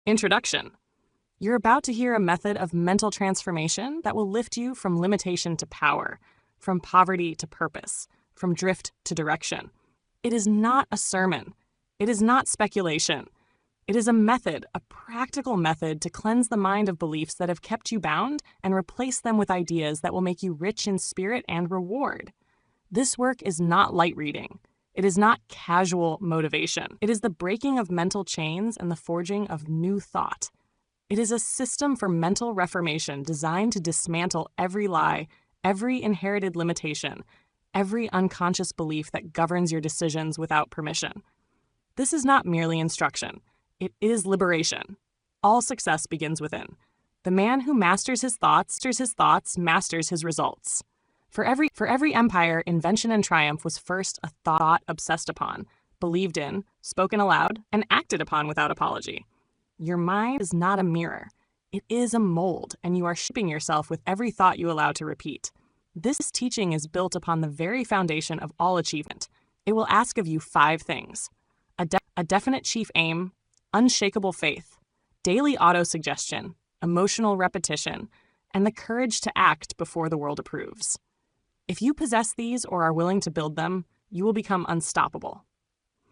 Introduction. You're about to hear a method of mental transformation that will lift you from limitation to power, from poverty to purpose, from drift to direction. It is not a sermon. It is not speculation. It is a method, a practical method to cleanse the mind of beliefs that have kept you bound and replace them with ideas that will make you rich in spirit and reward. This work is not light reading. It is not casual motivation. It is the breaking of mental chains and the forging of new thought. It is a system for mental reformation designed to dismantle every lie, every inherited limitation, every unconscious belief that governs your decisions without permission. This is not merely instruction. It is liberation. All success begins within. The man who masters his thoughts masters his results. For every empire, invention and triumph was first a thought obsessed upon, believed in, spoken aloud, and acted upon without apology. Your mind is not a mirror. It is a mold, and you are shaping yourself with every thought you allow to repeat. This teaching is built upon the very foundation of all achievement. It will ask of you 5 things: a definite chief aim, unshakable faith, daily auto-suggestion, emotional repetition, and the courage to act before the world approves. If you possess these or are willing to build them, you will become unstoppable.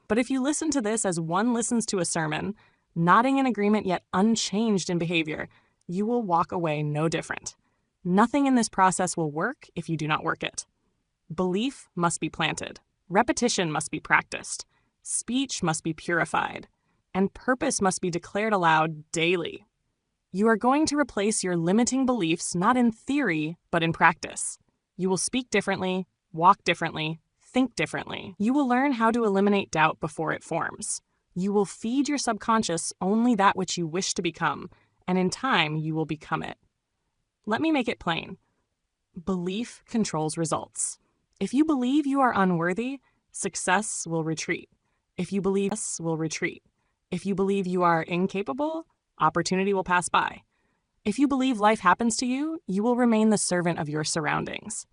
But if you listen to this as one listens to a sermon, nodding in agreement yet unchanged in behavior, you will walk away no different. Nothing in this process will work if you do not work it. Belief must be planted. Repetition must be practiced. Speech must be purified. And purpose must be declared aloud daily. You are going to replace your limiting beliefs not in theory, but in practice. You will speak differently, walk differently, think differently. You will learn how to eliminate doubt before it forms. You will feed your subconscious only that which you wish to become, and in time you will become it. Let me make it plain. Belief controls results. If you believe you are unworthy, success will retreat. If you believe If you believe you are incapable, opportunity will pass by. If you believe life happens to you, you will remain the servant of your surroundings.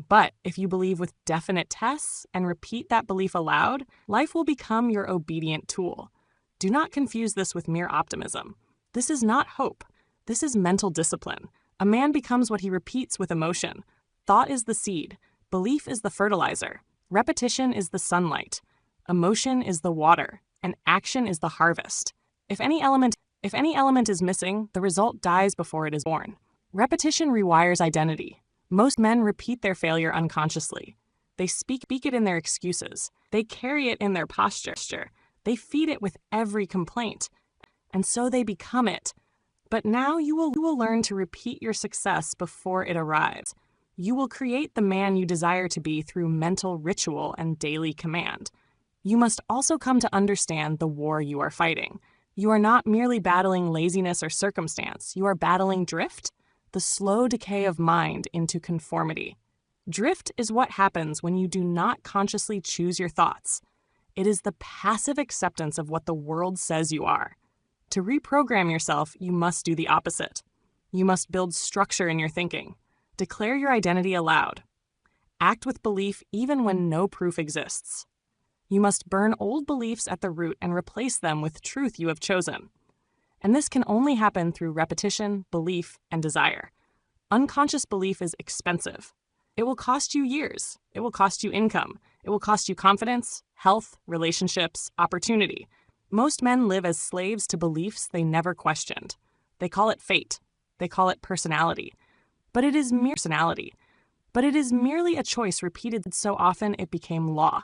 But if you believe with definite tests and repeat that belief aloud, life will become your obedient tool. Do not confuse this with mere optimism. This is not hope. This is mental discipline. A man becomes what he repeats with emotion. Thought is the seed. Belief is the fertilizer. Repetition is the sunlight. Emotion is the water. And action is the harvest. If any element is missing, the result dies before it is born. Repetition rewires identity. Most men repeat their failure unconsciously. They speak it in their excuses. They carry it in their posture. They feed it with every complaint. And so they become it. But now you will learn to repeat your success before it arrives. You will create the man you desire to be through mental ritual and daily command. You must also come to understand the war you are fighting. You are not merely battling laziness or circumstance. You are battling drift, the slow decay of mind into conformity. Drift is what happens when you do not consciously choose your thoughts. It is the passive acceptance of what the world says you are. To reprogram yourself, you must do the opposite. You must build structure in your thinking. Declare your identity aloud. Act with belief even when no proof exists. You must burn old beliefs at the root and replace them with truth you have chosen. And this can only happen through repetition, belief, and desire. Unconscious belief is expensive. It will cost you years. It will cost you income. It will cost you confidence, health, relationships, opportunity. Most men live as slaves to beliefs they never questioned. They call it fate. They call it personality. But it is merely a choice repeated so often it became law.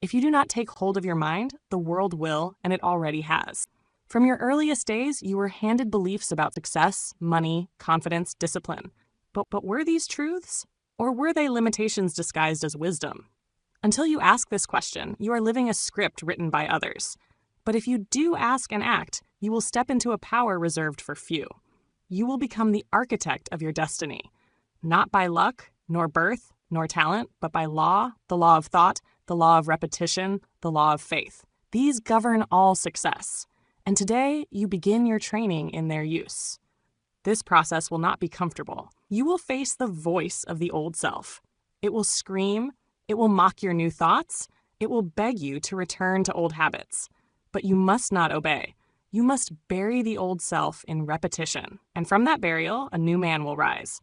If you do not take hold of your mind, the world will, and it already has. From your earliest days, you were handed beliefs about success, money, confidence, discipline. But were these truths? Or were they limitations disguised as wisdom? Until you ask this question, you are living a script written by others. But if you do ask and act, you will step into a power reserved for few. You will become the architect of your destiny, not by luck, nor birth, nor talent, but by law, the law of thought, the law of repetition, the law of faith. These govern all success. And today, you begin your training in their use. This process will not be comfortable. You will face the voice of the old self. It will scream, it will mock your new thoughts, it will beg you to return to old habits. But you must not obey. You must bury the old self in repetition, and from that burial, a new man will rise.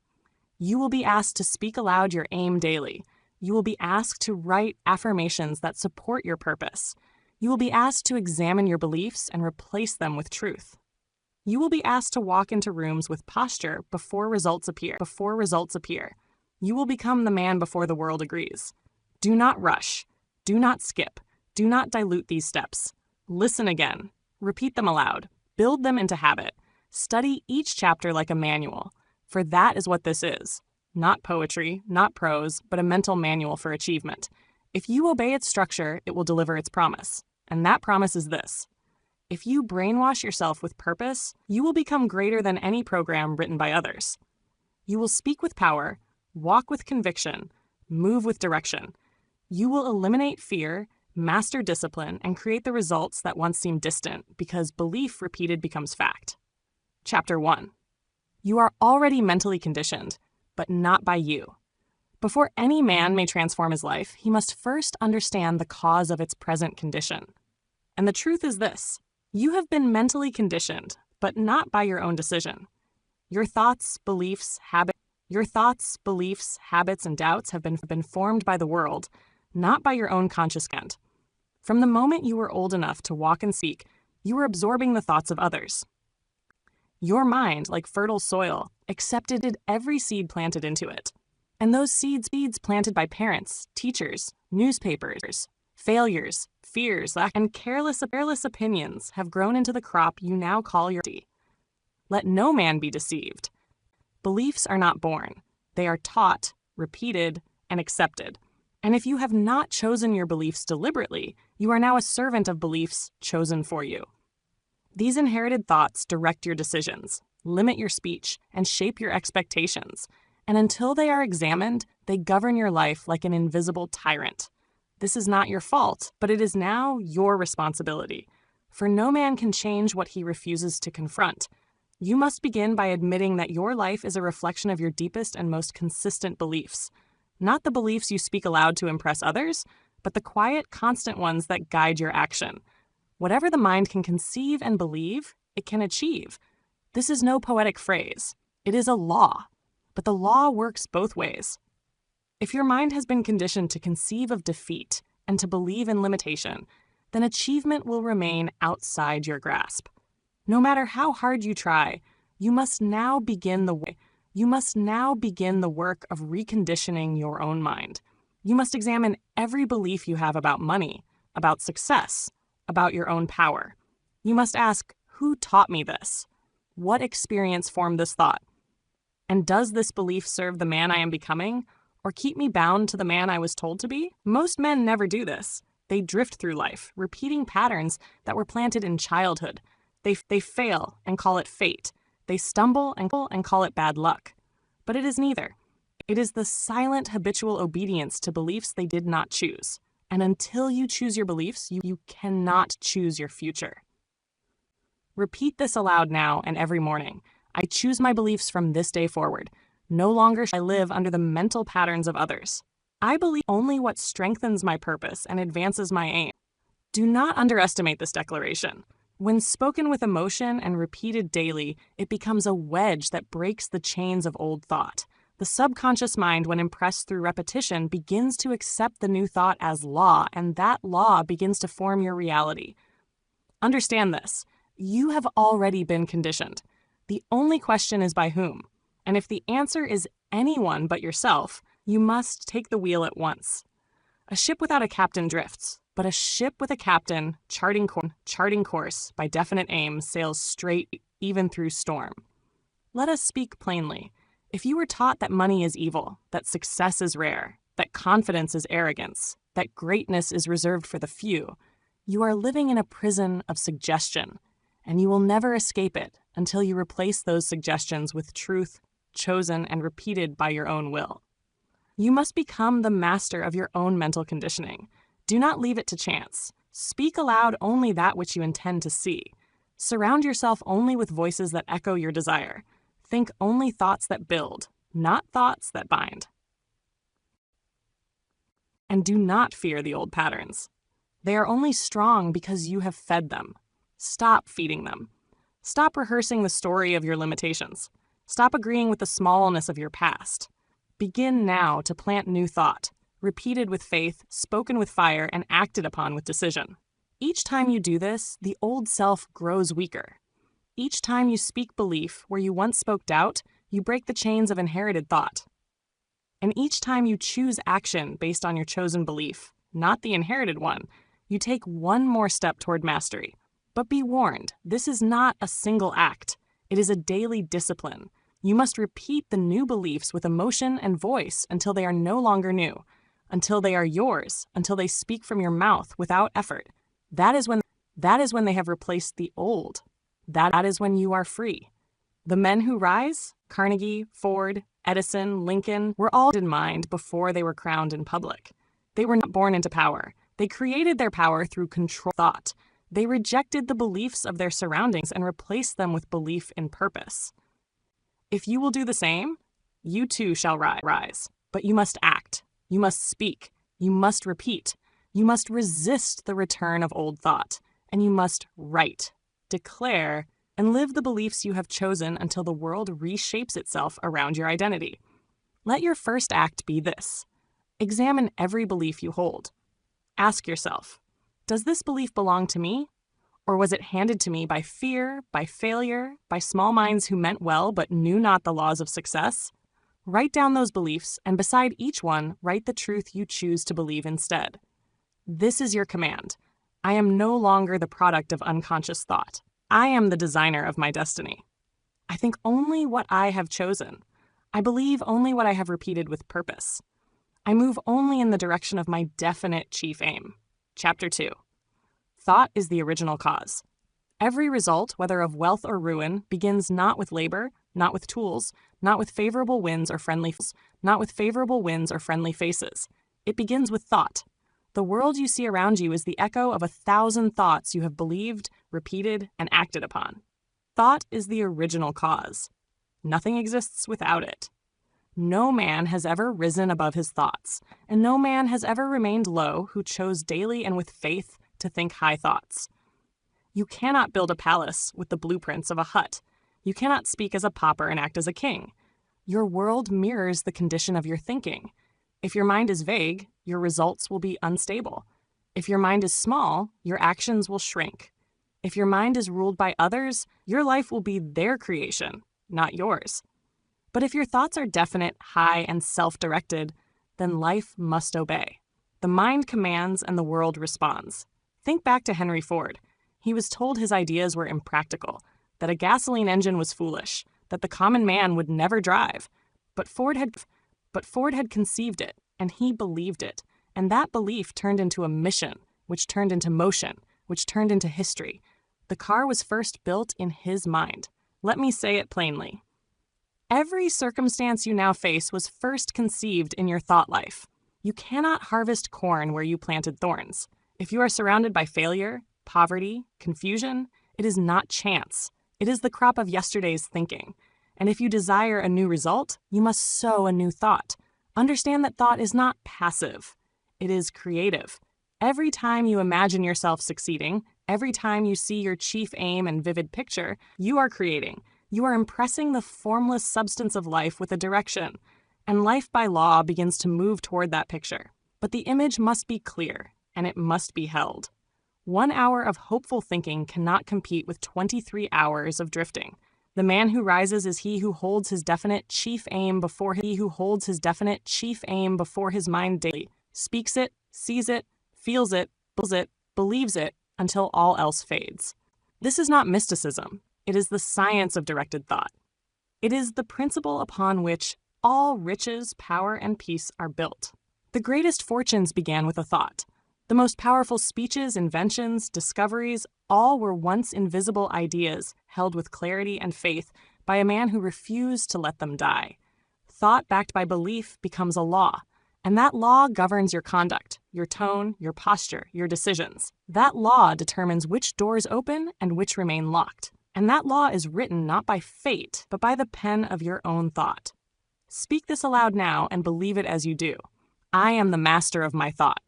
You will be asked to speak aloud your aim daily. You will be asked to write affirmations that support your purpose. You will be asked to examine your beliefs and replace them with truth. You will be asked to walk into rooms with posture before results appear. You will become the man before the world agrees. Do not rush. Do not skip. Do not dilute these steps. Listen again. Repeat them aloud. Build them into habit. Study each chapter like a manual, for that is what this is. Not poetry, not prose, but a mental manual for achievement. If you obey its structure, it will deliver its promise. And that promise is this. If you brainwash yourself with purpose, you will become greater than any program written by others. You will speak with power, walk with conviction, move with direction. You will eliminate fear, master discipline, and create the results that once seemed distant because belief repeated becomes fact. Chapter 1. You are already mentally conditioned, but not by you. Before any man may transform his life, he must first understand the cause of its present condition. And the truth is this. You have been mentally conditioned, but not by your own decision. Your thoughts, beliefs, habits, and doubts have been formed by the world, not by your own conscious consent. From the moment you were old enough to walk and speak, you were absorbing the thoughts of others. Your mind, like fertile soil, accepted every seed planted into it. And those seeds planted by parents, teachers, newspapers, failures, fears, and careless opinions have grown into the crop you now call your identity. Let no man be deceived. Beliefs are not born. They are taught, repeated, and accepted. And if you have not chosen your beliefs deliberately, you are now a servant of beliefs chosen for you. These inherited thoughts direct your decisions, limit your speech, and shape your expectations. And until they are examined, they govern your life like an invisible tyrant. This is not your fault, but it is now your responsibility. For no man can change what he refuses to confront. You must begin by admitting that your life is a reflection of your deepest and most consistent beliefs. Not the beliefs you speak aloud to impress others, but the quiet, constant ones that guide your action. Whatever the mind can conceive and believe, it can achieve. This is no poetic phrase. It is a law. But the law works both ways. If your mind has been conditioned to conceive of defeat and to believe in limitation, then achievement will remain outside your grasp. No matter how hard you try, you must now begin the work of reconditioning your own mind. You must examine every belief you have about money, about success, about your own power. You must ask, who taught me this? What experience formed this thought? And does this belief serve the man I am becoming, or keep me bound to the man I was told to be? Most men never do this. They drift through life, repeating patterns that were planted in childhood. They fail and call it fate. They stumble and call it bad luck. But it is neither. It is the silent habitual obedience to beliefs they did not choose. And until you choose your beliefs, you cannot choose your future. Repeat this aloud now and every morning. I choose my beliefs from this day forward. No longer shall I live under the mental patterns of others. I believe only what strengthens my purpose and advances my aim. Do not underestimate this declaration. When spoken with emotion and repeated daily, it becomes a wedge that breaks the chains of old thought. The subconscious mind, when impressed through repetition, begins to accept the new thought as law, and that law begins to form your reality. Understand this. You have already been conditioned. The only question is by whom. And if the answer is anyone but yourself, you must take the wheel at once. A ship without a captain drifts, but a ship with a captain charting course by definite aim sails straight even through storm. Let us speak plainly. If you were taught that money is evil, that success is rare, that confidence is arrogance, that greatness is reserved for the few, you are living in a prison of suggestion, and you will never escape it until you replace those suggestions with truth, chosen and repeated by your own will. You must become the master of your own mental conditioning. Do not leave it to chance. Speak aloud only that which you intend to see. Surround yourself only with voices that echo your desire. Think only thoughts that build, not thoughts that bind. And do not fear the old patterns. They are only strong because you have fed them. Stop feeding them. Stop rehearsing the story of your limitations. Stop agreeing with the smallness of your past. Begin now to plant new thought, repeated with faith, spoken with fire, and acted upon with decision. Each time you do this, the old self grows weaker. Each time you speak belief where you once spoke doubt, you break the chains of inherited thought. And each time you choose action based on your chosen belief, not the inherited one, you take one more step toward mastery. But be warned, this is not a single act. It is a daily discipline. You must repeat the new beliefs with emotion and voice until they are no longer new, until they are yours, until they speak from your mouth without effort. That is when they have replaced the old. That is when you are free. The men who rise, Carnegie, Ford, Edison, Lincoln, were all in mind before they were crowned in public. They were not born into power. They created their power through controlled thought. They rejected the beliefs of their surroundings and replaced them with belief in purpose. If you will do the same, you too shall rise. But you must act. You must speak. You must repeat. You must resist the return of old thought. And you must write, declare, and live the beliefs you have chosen until the world reshapes itself around your identity. Let your first act be this. Examine every belief you hold. Ask yourself, does this belief belong to me? Or was it handed to me by fear, by failure, by small minds who meant well but knew not the laws of success? Write down those beliefs, and beside each one, write the truth you choose to believe instead. This is your command. I am no longer the product of unconscious thought. I am the designer of my destiny. I think only what I have chosen. I believe only what I have repeated with purpose. I move only in the direction of my definite chief aim. Chapter 2. Thought is the original cause. Every result, whether of wealth or ruin, begins not with labor, not with tools, not with favorable winds or friendly faces. It begins with thought. The world you see around you is the echo of 1,000 thoughts you have believed, repeated, and acted upon. Thought is the original cause. Nothing exists without it. No man has ever risen above his thoughts, and no man has ever remained low who chose daily and with faith to think high thoughts. You cannot build a palace with the blueprints of a hut. You cannot speak as a pauper and act as a king. Your world mirrors the condition of your thinking. If your mind is vague, your results will be unstable. If your mind is small, your actions will shrink. If your mind is ruled by others, your life will be their creation, not yours. But if your thoughts are definite, high, and self-directed, then life must obey. The mind commands and the world responds. Think back to Henry Ford. He was told his ideas were impractical, that a gasoline engine was foolish, that the common man would never drive. But Ford had conceived it, and he believed it, and that belief turned into a mission, which turned into motion, which turned into history. The car was first built in his mind. Let me say it plainly. Every circumstance you now face was first conceived in your thought life. You cannot harvest corn where you planted thorns. If you are surrounded by failure, poverty, confusion, it is not chance. It is the crop of yesterday's thinking. And if you desire a new result, you must sow a new thought. Understand that thought is not passive. It is creative. Every time you imagine yourself succeeding, every time you see your chief aim and vivid picture, you are creating. You are impressing the formless substance of life with a direction, and life by law begins to move toward that picture. But the image must be clear, and it must be held. 1 hour of hopeful thinking cannot compete with 23 hours of drifting. The man who rises is he who holds his definite chief aim before his mind daily, speaks it, sees it, feels it, believes it, until all else fades. This is not mysticism. It is the science of directed thought. It is the principle upon which all riches, power, and peace are built. The greatest fortunes began with a thought. The most powerful speeches, inventions, discoveries, all were once invisible ideas held with clarity and faith by a man who refused to let them die. Thought backed by belief becomes a law, and that law governs your conduct, your tone, your posture, your decisions. That law determines which doors open and which remain locked. And that law is written not by fate, but by the pen of your own thought. Speak this aloud now and believe it as you do. I am the master of my thought.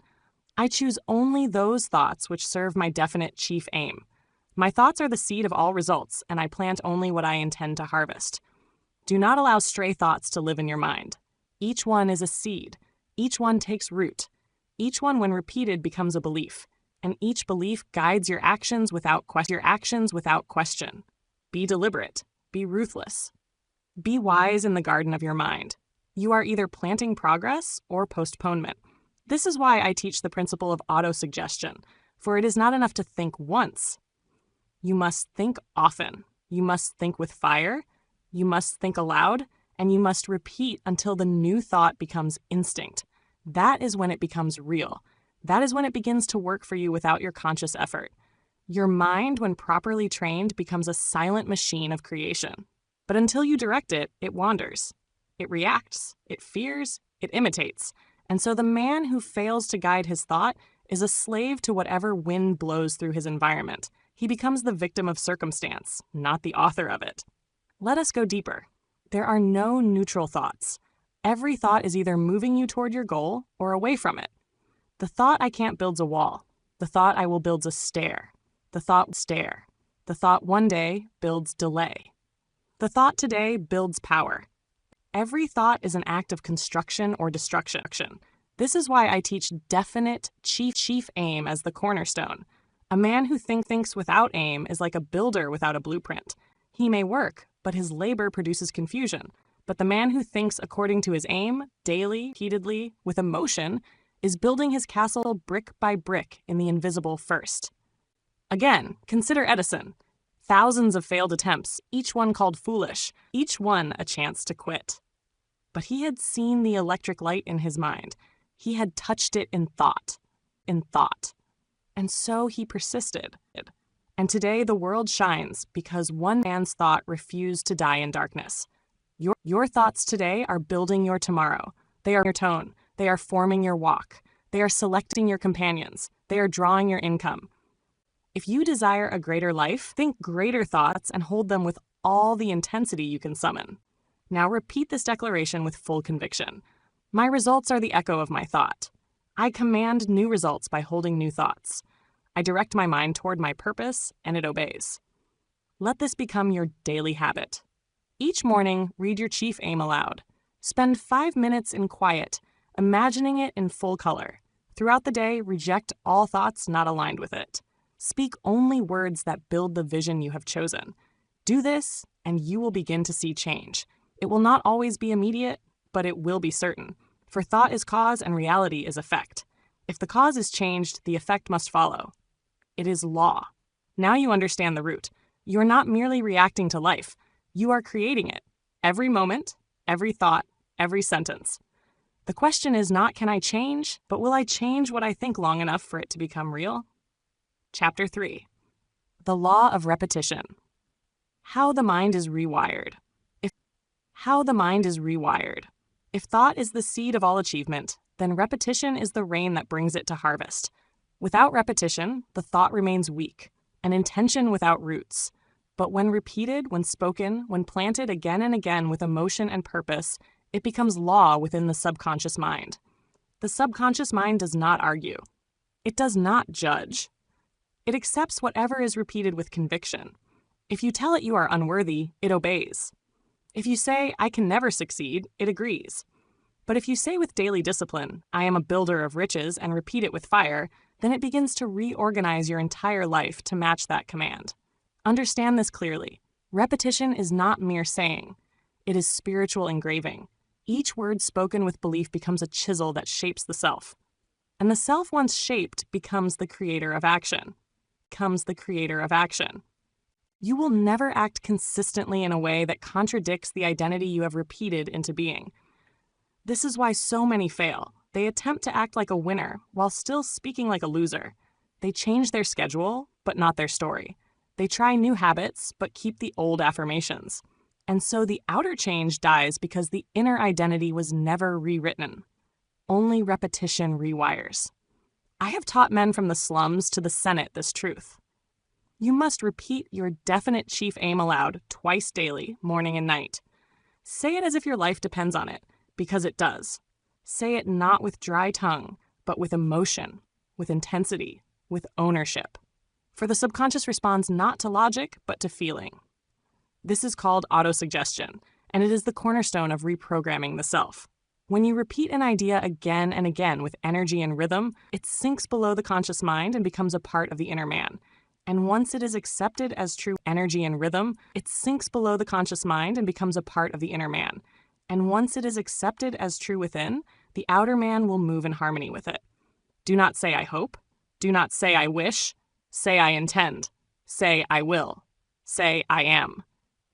I choose only those thoughts which serve my definite chief aim. My thoughts are the seed of all results, and I plant only what I intend to harvest. Do not allow stray thoughts to live in your mind. Each one is a seed. Each one takes root. Each one, when repeated, becomes a belief. And each belief guides your actions without question. Be deliberate. Be ruthless. Be wise in the garden of your mind. You are either planting progress or postponement. This is why I teach the principle of autosuggestion, for it is not enough to think once. You must think often. You must think with fire. You must think aloud, and you must repeat until the new thought becomes instinct. That is when it becomes real. That is when it begins to work for you without your conscious effort. Your mind, when properly trained, becomes a silent machine of creation. But until you direct it, it wanders. It reacts. It fears. It imitates. And so the man who fails to guide his thought is a slave to whatever wind blows through his environment. He becomes the victim of circumstance, not the author of it. Let us go deeper. There are no neutral thoughts. Every thought is either moving you toward your goal or away from it. The thought I can't builds a wall. The thought I will builds a stair. The thought one day builds delay. The thought today builds power. Every thought is an act of construction or destruction. This is why I teach definite chief aim as the cornerstone. A man who thinks without aim is like a builder without a blueprint. He may work, but his labor produces confusion. But the man who thinks according to his aim, daily, repeatedly, with emotion, is building his castle brick by brick in the invisible first. Again, consider Edison. Thousands of failed attempts, each one called foolish, each one a chance to quit. But he had seen the electric light in his mind. He had touched it in thought. And so he persisted. And today the world shines because one man's thought refused to die in darkness. Your thoughts today are building your tomorrow. They are your tone. They are forming your walk. They are selecting your companions. They are drawing your income. If you desire a greater life, think greater thoughts and hold them with all the intensity you can summon. Now repeat this declaration with full conviction. My results are the echo of my thought. I command new results by holding new thoughts. I direct my mind toward my purpose, and it obeys. Let this become your daily habit. Each morning, read your chief aim aloud. Spend 5 minutes in quiet, imagining it in full color. Throughout the day, reject all thoughts not aligned with it. Speak only words that build the vision you have chosen. Do this, and you will begin to see change. It will not always be immediate, but it will be certain. For thought is cause and reality is effect. If the cause is changed, the effect must follow. It is law. Now you understand the root. You are not merely reacting to life. You are creating it. Every moment, every thought, every sentence. The question is not, can I change, but will I change what I think long enough for it to become real? Chapter 3. The Law of Repetition. How the mind is rewired. If thought is the seed of all achievement, then repetition is the rain that brings it to harvest. Without repetition, the thought remains weak, an intention without roots. But when repeated, when spoken, when planted again and again with emotion and purpose, it becomes law within the subconscious mind. The subconscious mind does not argue. It does not judge. It accepts whatever is repeated with conviction. If you tell it you are unworthy, it obeys. If you say, I can never succeed, it agrees. But if you say with daily discipline, I am a builder of riches, and repeat it with fire, then it begins to reorganize your entire life to match that command. Understand this clearly. Repetition is not mere saying. It is spiritual engraving. Each word spoken with belief becomes a chisel that shapes the self. And the self once shaped becomes the creator of action. You will never act consistently in a way that contradicts the identity you have repeated into being. This is why so many fail. They attempt to act like a winner while still speaking like a loser. They change their schedule, but not their story. They try new habits, but keep the old affirmations. And so the outer change dies because the inner identity was never rewritten. Only repetition rewires. I have taught men from the slums to the Senate this truth. You must repeat your definite chief aim aloud twice daily, morning and night. Say it as if your life depends on it, because it does. Say it not with dry tongue, but with emotion, with intensity, with ownership. For the subconscious responds not to logic, but to feeling. This is called autosuggestion, and it is the cornerstone of reprogramming the self. When you repeat an idea again and again with energy and rhythm, it sinks below the conscious mind and becomes a part of the inner man. And once it is accepted as true energy and rhythm, it sinks below the conscious mind and becomes a part of the inner man. And once it is accepted as true within, the outer man will move in harmony with it. Do not say I hope. Do not say I wish. Say I intend. Say I will. Say I am.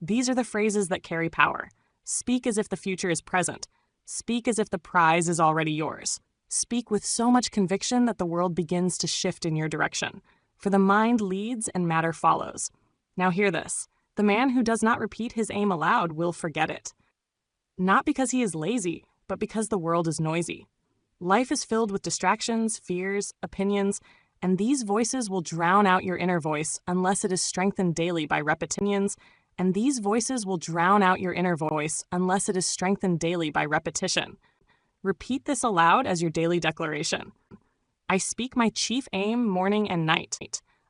These are the phrases that carry power. Speak as if the future is present. Speak as if the prize is already yours. Speak with so much conviction that the world begins to shift in your direction. For the mind leads and matter follows. Now hear this. The man who does not repeat his aim aloud will forget it. Not because he is lazy, but because the world is noisy. Life is filled with distractions, fears, opinions, and these voices will drown out your inner voice unless it is strengthened daily by repetitions. And these voices will drown out your inner voice unless it is strengthened daily by repetition. Repeat this aloud as your daily declaration. I speak my chief aim morning and night.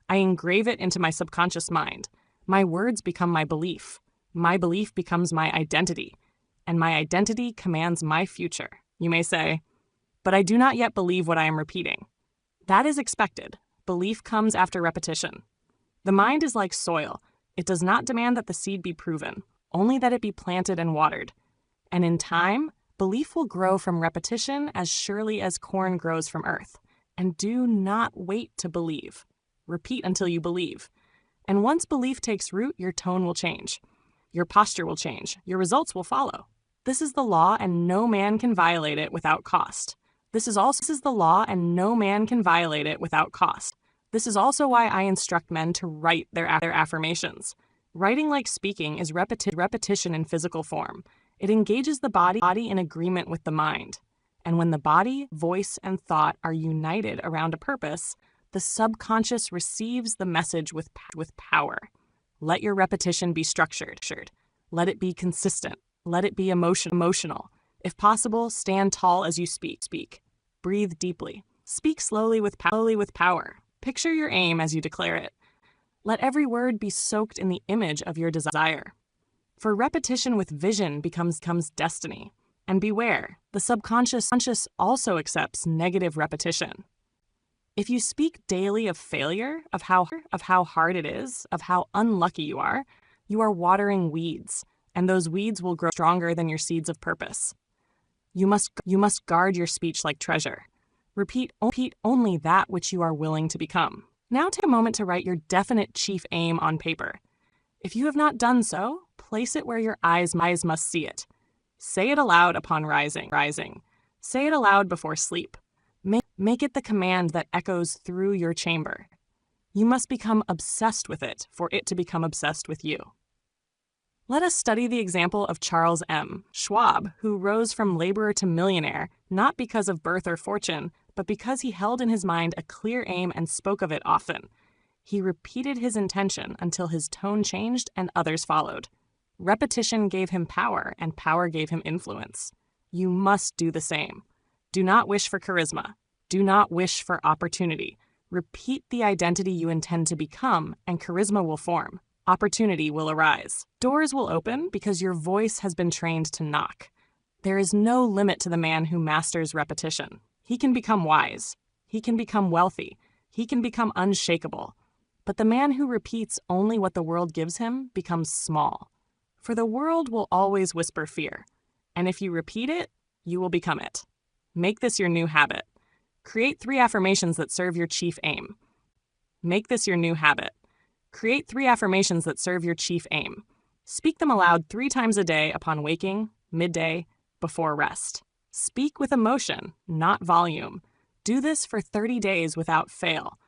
I engrave it into my subconscious mind. My words become my belief. My belief becomes my identity. And my identity commands my future. You may say, but I do not yet believe what I am repeating. That is expected. Belief comes after repetition. The mind is like soil. It does not demand that the seed be proven, only that it be planted and watered. And in time, belief will grow from repetition as surely as corn grows from earth. And do not wait to believe. Repeat until you believe. And once belief takes root, your tone will change. Your posture will change. Your results will follow. This is the law, and no man can violate it without cost. This is the law, and no man can violate it without cost. This is also why I instruct men to write their affirmations. Writing, like speaking, is repetition in physical form. It engages the body in agreement with the mind. And when the body, voice, and thought are united around a purpose, the subconscious receives the message with power. Let your repetition be structured. Let it be consistent. Let it be emotional. If possible, stand tall as you speak. Breathe deeply. Speak slowly with power. Picture your aim as you declare it. Let every word be soaked in the image of your desire. For repetition with vision becomes destiny. And beware, the subconscious also accepts negative repetition. If you speak daily of failure, of how hard it is, of how unlucky you are watering weeds, and those weeds will grow stronger than your seeds of purpose. You must guard your speech like treasure. Repeat only that which you are willing to become. Now take a moment to write your definite chief aim on paper. If you have not done so, place it where your eyes must see it. Say it aloud upon rising. Say it aloud before sleep. Make it the command that echoes through your chamber. You must become obsessed with it for it to become obsessed with you. Let us study the example of Charles M. Schwab, who rose from laborer to millionaire, not because of birth or fortune, but because he held in his mind a clear aim and spoke of it often. He repeated his intention until his tone changed and others followed. Repetition gave him power, and power gave him influence. You must do the same. Do not wish for charisma. Do not wish for opportunity. Repeat the identity you intend to become, and charisma will form. Opportunity will arise. Doors will open because your voice has been trained to knock. There is no limit to the man who masters repetition. He can become wise. He can become wealthy. He can become unshakable. But the man who repeats only what the world gives him becomes small. For the world will always whisper fear. And if you repeat it, you will become it. Make this your new habit. Create 3 affirmations that serve your chief aim. Make this your new habit. Create 3 affirmations that serve your chief aim. Speak them aloud 3 times a day upon waking, midday, before rest. Speak with emotion, not volume. Do this for 30 days without fail.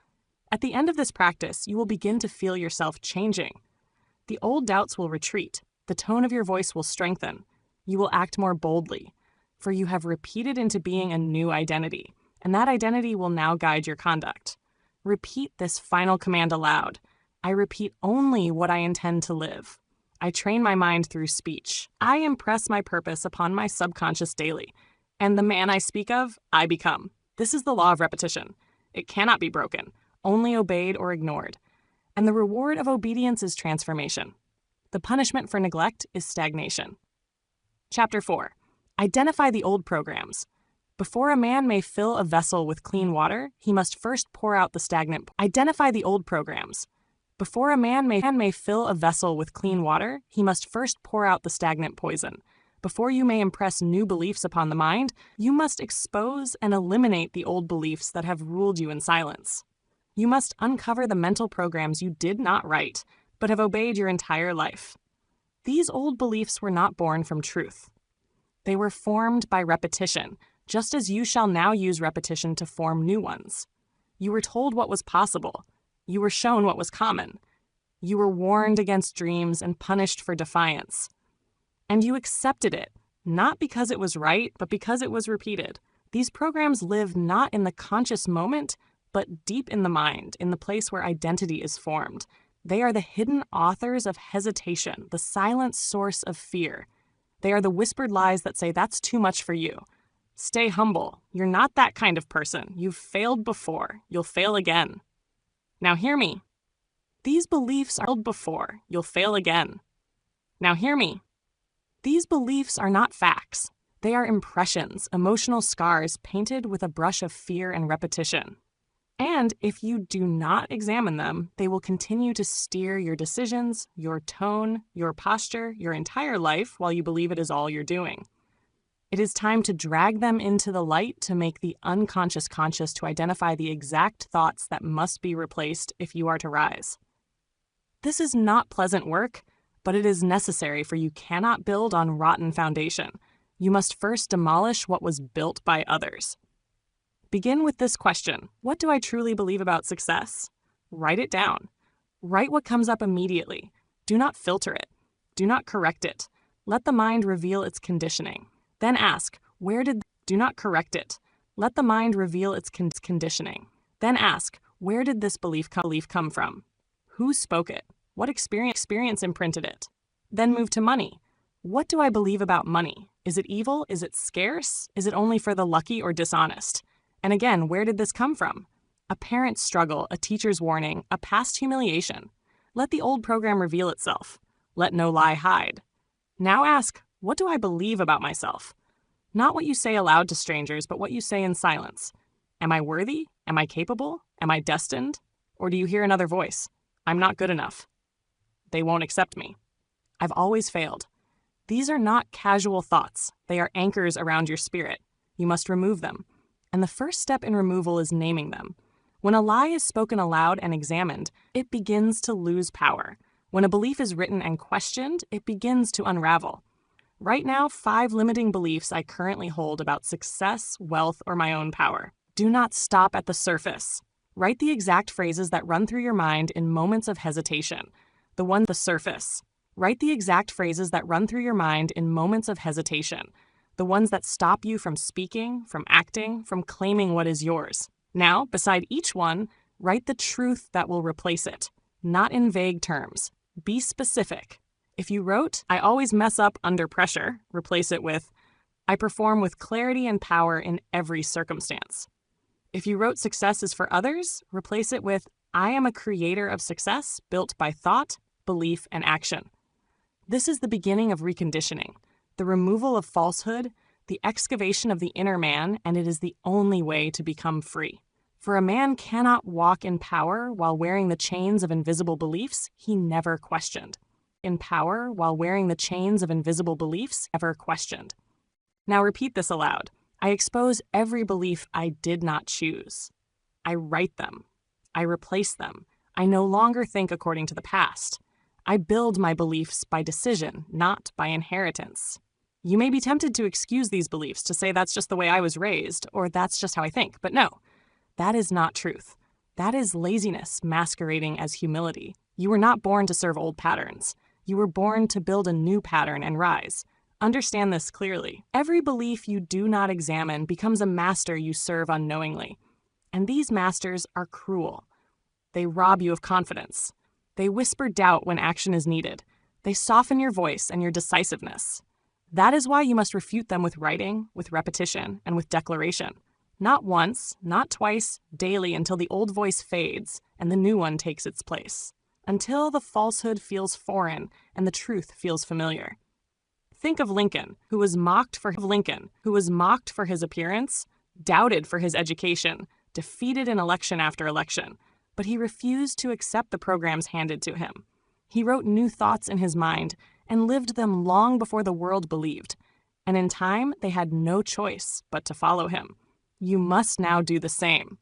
At the end of this practice, you will begin to feel yourself changing. The old doubts will retreat. The tone of your voice will strengthen. You will act more boldly, for you have repeated into being a new identity, and that identity will now guide your conduct. Repeat this final command aloud. I repeat only what I intend to live. I train my mind through speech. I impress my purpose upon my subconscious daily, and the man I speak of, I become. This is the law of repetition. It cannot be broken, only obeyed or ignored. And the reward of obedience is transformation. The punishment for neglect is stagnation. Chapter 4. Identify the old programs. Before a man may fill a vessel with clean water, he must first pour out the stagnant. Identify the old programs. Before a man may fill a vessel with clean water, he must first pour out the stagnant poison. Before you may impress new beliefs upon the mind, you must expose and eliminate the old beliefs that have ruled you in silence. You must uncover the mental programs you did not write, but have obeyed your entire life. These old beliefs were not born from truth. They were formed by repetition, just as you shall now use repetition to form new ones. You were told what was possible. You were shown what was common. You were warned against dreams and punished for defiance. And you accepted it, not because it was right, but because it was repeated. These programs live not in the conscious moment, but deep in the mind, in the place where identity is formed. They are the hidden authors of hesitation, the silent source of fear. They are the whispered lies that say, that's too much for you. Stay humble. You're not that kind of person. You've failed before. You'll fail again. Now hear me. These beliefs are failed before. You'll fail again. Now hear me. These beliefs are not facts. They are impressions, emotional scars painted with a brush of fear and repetition. And if you do not examine them, they will continue to steer your decisions, your tone, your posture, your entire life while you believe it is all you're doing. It is time to drag them into the light to make the unconscious conscious, to identify the exact thoughts that must be replaced if you are to rise. This is not pleasant work, but it is necessary, for you cannot build on rotten foundation. You must first demolish what was built by others. Begin with this question: what do I truly believe about success? Write it down. Write what comes up immediately. Do not filter it. Do not correct it. Let the mind reveal its conditioning. Then ask, do not correct it. Let the mind reveal its conditioning. Then ask, where did this belief come from? Who spoke it? What experience imprinted it? Then move to money. What do I believe about money? Is it evil? Is it scarce? Is it only for the lucky or dishonest? And again, where did this come from? A parent's struggle, a teacher's warning, a past humiliation. Let the old program reveal itself. Let no lie hide. Now ask, what do I believe about myself? Not what you say aloud to strangers, but what you say in silence. Am I worthy? Am I capable? Am I destined? Or do you hear another voice? I'm not good enough. They won't accept me. I've always failed. These are not casual thoughts. They are anchors around your spirit. You must remove them. And the first step in removal is naming them. When a lie is spoken aloud and examined, it begins to lose power. When a belief is written and questioned, it begins to unravel. Write now 5 limiting beliefs I currently hold about success, wealth, or my own power. Do not stop at the surface. Write the exact phrases that run through your mind in moments of hesitation. The surface. Write the exact phrases that run through your mind in moments of hesitation. The ones that stop you from speaking, from acting, from claiming what is yours. Now, beside each one, write the truth that will replace it, not in vague terms. Be specific. If you wrote, I always mess up under pressure, replace it with, I perform with clarity and power in every circumstance. If you wrote success is for others, replace it with, I am a creator of success built by thought, belief, and action. This is the beginning of reconditioning, the removal of falsehood, the excavation of the inner man, and it is the only way to become free. For a man cannot walk in power while wearing the chains of invisible beliefs he never questioned. In power while wearing the chains of invisible beliefs never questioned. Now repeat this aloud. I expose every belief I did not choose. I write them. I replace them. I no longer think according to the past. I build my beliefs by decision, not by inheritance. You may be tempted to excuse these beliefs, to say that's just the way I was raised, or that's just how I think. But no, that is not truth. That is laziness masquerading as humility. You were not born to serve old patterns. You were born to build a new pattern and rise. Understand this clearly. Every belief you do not examine becomes a master you serve unknowingly. And these masters are cruel. They rob you of confidence. They whisper doubt when action is needed. They soften your voice and your decisiveness. That is why you must refute them with writing, with repetition, and with declaration. Not once, not twice, daily until the old voice fades and the new one takes its place. until the falsehood feels foreign and the truth feels familiar. Think of Lincoln, who was mocked for his appearance, doubted for his education, defeated in election after election, but he refused to accept the programs handed to him. He wrote new thoughts in his mind and lived them long before the world believed, and in time they had no choice but to follow him. You must now do the same.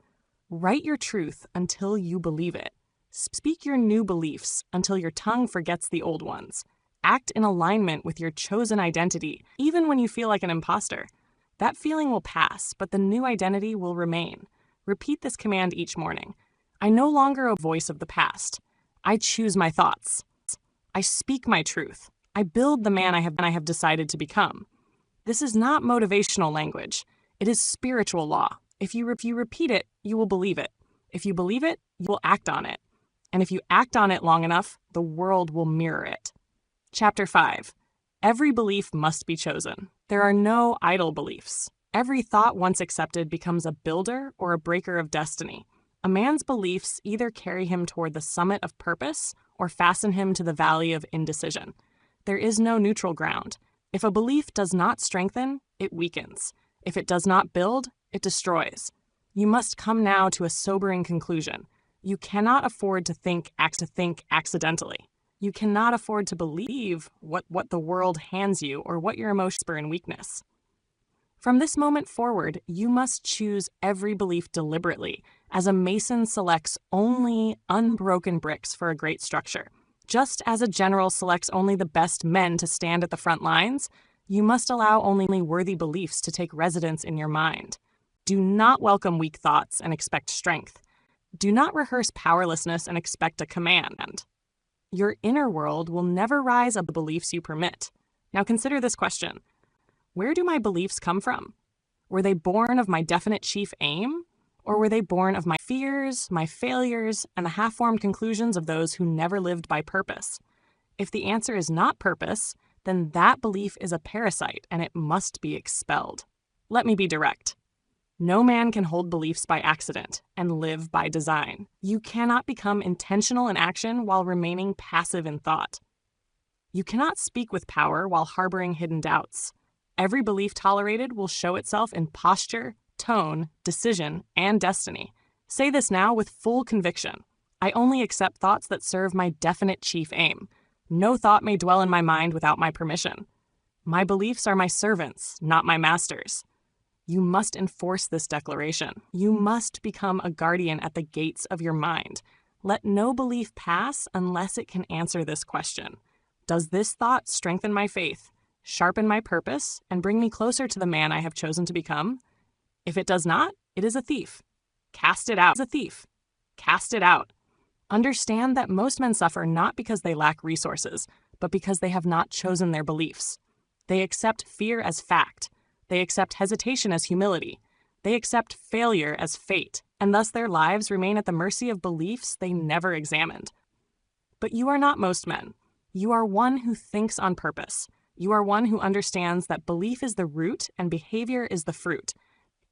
Write your truth until you believe it. Speak your new beliefs until your tongue forgets the old ones. Act in alignment with your chosen identity, even when you feel like an imposter. That feeling will pass, but the new identity will remain. Repeat this command each morning. I no longer a voice of the past. I choose my thoughts. I speak my truth. I build the man I have decided to become. This is not motivational language. It is spiritual law. If you repeat it, you will believe it. If you believe it, you will act on it. And if you act on it long enough, the world will mirror it. Chapter 5. Every belief must be chosen. There are no idle beliefs. Every thought once accepted becomes a builder or a breaker of destiny. A man's beliefs either carry him toward the summit of purpose or fasten him to the valley of indecision. There is no neutral ground. If a belief does not strengthen, it weakens. If it does not build, it destroys. You must come now to a sobering conclusion. You cannot afford to think accidentally. You cannot afford to believe what the world hands you or what your emotions are in weakness. From this moment forward, you must choose every belief deliberately, as a mason selects only unbroken bricks for a great structure. Just as a general selects only the best men to stand at the front lines, you must allow only worthy beliefs to take residence in your mind. Do not welcome weak thoughts and expect strength. Do not rehearse powerlessness and expect a command. Your inner world will never rise above the beliefs you permit. Now consider this question. Where do my beliefs come from? Were they born of my definite chief aim? Or were they born of my fears, my failures, and the half-formed conclusions of those who never lived by purpose? If the answer is not purpose, then that belief is a parasite and it must be expelled. Let me be direct. No man can hold beliefs by accident and live by design. You cannot become intentional in action while remaining passive in thought. You cannot speak with power while harboring hidden doubts. Every belief tolerated will show itself in posture, tone, decision, and destiny. Say this now with full conviction. I only accept thoughts that serve my definite chief aim. No thought may dwell in my mind without my permission. My beliefs are my servants, not my masters. You must enforce this declaration. You must become a guardian at the gates of your mind. Let no belief pass unless it can answer this question. Does this thought strengthen my faith, sharpen my purpose, and bring me closer to the man I have chosen to become? If it does not, it is a thief. Cast it out. Cast it out. Understand that most men suffer not because they lack resources, but because they have not chosen their beliefs. They accept fear as fact. They accept hesitation as humility. They accept failure as fate, and thus their lives remain at the mercy of beliefs they never examined. But you are not most men. You are one who thinks on purpose. You are one who understands that belief is the root and behavior is the fruit.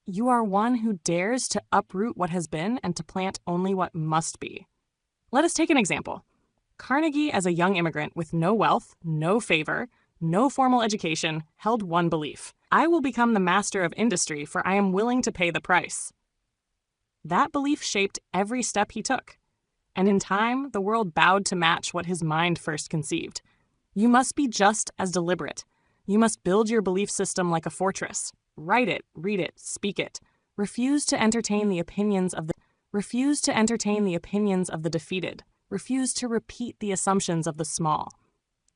You are one who dares to uproot what has been and to plant only what must be. Let us take an example. Carnegie, as a young immigrant with no wealth, no favor, no formal education, held one belief. I will become the master of industry, for I am willing to pay the price. That belief shaped every step he took. And in time, the world bowed to match what his mind first conceived. You must be just as deliberate. You must build your belief system like a fortress. Write it, read it, speak it. Refuse to entertain the opinions of the defeated. Refuse to repeat the assumptions of the small.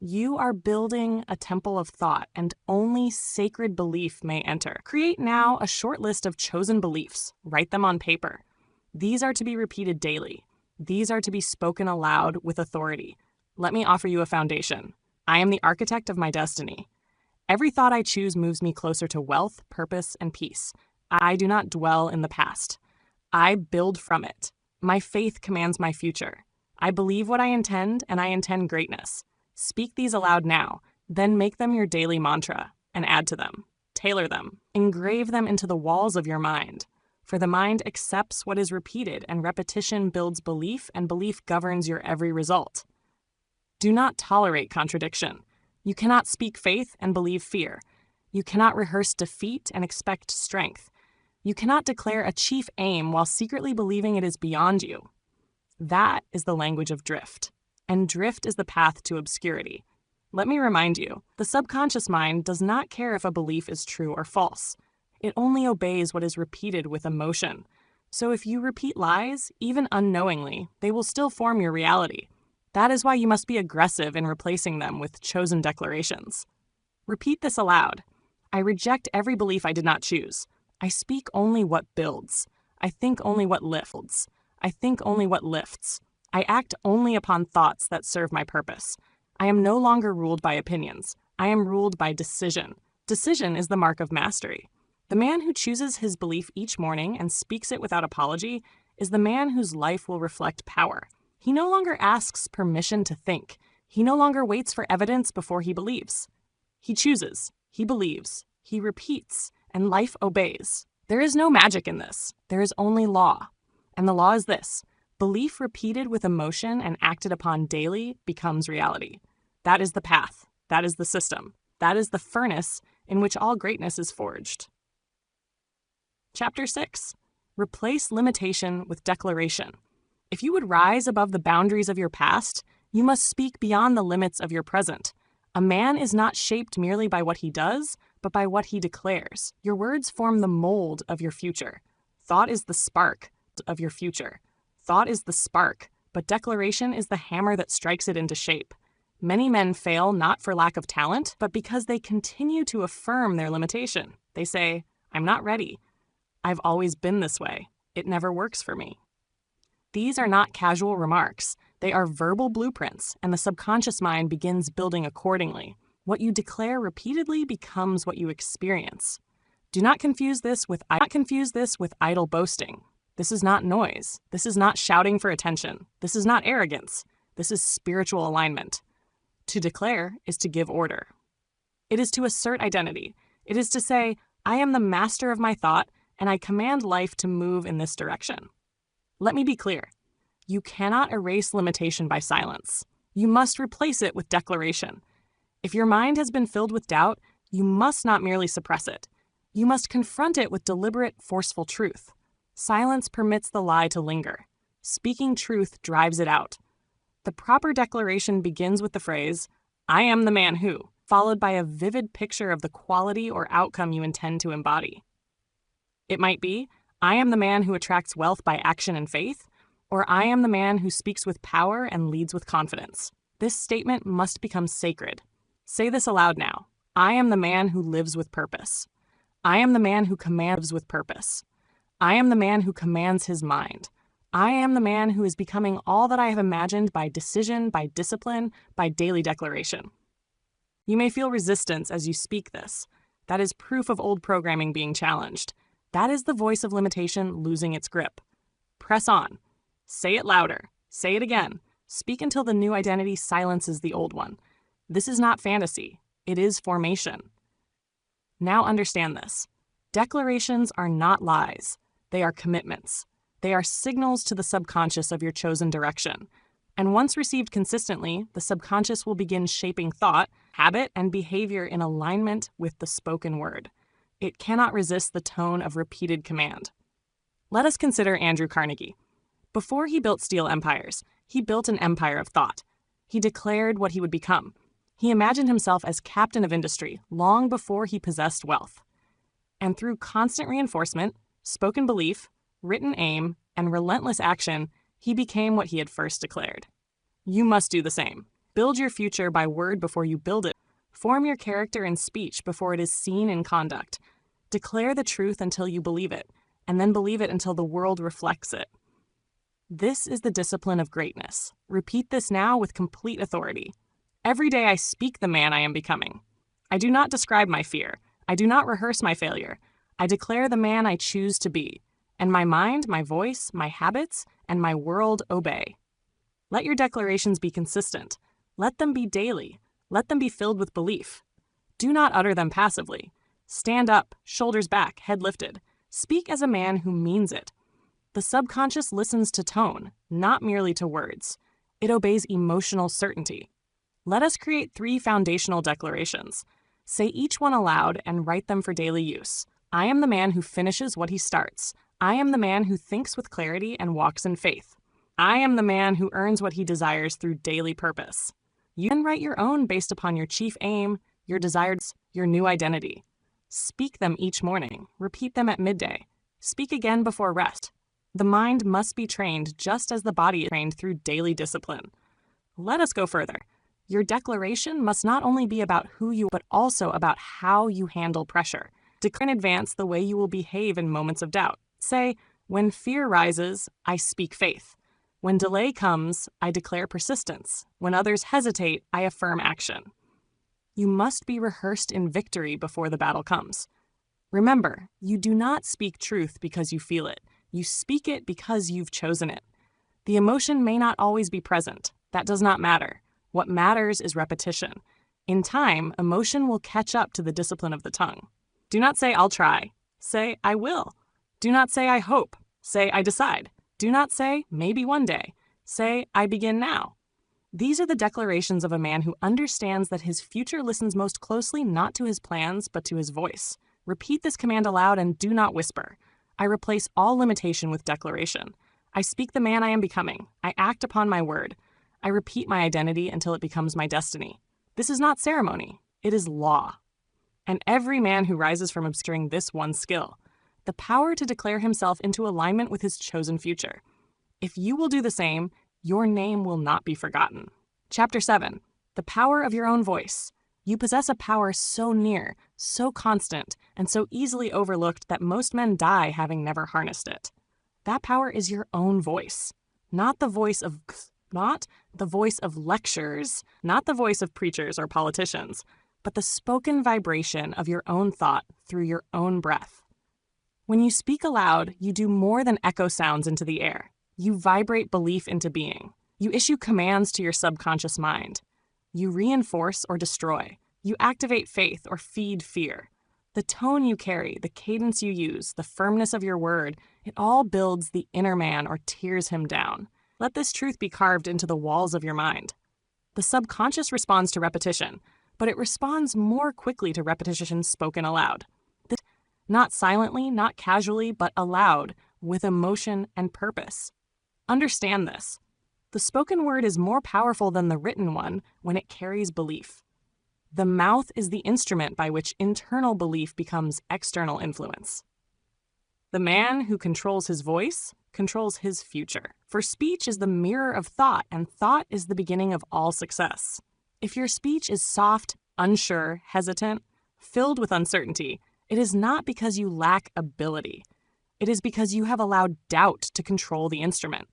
You are building a temple of thought, and only sacred belief may enter. Create now a short list of chosen beliefs. Write them on paper. These are to be repeated daily. These are to be spoken aloud with authority. Let me offer you a foundation. I am the architect of my destiny. Every thought I choose moves me closer to wealth, purpose, and peace. I do not dwell in the past. I build from it. My faith commands my future. I believe what I intend, and I intend greatness. Speak these aloud now, then make them your daily mantra, and add to them. Tailor them. Engrave them into the walls of your mind. For the mind accepts what is repeated, and repetition builds belief, and belief governs your every result. Do not tolerate contradiction. You cannot speak faith and believe fear. You cannot rehearse defeat and expect strength. You cannot declare a chief aim while secretly believing it is beyond you. That is the language of drift, and drift is the path to obscurity. Let me remind you, the subconscious mind does not care if a belief is true or false. It only obeys what is repeated with emotion. So if you repeat lies, even unknowingly, they will still form your reality. That is why you must be aggressive in replacing them with chosen declarations. Repeat this aloud. I reject every belief I did not choose. I speak only what builds. I think only what lifts. I think only what lifts. I act only upon thoughts that serve my purpose. I am no longer ruled by opinions. I am ruled by decision. Decision is the mark of mastery. The man who chooses his belief each morning and speaks it without apology is the man whose life will reflect power. He no longer asks permission to think. He no longer waits for evidence before he believes. He chooses, he believes, he repeats, and life obeys. There is no magic in this. There is only law. And the law is this: belief repeated with emotion and acted upon daily becomes reality. That is the path. That is the system. That is the furnace in which all greatness is forged. Chapter 6. Replace limitation with declaration. If you would rise above the boundaries of your past, you must speak beyond the limits of your present. A man is not shaped merely by what he does, but by what he declares. Your words form the mold of your future. Thought is the spark of your future. Thought is the spark, but declaration is the hammer that strikes it into shape. Many men fail not for lack of talent, but because they continue to affirm their limitation. They say, I'm not ready. I've always been this way. It never works for me. These are not casual remarks. They are verbal blueprints, and the subconscious mind begins building accordingly. What you declare repeatedly becomes what you experience. Do not confuse this with idle boasting. This is not noise. This is not shouting for attention. This is not arrogance. This is spiritual alignment. To declare is to give order. It is to assert identity. It is to say, I am the master of my thought, and I command life to move in this direction. Let me be clear. You cannot erase limitation by silence. You must replace it with declaration. If your mind has been filled with doubt, you must not merely suppress it. You must confront it with deliberate, forceful truth. Silence permits the lie to linger. Speaking truth drives it out. The proper declaration begins with the phrase, I am the man who, followed by a vivid picture of the quality or outcome you intend to embody. It might be, I am the man who attracts wealth by action and faith, or I am the man who speaks with power and leads with confidence. This statement must become sacred. Say this aloud now. I am the man who lives with purpose. I am the man who commands with purpose. I am the man who commands his mind. I am the man who is becoming all that I have imagined by decision, by discipline, by daily declaration. You may feel resistance as you speak this. That is proof of old programming being challenged. That is the voice of limitation losing its grip. Press on. Say it louder. Say it again. Speak until the new identity silences the old one. This is not fantasy. It is formation. Now understand this. Declarations are not lies. They are commitments. They are signals to the subconscious of your chosen direction. And once received consistently, the subconscious will begin shaping thought, habit, and behavior in alignment with the spoken word. It cannot resist the tone of repeated command. Let us consider Andrew Carnegie. Before he built steel empires, he built an empire of thought. He declared what he would become. He imagined himself as captain of industry long before he possessed wealth. And through constant reinforcement, spoken belief, written aim, and relentless action, he became what he had first declared. You must do the same. Build your future by word before you build it. Form your character in speech before it is seen in conduct. Declare the truth until you believe it, and then believe it until the world reflects it. This is the discipline of greatness. Repeat this now with complete authority. Every day I speak the man I am becoming. I do not describe my fear. I do not rehearse my failure. I declare the man I choose to be, and my mind, my voice, my habits, and my world obey. Let your declarations be consistent. Let them be daily. Let them be filled with belief. Do not utter them passively. Stand up, shoulders back, head lifted. Speak as a man who means it. The subconscious listens to tone, not merely to words. It obeys emotional certainty. Let us create 3 foundational declarations. Say each one aloud and write them for daily use. I am the man who finishes what he starts. I am the man who thinks with clarity and walks in faith. I am the man who earns what he desires through daily purpose. You can write your own based upon your chief aim, your desires, your new identity. Speak them each morning. Repeat them at midday. Speak again before rest. The mind must be trained just as the body is trained through daily discipline. Let us go further. Your declaration must not only be about who you are, but also about how you handle pressure. Declare in advance the way you will behave in moments of doubt. Say, when fear rises, I speak faith. When delay comes, I declare persistence. When others hesitate, I affirm action. You must be rehearsed in victory before the battle comes. Remember, you do not speak truth because you feel it. You speak it because you've chosen it. The emotion may not always be present. That does not matter. What matters is repetition. In time, emotion will catch up to the discipline of the tongue. Do not say, I'll try. Say, I will. Do not say, I hope. Say, I decide. Do not say, maybe one day. Say, I begin now. These are the declarations of a man who understands that his future listens most closely not to his plans, but to his voice. Repeat this command aloud and do not whisper. I replace all limitation with declaration. I speak the man I am becoming. I act upon my word. I repeat my identity until it becomes my destiny. This is not ceremony. It is law. And every man who rises from obscuring this one skill, the power to declare himself into alignment with his chosen future. If you will do the same, your name will not be forgotten. Chapter 7. The power of your own voice. You possess a power so near, so constant, and so easily overlooked that most men die having never harnessed it. That power is your own voice, not the voice of lectures, not the voice of preachers or politicians, but the spoken vibration of your own thought through your own breath. When you speak aloud, you do more than echo sounds into the air. You vibrate belief into being. You issue commands to your subconscious mind. You reinforce or destroy. You activate faith or feed fear. The tone you carry, the cadence you use, the firmness of your word, it all builds the inner man or tears him down. Let this truth be carved into the walls of your mind. The subconscious responds to repetition, but it responds more quickly to repetition spoken aloud. Not silently, not casually, but aloud, with emotion and purpose. Understand this. The spoken word is more powerful than the written one when it carries belief. The mouth is the instrument by which internal belief becomes external influence. The man who controls his voice controls his future. For speech is the mirror of thought, and thought is the beginning of all success. If your speech is soft, unsure, hesitant, filled with uncertainty, it is not because you lack ability. It is because you have allowed doubt to control the instrument.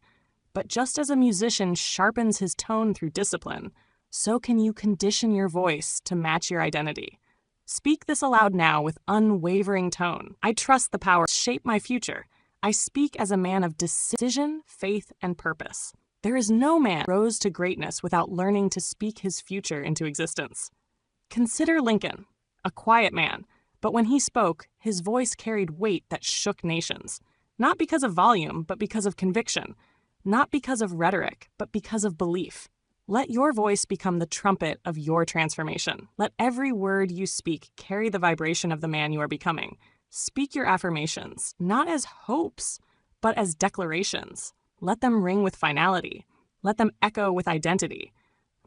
But just as a musician sharpens his tone through discipline, so can you condition your voice to match your identity. Speak this aloud now with unwavering tone. I trust the power to shape my future. I speak as a man of decision, faith, and purpose. There is no man who rose to greatness without learning to speak his future into existence. Consider Lincoln, a quiet man, but when he spoke, his voice carried weight that shook nations. Not because of volume, but because of conviction. Not because of rhetoric, but because of belief. Let your voice become the trumpet of your transformation. Let every word you speak carry the vibration of the man you are becoming. Speak your affirmations, not as hopes, but as declarations. Let them ring with finality. Let them echo with identity.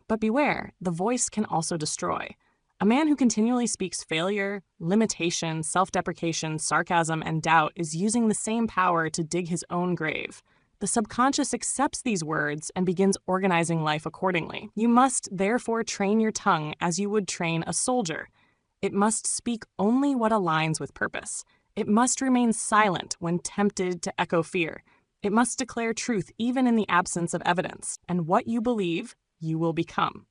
But beware, the voice can also destroy. A man who continually speaks failure, limitation, self-deprecation, sarcasm, and doubt is using the same power to dig his own grave. The subconscious accepts these words and begins organizing life accordingly. You must therefore train your tongue as you would train a soldier. It must speak only what aligns with purpose. It must remain silent when tempted to echo fear. It must declare truth even in the absence of evidence. And what you believe, you will become.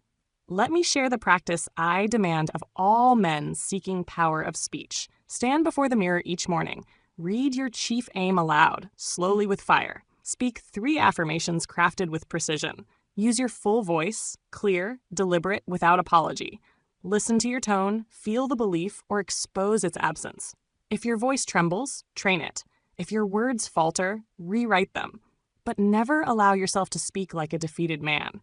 Let me share the practice I demand of all men seeking power of speech. Stand before the mirror each morning. Read your chief aim aloud, slowly with fire. Speak 3 affirmations crafted with precision. Use your full voice, clear, deliberate, without apology. Listen to your tone, feel the belief, or expose its absence. If your voice trembles, train it. If your words falter, rewrite them. But never allow yourself to speak like a defeated man.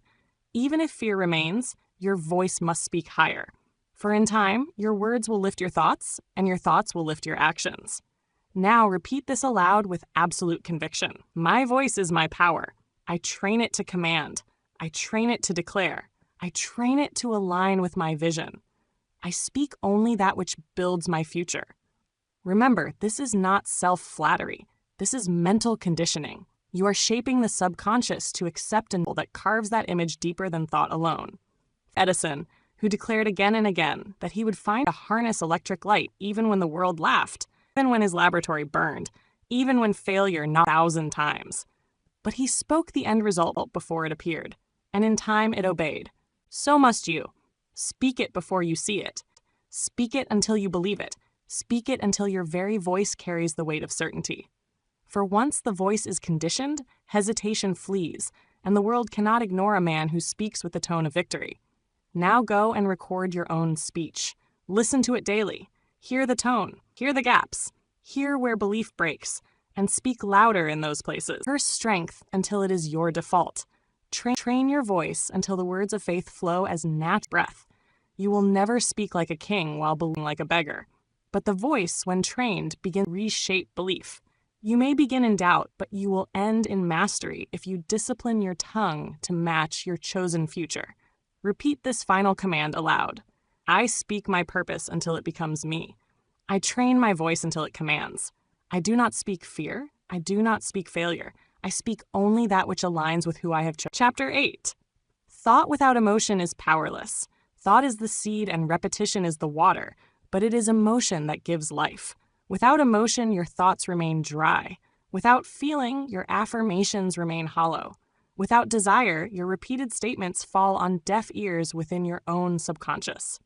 Even if fear remains, your voice must speak higher. For in time, your words will lift your thoughts, and your thoughts will lift your actions. Now repeat this aloud with absolute conviction. My voice is my power. I train it to command. I train it to declare. I train it to align with my vision. I speak only that which builds my future. Remember, this is not self-flattery. This is mental conditioning. You are shaping the subconscious to accept an that carves that image deeper than thought alone. Edison, who declared again and again that he would find a harness electric light even when the world laughed, even when his laboratory burned, even when failure knocked 1,000 times. But he spoke the end result before it appeared, and in time it obeyed. So must you. Speak it before you see it. Speak it until you believe it. Speak it until your very voice carries the weight of certainty. For once the voice is conditioned, hesitation flees, and the world cannot ignore a man who speaks with the tone of victory. Now go and record your own speech. Listen to it daily. Hear the tone. Hear the gaps. Hear where belief breaks, and speak louder in those places. Rehearse strength until it is your default. Train your voice until the words of faith flow as natural breath. You will never speak like a king while believing like a beggar. But the voice, when trained, begins to reshape belief. You may begin in doubt, but you will end in mastery if you discipline your tongue to match your chosen future. Repeat this final command aloud. I speak my purpose until it becomes me. I train my voice until it commands. I do not speak fear. I do not speak failure. I speak only that which aligns with who I have chosen. Chapter 8. Thought without emotion is powerless. Thought is the seed and repetition is the water, but it is emotion that gives life. Without emotion, your thoughts remain dry. Without feeling, your affirmations remain hollow. Without desire, your repeated statements fall on deaf ears within your own subconscious.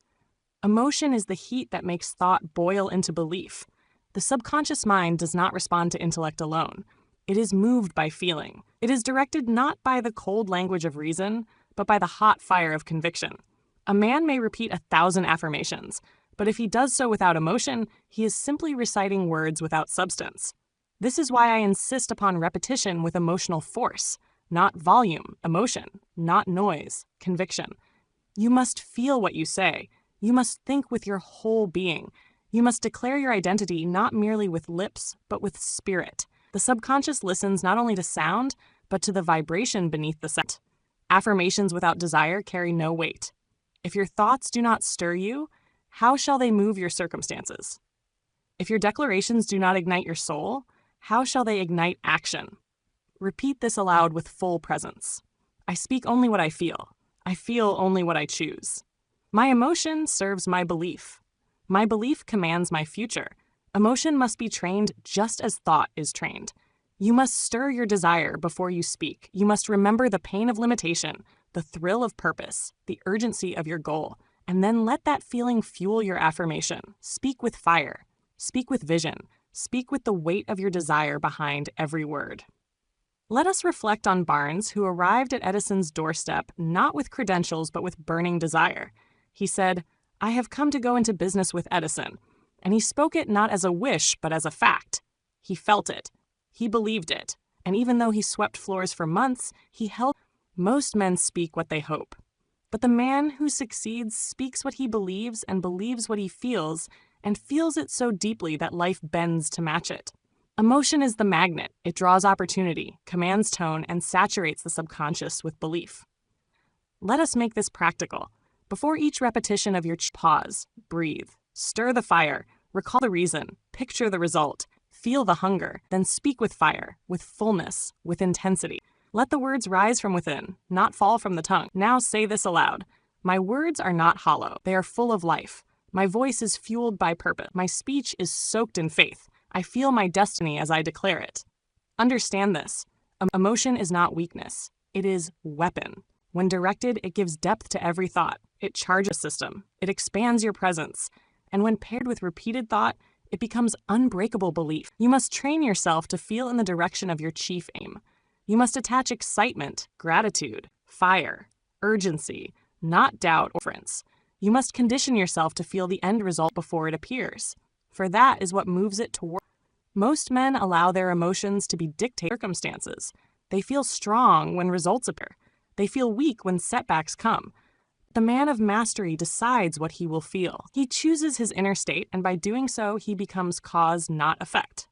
Emotion is the heat that makes thought boil into belief. The subconscious mind does not respond to intellect alone. It is moved by feeling. It is directed not by the cold language of reason, but by the hot fire of conviction. A man may repeat 1,000 affirmations, but if he does so without emotion, he is simply reciting words without substance. This is why I insist upon repetition with emotional force, not volume, emotion, not noise, conviction. You must feel what you say. You must think with your whole being. You must declare your identity not merely with lips, but with spirit. The subconscious listens not only to sound, but to the vibration beneath the sound. Affirmations without desire carry no weight. If your thoughts do not stir you, how shall they move your circumstances? If your declarations do not ignite your soul, how shall they ignite action? Repeat this aloud with full presence. I speak only what I feel. I feel only what I choose. My emotion serves my belief. My belief commands my future. Emotion must be trained just as thought is trained. You must stir your desire before you speak. You must remember the pain of limitation, the thrill of purpose, the urgency of your goal, and then let that feeling fuel your affirmation. Speak with fire. Speak with vision. Speak with the weight of your desire behind every word. Let us reflect on Barnes, who arrived at Edison's doorstep not with credentials but with burning desire. He said, I have come to go into business with Edison. And he spoke it not as a wish, but as a fact. He felt it. He believed it. And even though he swept floors for months, he held. Most men speak what they hope. But the man who succeeds speaks what he believes and believes what he feels, and feels it so deeply that life bends to match it. Emotion is the magnet. It draws opportunity, commands tone, and saturates the subconscious with belief. Let us make this practical. Before each repetition of your pause, breathe, stir the fire, recall the reason, picture the result, feel the hunger, then speak with fire, with fullness, with intensity. Let the words rise from within, not fall from the tongue. Now say this aloud. My words are not hollow. They are full of life. My voice is fueled by purpose. My speech is soaked in faith. I feel my destiny as I declare it. Understand this. Emotion is not weakness. It is weapon. When directed, it gives depth to every thought. It charges a system. It expands your presence. And when paired with repeated thought, it becomes unbreakable belief. You must train yourself to feel in the direction of your chief aim. You must attach excitement, gratitude, fire, urgency, not doubt or indifference. You must condition yourself to feel the end result before it appears. for that is what moves it toward. Most men allow their emotions to be dictated by circumstances. They feel strong when results appear. They feel weak when setbacks come. The man of mastery decides what he will feel. He chooses his inner state, and by doing so, he becomes cause, not effect.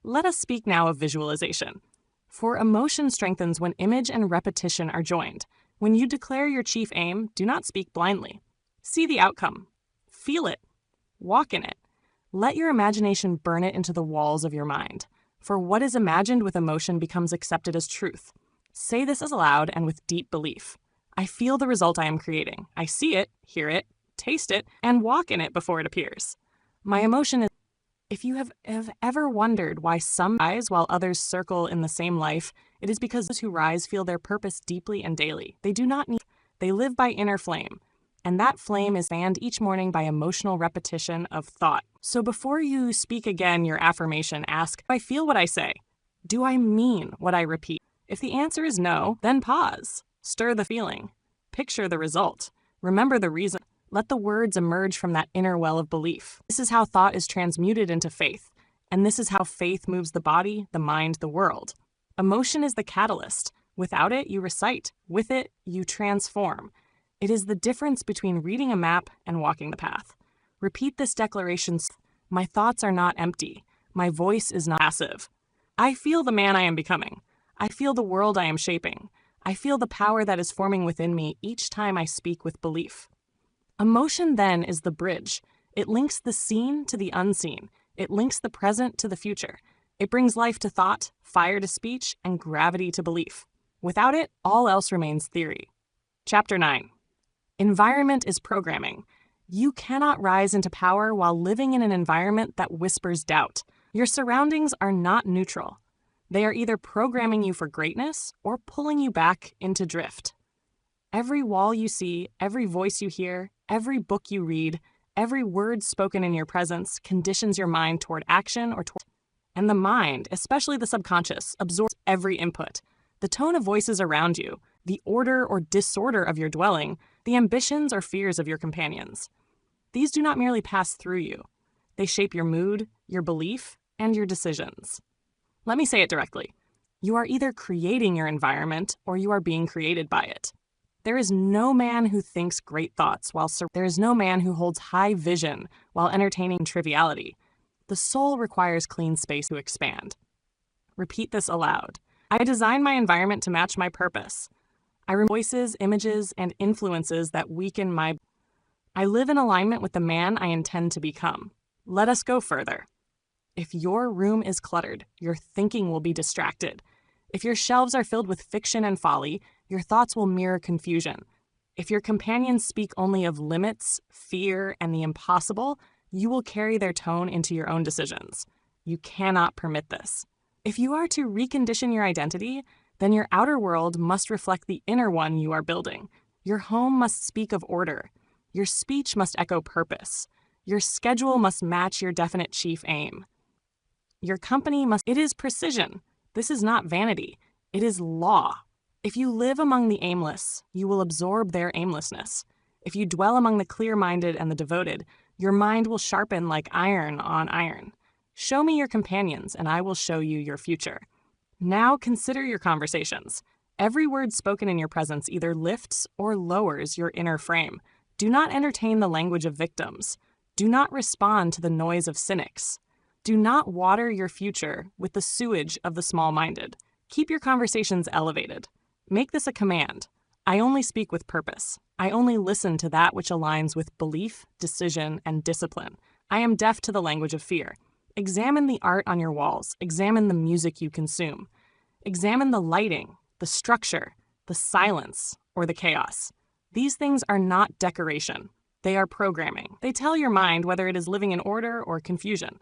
Let us speak now of visualization. For emotion strengthens when image and repetition are joined. When you declare your chief aim, do not speak blindly. See the outcome. Feel it. Walk in it. Let your imagination burn it into the walls of your mind. For what is imagined with emotion becomes accepted as truth. Say this aloud and with deep belief. I feel the result I am creating. I see it, hear it, taste it, and walk in it before it appears. My emotion is... If you have ever wondered why some rise while others circle in the same life, it is because those who rise feel their purpose deeply and daily. They do not need... They live by inner flame. And that flame is fanned each morning by emotional repetition of thought. So before you speak again your affirmation, ask, do I feel what I say? Do I mean what I repeat? If the answer is no, then pause. Stir the feeling. Picture the result. Remember the reason. Let the words emerge from that inner well of belief. This is how thought is transmuted into faith. And this is how faith moves the body, the mind, the world. Emotion is the catalyst. Without it, you recite. With it, you transform. It is the difference between reading a map and walking the path. Repeat this declaration. My thoughts are not empty. My voice is not passive. I feel the man I am becoming. I feel the world I am shaping. I feel the power that is forming within me each time I speak with belief. Emotion then is the bridge. It links the seen to the unseen. It links the present to the future. It brings life to thought, fire to speech, and gravity to belief. Without it, all else remains theory. Chapter 9. Environment is programming. You cannot rise into power while living in an environment that whispers doubt. Your surroundings are not neutral. They are either programming you for greatness or pulling you back into drift. Every wall you see, every voice you hear, every book you read, every word spoken in your presence conditions your mind toward action or toward... And the mind, especially the subconscious, absorbs every input. The tone of voices around you, the order or disorder of your dwelling, the ambitions or fears of your companions. These do not merely pass through you. They shape your mood, your belief, and your decisions. Let me say it directly. You are either creating your environment or you are being created by it. There is no man who thinks great thoughts there is no man who holds high vision while entertaining triviality. The soul requires clean space to expand. Repeat this aloud. I design my environment to match my purpose. I remove voices, images, and influences that weaken my... I live in alignment with the man I intend to become. Let us go further. If your room is cluttered, your thinking will be distracted. If your shelves are filled with fiction and folly, your thoughts will mirror confusion. If your companions speak only of limits, fear, and the impossible, you will carry their tone into your own decisions. You cannot permit this. If you are to recondition your identity, then your outer world must reflect the inner one you are building. Your home must speak of order. Your speech must echo purpose. Your schedule must match your definite chief aim. Your company must... It is precision. This is not vanity. It is law. If you live among the aimless, you will absorb their aimlessness. If you dwell among the clear-minded and the devoted, your mind will sharpen like iron on iron. Show me your companions, and I will show you your future. Now consider your conversations. Every word spoken in your presence either lifts or lowers your inner frame. Do not entertain the language of victims. Do not respond to the noise of cynics. Do not water your future with the sewage of the small-minded. Keep your conversations elevated. Make this a command. I only speak with purpose. I only listen to that which aligns with belief, decision, and discipline. I am deaf to the language of fear. Examine the art on your walls. Examine the music you consume. Examine the lighting, the structure, the silence, or the chaos. These things are not decoration. They are programming. They tell your mind whether it is living in order or confusion.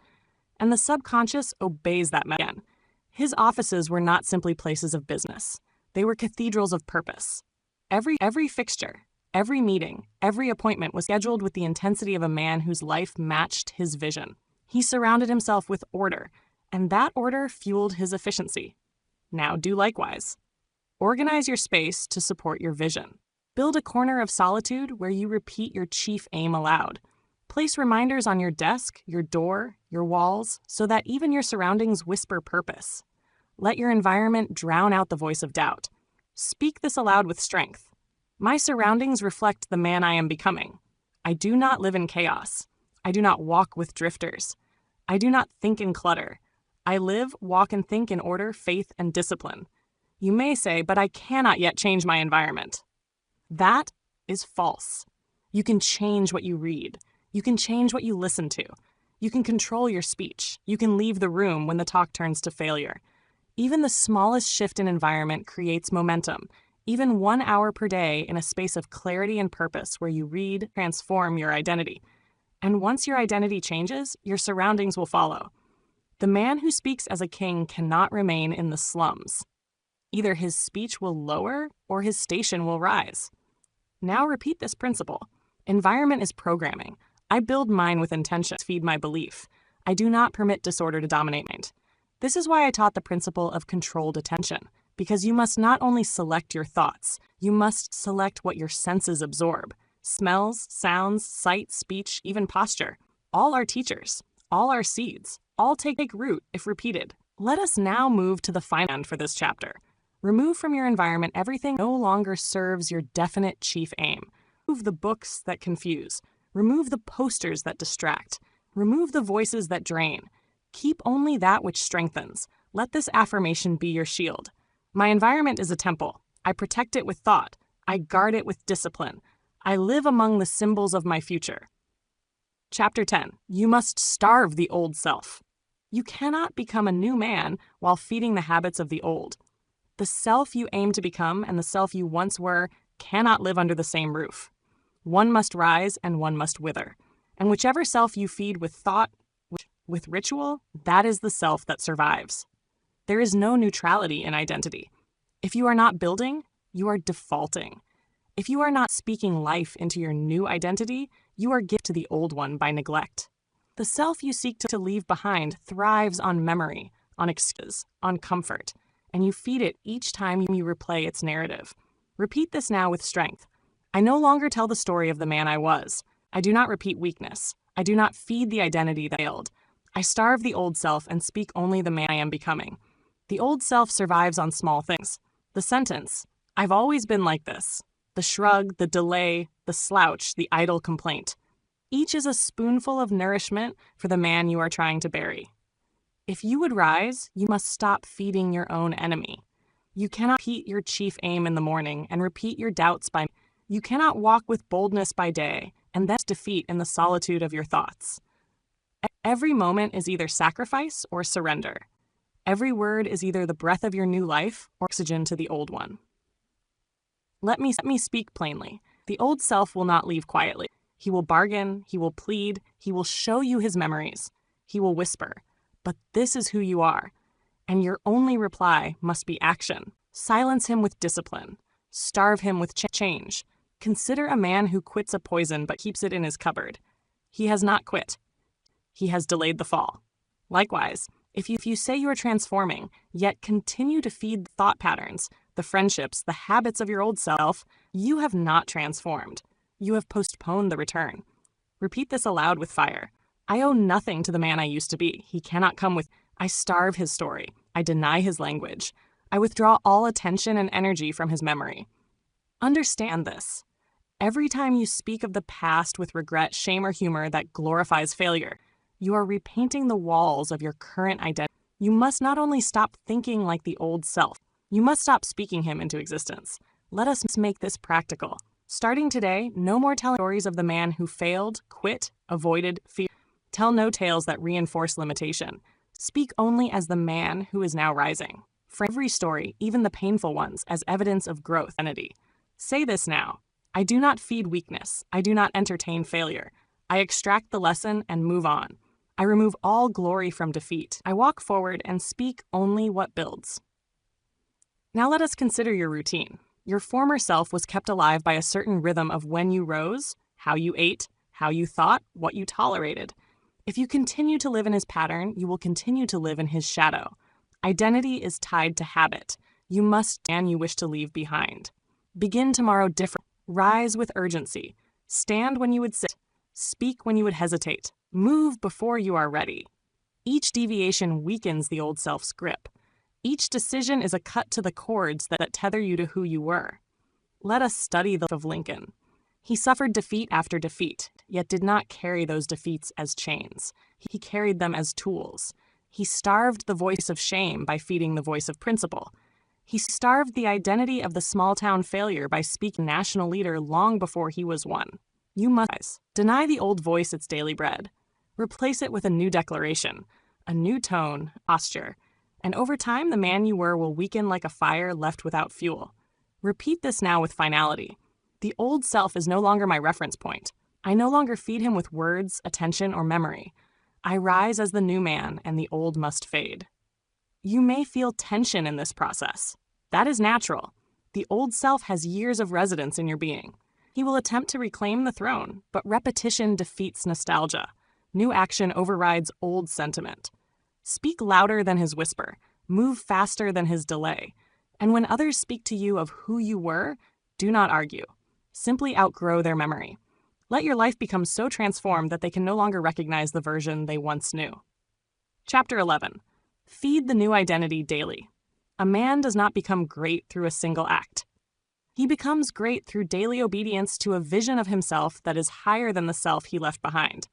And the subconscious obeys that again. His offices were not simply places of business. They were cathedrals of purpose. Every fixture, every meeting, every appointment was scheduled with the intensity of a man whose life matched his vision. He surrounded himself with order, and that order fueled his efficiency. Now do likewise. Organize your space to support your vision. Build a corner of solitude where you repeat your chief aim aloud. Place reminders on your desk, your door, your walls, so that even your surroundings whisper purpose. Let your environment drown out the voice of doubt. Speak this aloud with strength. My surroundings reflect the man I am becoming. I do not live in chaos. I do not walk with drifters. I do not think in clutter. I live, walk, and think in order, faith, and discipline. You may say, but I cannot yet change my environment. That is false. You can change what you read. You can change what you listen to. You can control your speech. You can leave the room when the talk turns to failure. Even the smallest shift in environment creates momentum. Even 1 hour per day in a space of clarity and purpose where you read, transform your identity. And once your identity changes, your surroundings will follow. The man who speaks as a king cannot remain in the slums. Either his speech will lower or his station will rise. Now repeat this principle. Environment is programming. I build mine with intention to feed my belief. I do not permit disorder to dominate mind. This is why I taught the principle of controlled attention, because you must not only select your thoughts, you must select what your senses absorb. Smells, sounds, sight, speech, even posture. All are teachers. All are seeds. All take root if repeated. Let us now move to the final end for this chapter. Remove from your environment everything no longer serves your definite chief aim. Remove the books that confuse. Remove the posters that distract. Remove the voices that drain. Keep only that which strengthens. Let this affirmation be your shield. My environment is a temple. I protect it with thought. I guard it with discipline. I live among the symbols of my future. Chapter 10. You must starve the old self. You cannot become a new man while feeding the habits of the old. The self you aim to become and the self you once were cannot live under the same roof. One must rise and one must wither. And whichever self you feed with thought, with ritual, that is the self that survives. There is no neutrality in identity. If you are not building, you are defaulting. If you are not speaking life into your new identity, you are given to the old one by neglect. The self you seek to leave behind thrives on memory, on excuses, on comfort, and you feed it each time you replay its narrative. Repeat this now with strength. I no longer tell the story of the man I was. I do not repeat weakness. I do not feed the identity that failed. I starve the old self and speak only the man I am becoming. The old self survives on small things. The sentence, I've always been like this. The shrug, the delay, the slouch, the idle complaint. Each is a spoonful of nourishment for the man you are trying to bury. If you would rise, you must stop feeding your own enemy. You cannot repeat your chief aim in the morning and repeat your doubts by. You cannot walk with boldness by day and then defeat in the solitude of your thoughts. Every moment is either sacrifice or surrender. Every word is either the breath of your new life or oxygen to the old one. Let me speak plainly. The old self will not leave quietly. He will bargain, he will plead, he will show you his memories. He will whisper, but this is who you are. And your only reply must be action. Silence him with discipline. Starve him with change. Consider a man who quits a poison but keeps it in his cupboard. He has not quit. He has delayed the fall. Likewise, if you say you are transforming, yet continue to feed thought patterns, the friendships, the habits of your old self, you have not transformed. You have postponed the return. Repeat this aloud with fire. I owe nothing to the man I used to be. He cannot come with. I starve his story. I deny his language. I withdraw all attention and energy from his memory. Understand this. Every time you speak of the past with regret, shame, or humor that glorifies failure, you are repainting the walls of your current identity. You must not only stop thinking like the old self, you must stop speaking him into existence. Let us make this practical. Starting today, no more telling stories of the man who failed, quit, avoided, feared. Tell no tales that reinforce limitation. Speak only as the man who is now rising. Frame every story, even the painful ones, as evidence of growth and identity. Say this now. I do not feed weakness. I do not entertain failure. I extract the lesson and move on. I remove all glory from defeat. I walk forward and speak only what builds. Now let us consider your routine. Your former self was kept alive by a certain rhythm of when you rose, how you ate, how you thought, what you tolerated. If you continue to live in his pattern, you will continue to live in his shadow. Identity is tied to habit. You must stand you wish to leave behind. Begin tomorrow different. Rise with urgency. Stand when you would sit. Speak when you would hesitate. Move before you are ready. Each deviation weakens the old self's grip. Each decision is a cut to the cords that tether you to who you were. Let us study the life of Lincoln. He suffered defeat after defeat, yet did not carry those defeats as chains. He carried them as tools. He starved the voice of shame by feeding the voice of principle. He starved the identity of the small-town failure by speaking national leader long before he was one. You must deny the old voice its daily bread. Replace it with a new declaration, a new tone, posture, and over time the man you were will weaken like a fire left without fuel. Repeat this now with finality. The old self is no longer my reference point. I no longer feed him with words, attention, or memory. I rise as the new man, and the old must fade. You may feel tension in this process. That is natural. The old self has years of residence in your being. He will attempt to reclaim the throne, but repetition defeats nostalgia. New action overrides old sentiment. Speak louder than his whisper. Move faster than his delay. And when others speak to you of who you were, do not argue. Simply outgrow their memory. Let your life become so transformed that they can no longer recognize the version they once knew. Chapter 11. Feed the new identity daily. A man does not become great through a single act. He becomes great through daily obedience to a vision of himself that is higher than the self he left behind.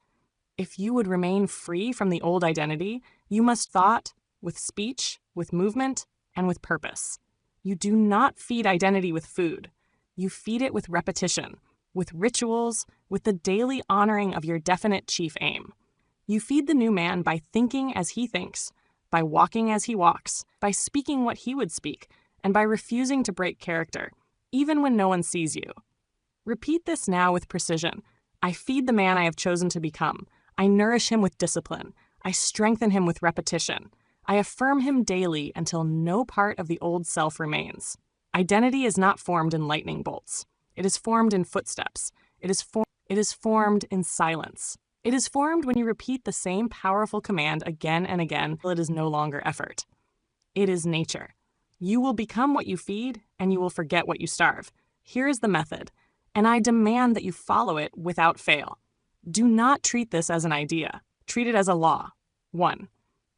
If you would remain free from the old identity, you must thought with speech, with movement, and with purpose. You do not feed identity with food. You feed it with repetition, with rituals, with the daily honoring of your definite chief aim. You feed the new man by thinking as he thinks, by walking as he walks, by speaking what he would speak, and by refusing to break character, even when no one sees you. Repeat this now with precision. I feed the man I have chosen to become. I nourish him with discipline. I strengthen him with repetition. I affirm him daily until no part of the old self remains. Identity is not formed in lightning bolts. It is formed in footsteps. It is formed in silence. It is formed when you repeat the same powerful command again and again until it is no longer effort. It is nature. You will become what you feed, and you will forget what you starve. Here is the method, and I demand that you follow it without fail. Do not treat this as an idea. Treat it as a law. 1.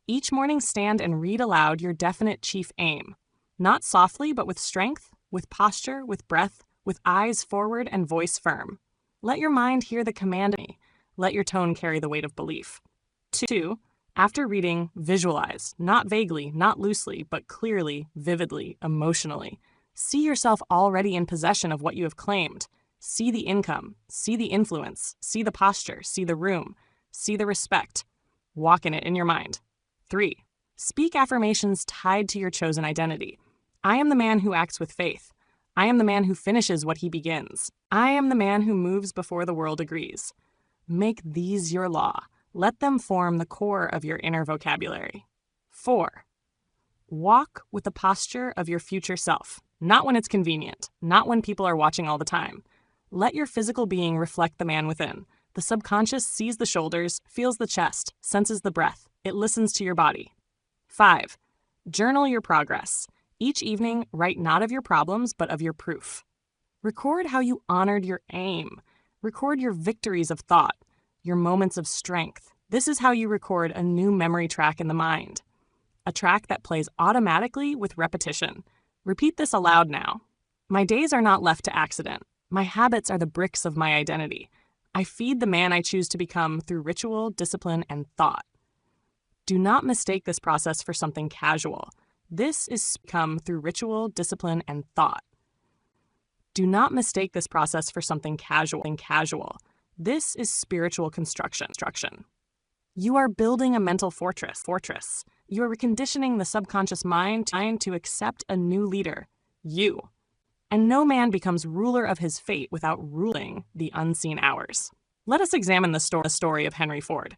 Each morning stand and read aloud your definite chief aim. Not softly, but with strength, with posture, with breath, with eyes forward and voice firm. Let your mind hear the command of me. Let your tone carry the weight of belief. 2. After reading, visualize, not vaguely, not loosely, but clearly, vividly, emotionally. See yourself already in possession of what you have claimed. See the income, see the influence, see the posture, see the room, see the respect. Walk in it in your mind. 3. Speak affirmations tied to your chosen identity. I am the man who acts with faith. I am the man who finishes what he begins. I am the man who moves before the world agrees. Make these your law. Let them form the core of your inner vocabulary. 4. Walk with the posture of your future self, not when it's convenient, not when people are watching all the time. Let your physical being reflect the man within. The subconscious sees the shoulders, feels the chest, senses the breath. It listens to your body. 5. Journal your progress. Each evening, write not of your problems, but of your proof. Record how you honored your aim. Record your victories of thought, your moments of strength. This is how you record a new memory track in the mind. A track that plays automatically with repetition. Repeat this aloud now. My days are not left to accident. My habits are the bricks of my identity. I feed the man I choose to become through ritual, discipline, and thought. Do not mistake this process for something casual. This is come through ritual, discipline, and thought. Do not mistake this process for something casual. This is spiritual construction. You are building a mental fortress. You are reconditioning the subconscious mind to accept a new leader, you. And no man becomes ruler of his fate without ruling the unseen hours. Let us examine the story of Henry Ford.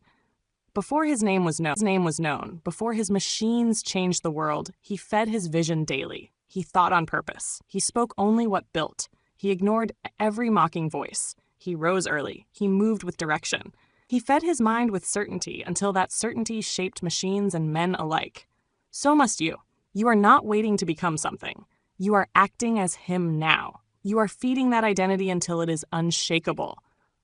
Before his name was known, before his machines changed the world, he fed his vision daily. He thought on purpose. He spoke only what built. He ignored every mocking voice. He rose early. He moved with direction. He fed his mind with certainty until that certainty shaped machines and men alike. So must you. You are not waiting to become something. You are acting as him now. You are feeding that identity until it is unshakable.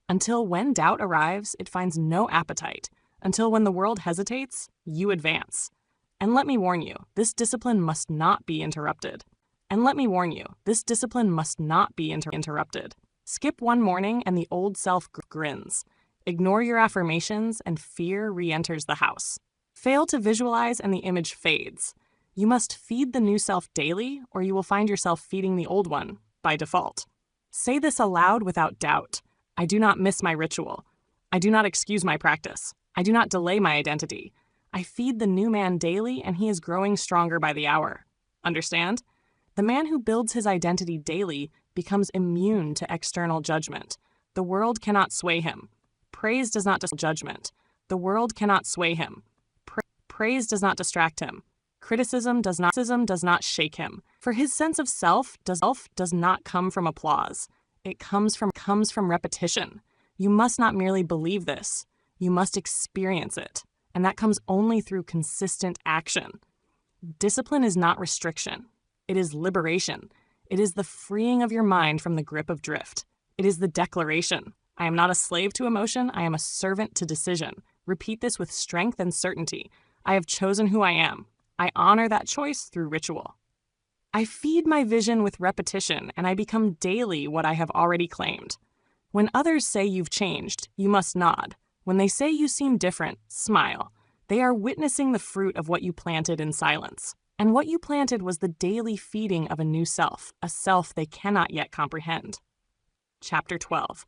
Until when doubt arrives, it finds no appetite. Until when the world hesitates, you advance. And let me warn you, this discipline must not be interrupted. Skip one morning and the old self grins. Ignore your affirmations and fear re-enters the house. Fail to visualize and the image fades. You must feed the new self daily, or you will find yourself feeding the old one by default. Say this aloud without doubt. I do not miss my ritual. I do not excuse my practice. I do not delay my identity. I feed the new man daily, and he is growing stronger by the hour. Understand? The man who builds his identity daily becomes immune to external judgment. The world cannot sway him. Praise does not judgment. The world cannot sway him. Praise does not distract him. Criticism does not shake him. For his sense of self does not come from applause. It comes from repetition. You must not merely believe this. You must experience it. And that comes only through consistent action. Discipline is not restriction. It is liberation. It is the freeing of your mind from the grip of drift. It is the declaration. I am not a slave to emotion. I am a servant to decision. Repeat this with strength and certainty. I have chosen who I am. I honor that choice through ritual. I feed my vision with repetition, and I become daily what I have already claimed. When others say you've changed, you must nod. When they say you seem different, smile. They are witnessing the fruit of what you planted in silence. And what you planted was the daily feeding of a new self, a self they cannot yet comprehend. Chapter 12.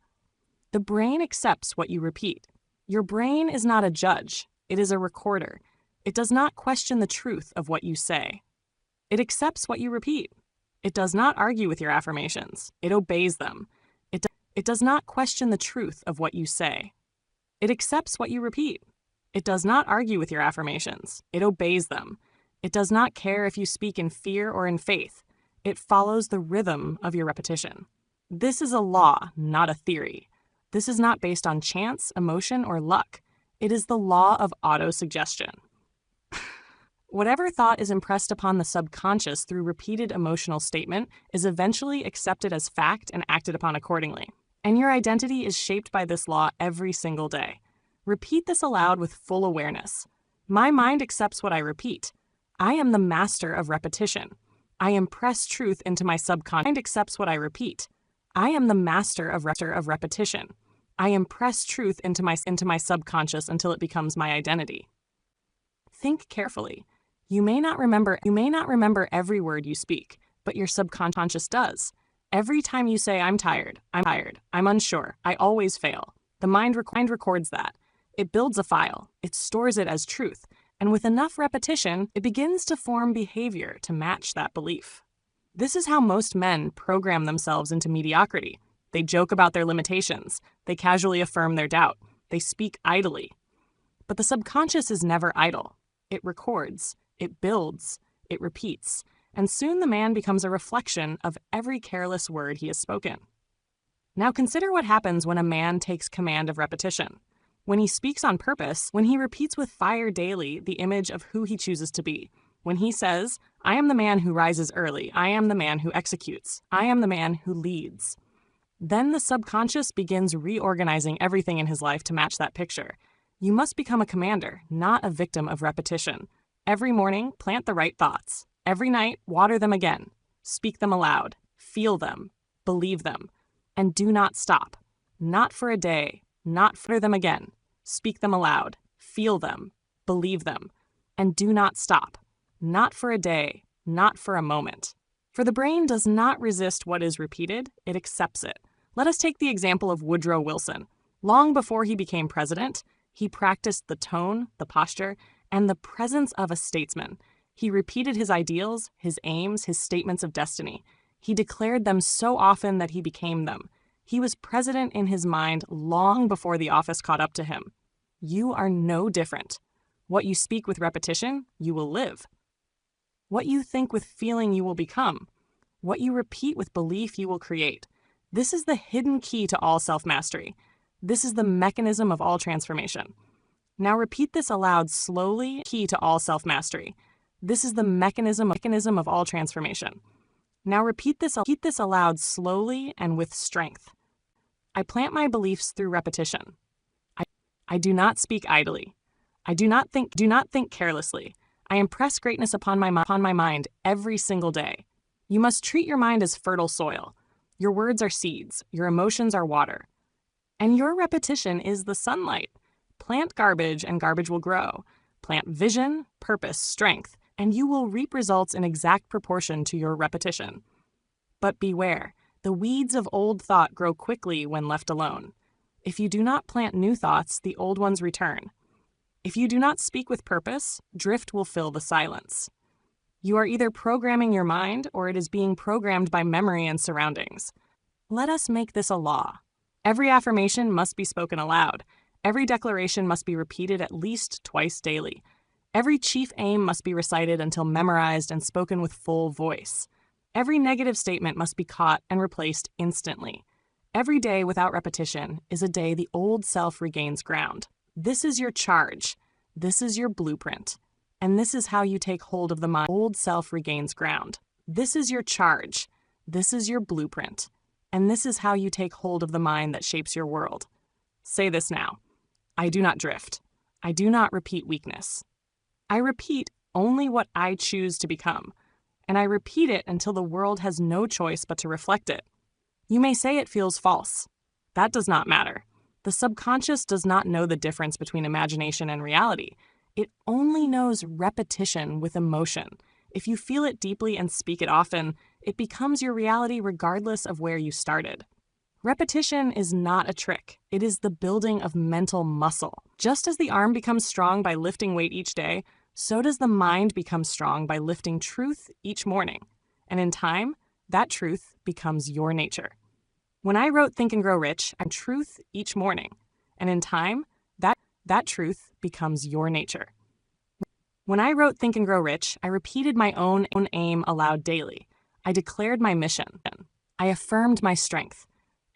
The brain accepts what you repeat. Your brain is not a judge. It is a recorder. It does not question the truth of what you say. It accepts what you repeat. It does not argue with your affirmations. It obeys them. It does not question the truth of what you say. It accepts what you repeat. It does not argue with your affirmations. It obeys them. It does not care if you speak in fear or in faith. It follows the rhythm of your repetition. This is a law, not a theory. This is not based on chance, emotion, or luck. It is the law of autosuggestion. Whatever thought is impressed upon the subconscious through repeated emotional statement is eventually accepted as fact and acted upon accordingly. And your identity is shaped by this law every single day. Repeat this aloud with full awareness. My mind accepts what I repeat. I am the master of repetition. I impress truth into my subconscious. My mind accepts what I repeat. I am the master of repetition. I impress truth into my subconscious until it becomes my identity. Think carefully. You may not remember every word you speak, but your subconscious does. Every time you say, I'm tired, I'm unsure, I always fail, the mind records that. It builds a file, it stores it as truth, and with enough repetition, it begins to form behavior to match that belief. This is how most men program themselves into mediocrity. They joke about their limitations, they casually affirm their doubt, they speak idly. But the subconscious is never idle. It records, it builds, it repeats, and soon the man becomes a reflection of every careless word he has spoken. Now consider what happens when a man takes command of repetition. When he speaks on purpose, when he repeats with fire daily the image of who he chooses to be, when he says, I am the man who rises early, I am the man who executes, I am the man who leads. Then the subconscious begins reorganizing everything in his life to match that picture. You must become a commander, not a victim of repetition. Every morning, plant the right thoughts. Every night, water them again. Speak them aloud. Feel them. Believe them. And do not stop. Not for a day. Not for them again. Speak them aloud. Feel them. Believe them. And do not stop. Not for a day. Not for a moment. For the brain does not resist what is repeated. It accepts it. Let us take the example of Woodrow Wilson. Long before he became president, he practiced the tone, the posture, and the presence of a statesman. He repeated his ideals, his aims, his statements of destiny. He declared them so often that he became them. He was president in his mind long before the office caught up to him. You are no different. What you speak with repetition, you will live. What you think with feeling, you will become. What you repeat with belief, you will create. This is the hidden key to all self-mastery. This is the mechanism of all transformation. Now repeat this aloud slowly, key to all self-mastery. This is the mechanism of all transformation. Now repeat this aloud slowly and with strength. I plant my beliefs through repetition. I, I do not speak idly. I do not think carelessly. I impress greatness upon my mind every single day. You must treat your mind as fertile soil. Your words are seeds, your emotions are water. And your repetition is the sunlight. Plant garbage and garbage will grow. Plant vision, purpose, strength, and you will reap results in exact proportion to your repetition. But beware, the weeds of old thought grow quickly when left alone. If you do not plant new thoughts, the old ones return. If you do not speak with purpose, drift will fill the silence. You are either programming your mind or it is being programmed by memory and surroundings. Let us make this a law. Every affirmation must be spoken aloud. Every declaration must be repeated at least twice daily. Every chief aim must be recited until memorized and spoken with full voice. Every negative statement must be caught and replaced instantly. Every day without repetition is a day the old self regains ground. This is your charge. This is your blueprint. And this is how you take hold of the mind. Old self regains ground. This is your charge. This is your blueprint. And this is how you take hold of the mind that shapes your world. Say this now. I do not drift. I do not repeat weakness. I repeat only what I choose to become. And I repeat it until the world has no choice but to reflect it. You may say it feels false. That does not matter. The subconscious does not know the difference between imagination and reality. It only knows repetition with emotion. If you feel it deeply and speak it often, it becomes your reality regardless of where you started. Repetition is not a trick. It is the building of mental muscle. Just as the arm becomes strong by lifting weight each day, so does the mind become strong by lifting truth each morning. And in time, that truth becomes your nature. When I wrote Think and Grow Rich, I truth each morning. And in time, that truth becomes your nature. When I wrote Think and Grow Rich, I repeated my own aim aloud daily. I declared my mission. I affirmed my strength.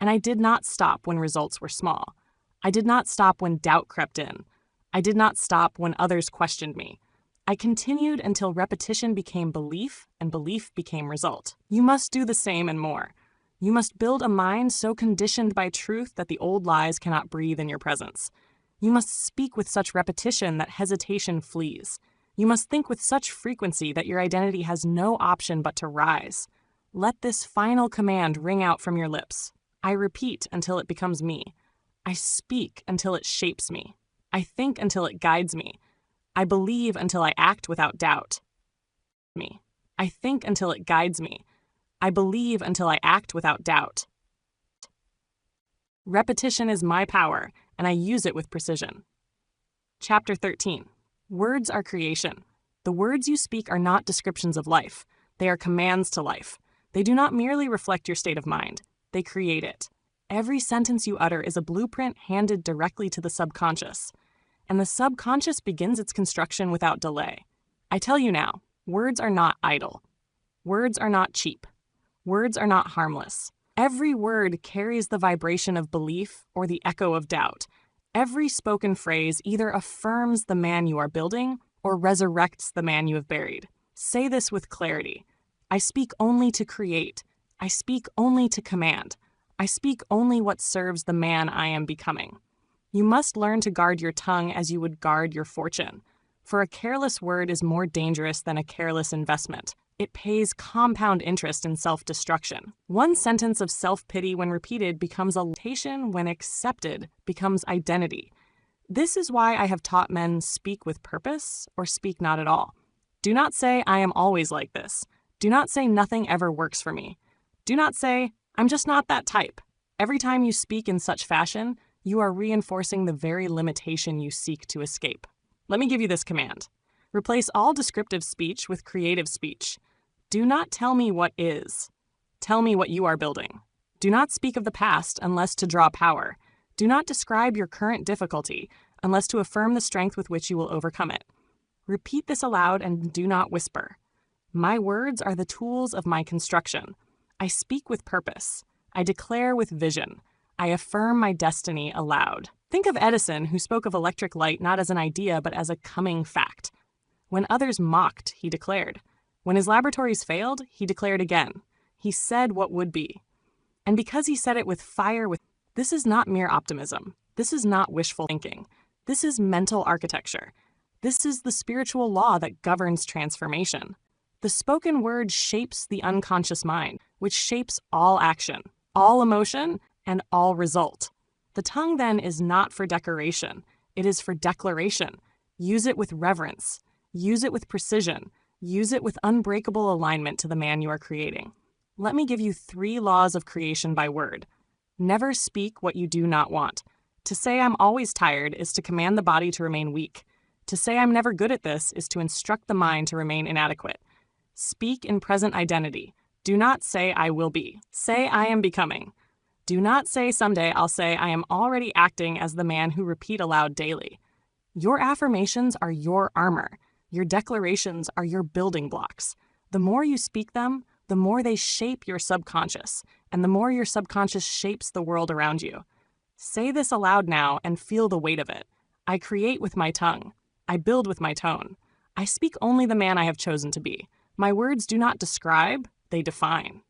And I did not stop when results were small. I did not stop when doubt crept in. I did not stop when others questioned me. I continued until repetition became belief and belief became result. You must do the same and more. You must build a mind so conditioned by truth that the old lies cannot breathe in your presence. You must speak with such repetition that hesitation flees. You must think with such frequency that your identity has no option but to rise. Let this final command ring out from your lips. I repeat until it becomes me. I speak until it shapes me. I think until it guides me. I believe until I act without doubt. I think until it guides me. I believe until I act without doubt. Repetition is my power, and I use it with precision. Chapter 13. Words are creation. The words you speak are not descriptions of life. They are commands to life. They do not merely reflect your state of mind. They create it. Every sentence you utter is a blueprint handed directly to the subconscious. And the subconscious begins its construction without delay. I tell you now, words are not idle. Words are not cheap. Words are not harmless. Every word carries the vibration of belief or the echo of doubt. Every spoken phrase either affirms the man you are building or resurrects the man you have buried. Say this with clarity. I speak only to create. I speak only to command. I speak only what serves the man I am becoming. You must learn to guard your tongue as you would guard your fortune. For a careless word is more dangerous than a careless investment. It pays compound interest in self-destruction. One sentence of self-pity when repeated becomes a limitation, when accepted becomes identity. This is why I have taught men speak with purpose or speak not at all. Do not say, I am always like this. Do not say nothing ever works for me. Do not say, I'm just not that type. Every time you speak in such fashion, you are reinforcing the very limitation you seek to escape. Let me give you this command. Replace all descriptive speech with creative speech. Do not tell me what is. Tell me what you are building. Do not speak of the past unless to draw power. Do not describe your current difficulty unless to affirm the strength with which you will overcome it. Repeat this aloud and do not whisper. My words are the tools of my construction. I speak with purpose. I declare with vision. I affirm my destiny aloud. Think of Edison, who spoke of electric light not as an idea but as a coming fact. When others mocked, he declared. When his laboratories failed, he declared again. He said what would be. And because he said it with fire, This is not mere optimism. This is not wishful thinking. This is mental architecture. This is the spiritual law that governs transformation. The spoken word shapes the unconscious mind, which shapes all action, all emotion, and all result. The tongue then is not for decoration. It is for declaration. Use it with reverence. Use it with precision. Use it with unbreakable alignment to the man you are creating. Let me give you 3 laws of creation by word. Never speak what you do not want. To say I'm always tired is to command the body to remain weak. To say I'm never good at this is to instruct the mind to remain inadequate. Speak in present identity. Do not say I will be. Say I am becoming. Do not say someday. I'll say I am already acting as the man who repeat aloud daily. Your affirmations are your armor. Your declarations are your building blocks. The more you speak them, the more they shape your subconscious, and the more your subconscious shapes the world around you. Say this aloud now and feel the weight of it. I create with my tongue. I build with my tone. I speak only the man I have chosen to be. My words do not describe, they define.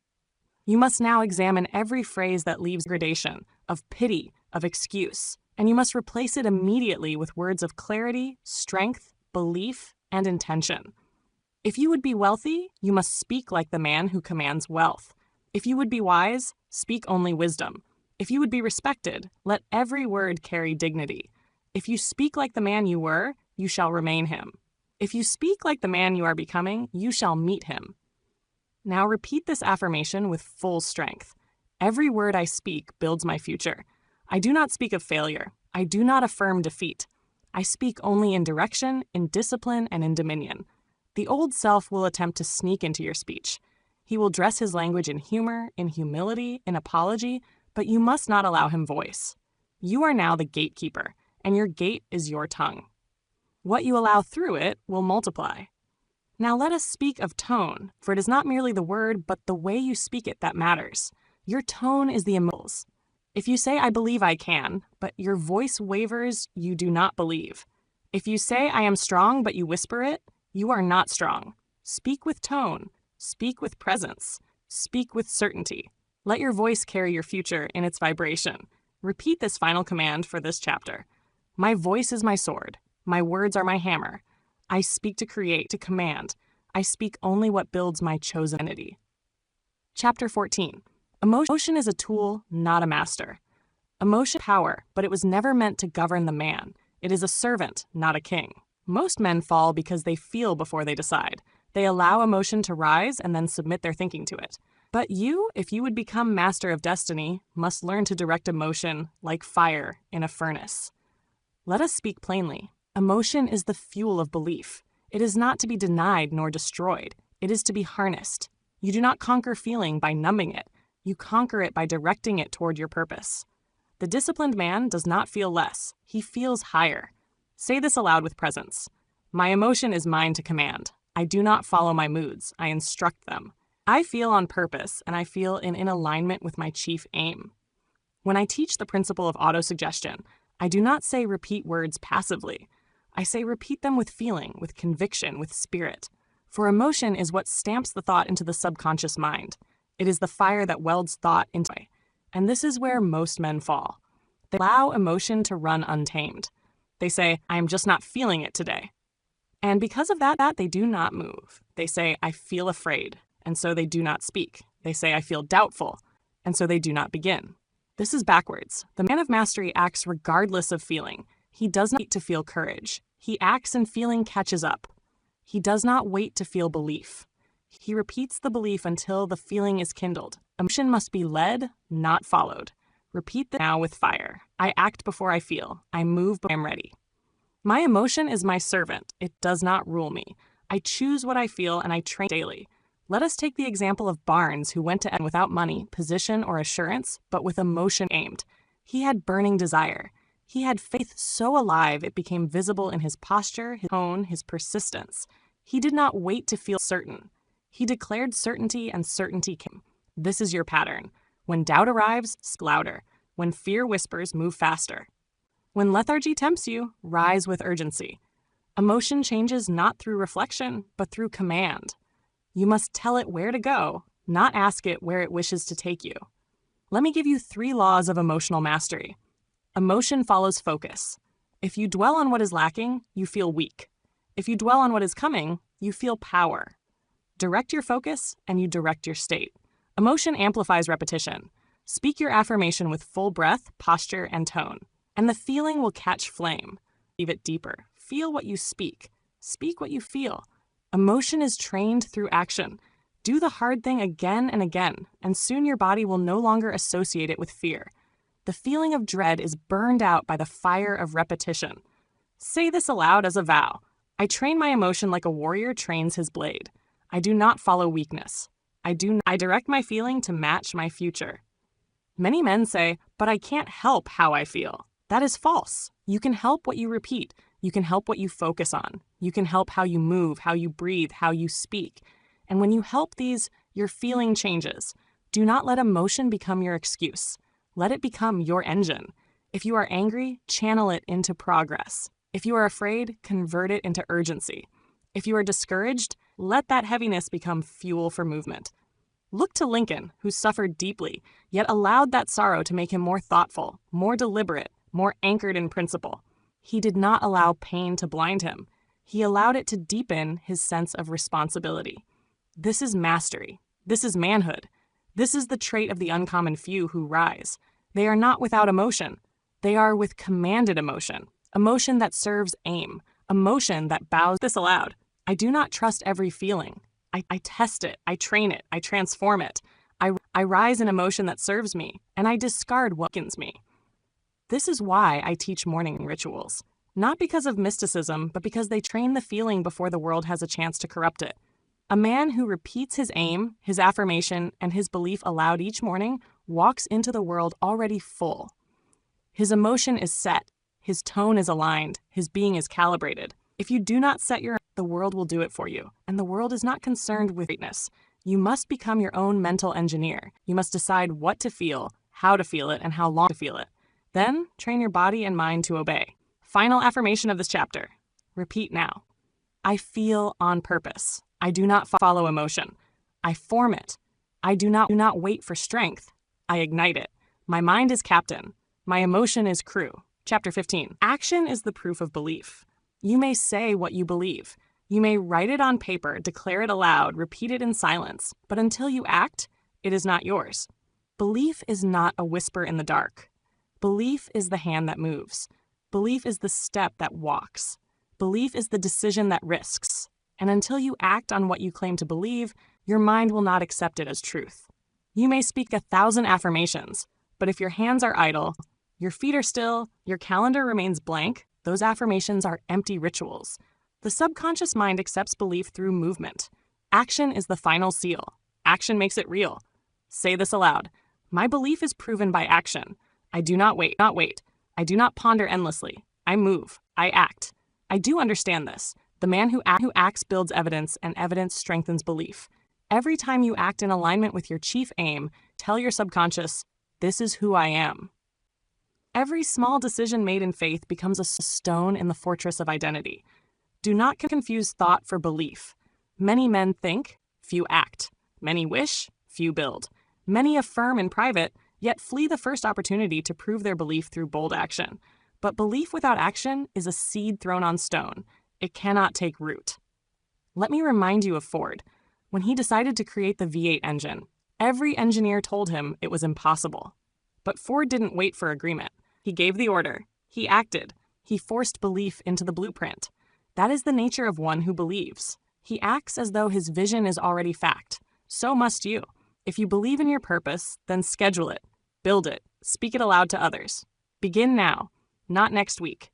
You must now examine every phrase that leaves gradation, of pity, of excuse, and you must replace it immediately with words of clarity, strength, belief, and intention. If you would be wealthy, you must speak like the man who commands wealth. If you would be wise, speak only wisdom. If you would be respected, let every word carry dignity. If you speak like the man you were, you shall remain him. If you speak like the man you are becoming, you shall meet him. Now repeat this affirmation with full strength. Every word I speak builds my future. I do not speak of failure. I do not affirm defeat. I speak only in direction, in discipline, and in dominion. The old self will attempt to sneak into your speech. He will dress his language in humor, in humility, in apology, but you must not allow him voice. You are now the gatekeeper, and your gate is your tongue. What you allow through it will multiply. Now let us speak of tone, for it is not merely the word, but the way you speak it that matters. Your tone is the emotions. If you say, I believe I can, but your voice wavers, you do not believe. If you say, I am strong, but you whisper it, you are not strong. Speak with tone. Speak with presence. Speak with certainty. Let your voice carry your future in its vibration. Repeat this final command for this chapter. My voice is my sword. My words are my hammer. I speak to create, to command. I speak only what builds my chosen entity. Chapter 14. Emotion is a tool, not a master. Emotion is power, but it was never meant to govern the man. It is a servant, not a king. Most men fall because they feel before they decide. They allow emotion to rise and then submit their thinking to it. But you, if you would become master of destiny, must learn to direct emotion like fire in a furnace. Let us speak plainly. Emotion is the fuel of belief. It is not to be denied nor destroyed. It is to be harnessed. You do not conquer feeling by numbing it. You conquer it by directing it toward your purpose. The disciplined man does not feel less. He feels higher. Say this aloud with presence. My emotion is mine to command. I do not follow my moods. I instruct them. I feel on purpose, and I feel in alignment with my chief aim. When I teach the principle of autosuggestion, I do not say repeat words passively. I say repeat them with feeling, with conviction, with spirit. For emotion is what stamps the thought into the subconscious mind. It is the fire that welds thought into it. And this is where most men fall. They allow emotion to run untamed. They say, I am just not feeling it today. And because of that, they do not move. They say, I feel afraid, and so they do not speak. They say, I feel doubtful, and so they do not begin. This is backwards. The man of mastery acts regardless of feeling. He does not wait to feel courage. He acts and feeling catches up. He does not wait to feel belief. He repeats the belief until the feeling is kindled. Emotion must be led, not followed. Repeat this now with fire. I act before I feel. I move before I am ready. My emotion is my servant. It does not rule me. I choose what I feel and I train daily. Let us take the example of Barnes, who went to end without money, position, or assurance, but with emotion aimed. He had burning desire. He had faith so alive it became visible in his posture, his tone, his persistence. He did not wait to feel certain. He declared certainty, and certainty came. This is your pattern. When doubt arrives, speak louder. When fear whispers, move faster. When lethargy tempts you, rise with urgency. Emotion changes not through reflection, but through command. You must tell it where to go, not ask it where it wishes to take you. Let me give you 3 laws of emotional mastery. Emotion follows focus. If you dwell on what is lacking, you feel weak. If you dwell on what is coming, you feel power. Direct your focus, and you direct your state. Emotion amplifies repetition. Speak your affirmation with full breath, posture, and tone, and the feeling will catch flame. Leave it deeper. Feel what you speak. Speak what you feel. Emotion is trained through action. Do the hard thing again and again, and soon your body will no longer associate it with fear. The feeling of dread is burned out by the fire of repetition. Say this aloud as a vow. I train my emotion like a warrior trains his blade. I do not follow weakness. I direct my feeling to match my future. Many men say, but I can't help how I feel. That is false. You can help what you repeat. You can help what you focus on. You can help how you move, how you breathe, how you speak. And when you help these, your feeling changes. Do not let emotion become your excuse. Let it become your engine. If you are angry, channel it into progress. If you are afraid, convert it into urgency. If you are discouraged, let that heaviness become fuel for movement. Look to Lincoln, who suffered deeply, yet allowed that sorrow to make him more thoughtful, more deliberate, more anchored in principle. He did not allow pain to blind him. He allowed it to deepen his sense of responsibility. This is mastery. This is manhood. This is the trait of the uncommon few who rise. They are not without emotion. They are with commanded emotion, emotion that serves aim, emotion that bows. This aloud. I do not trust every feeling. I test it, I train it, I transform it. I rise in emotion that serves me, and I discard what weakens me. This is why I teach morning rituals. Not because of mysticism, but because they train the feeling before the world has a chance to corrupt it. A man who repeats his aim, his affirmation, and his belief aloud each morning walks into the world already full. His emotion is set, his tone is aligned, his being is calibrated. If you do not set the world will do it for you, and the world is not concerned with greatness. You must become your own mental engineer. You must decide what to feel, how to feel it, and how long to feel it. Then, train your body and mind to obey. Final affirmation of this chapter. Repeat now. I feel on purpose. I do not follow emotion. I form it. I do not wait for strength. I ignite it. My mind is captain. My emotion is crew. Chapter 15. Action is the proof of belief. You may say what you believe. You may write it on paper, declare it aloud, repeat it in silence, but until you act, it is not yours. Belief is not a whisper in the dark. Belief is the hand that moves. Belief is the step that walks. Belief is the decision that risks. And until you act on what you claim to believe, your mind will not accept it as truth. You may speak 1,000 affirmations, but if your hands are idle, your feet are still, your calendar remains blank, those affirmations are empty rituals. The subconscious mind accepts belief through movement. Action is the final seal. Action makes it real. Say this aloud. My belief is proven by action. I do not wait. I do not ponder endlessly. I move. I act. I do understand this. The man who acts builds evidence, and evidence strengthens belief. Every time you act in alignment with your chief aim, tell your subconscious, this is who I am. Every small decision made in faith becomes a stone in the fortress of identity. Do not confuse thought for belief. Many men think, few act. Many wish, few build. Many affirm in private, yet flee the first opportunity to prove their belief through bold action. But belief without action is a seed thrown on stone. It cannot take root. Let me remind you of Ford. When he decided to create the V8 engine, every engineer told him it was impossible. But Ford didn't wait for agreement. He gave the order. He acted. He forced belief into the blueprint. That is the nature of one who believes. He acts as though his vision is already fact. So must you. If you believe in your purpose, then schedule it, build it, speak it aloud to others. Begin now, not next week.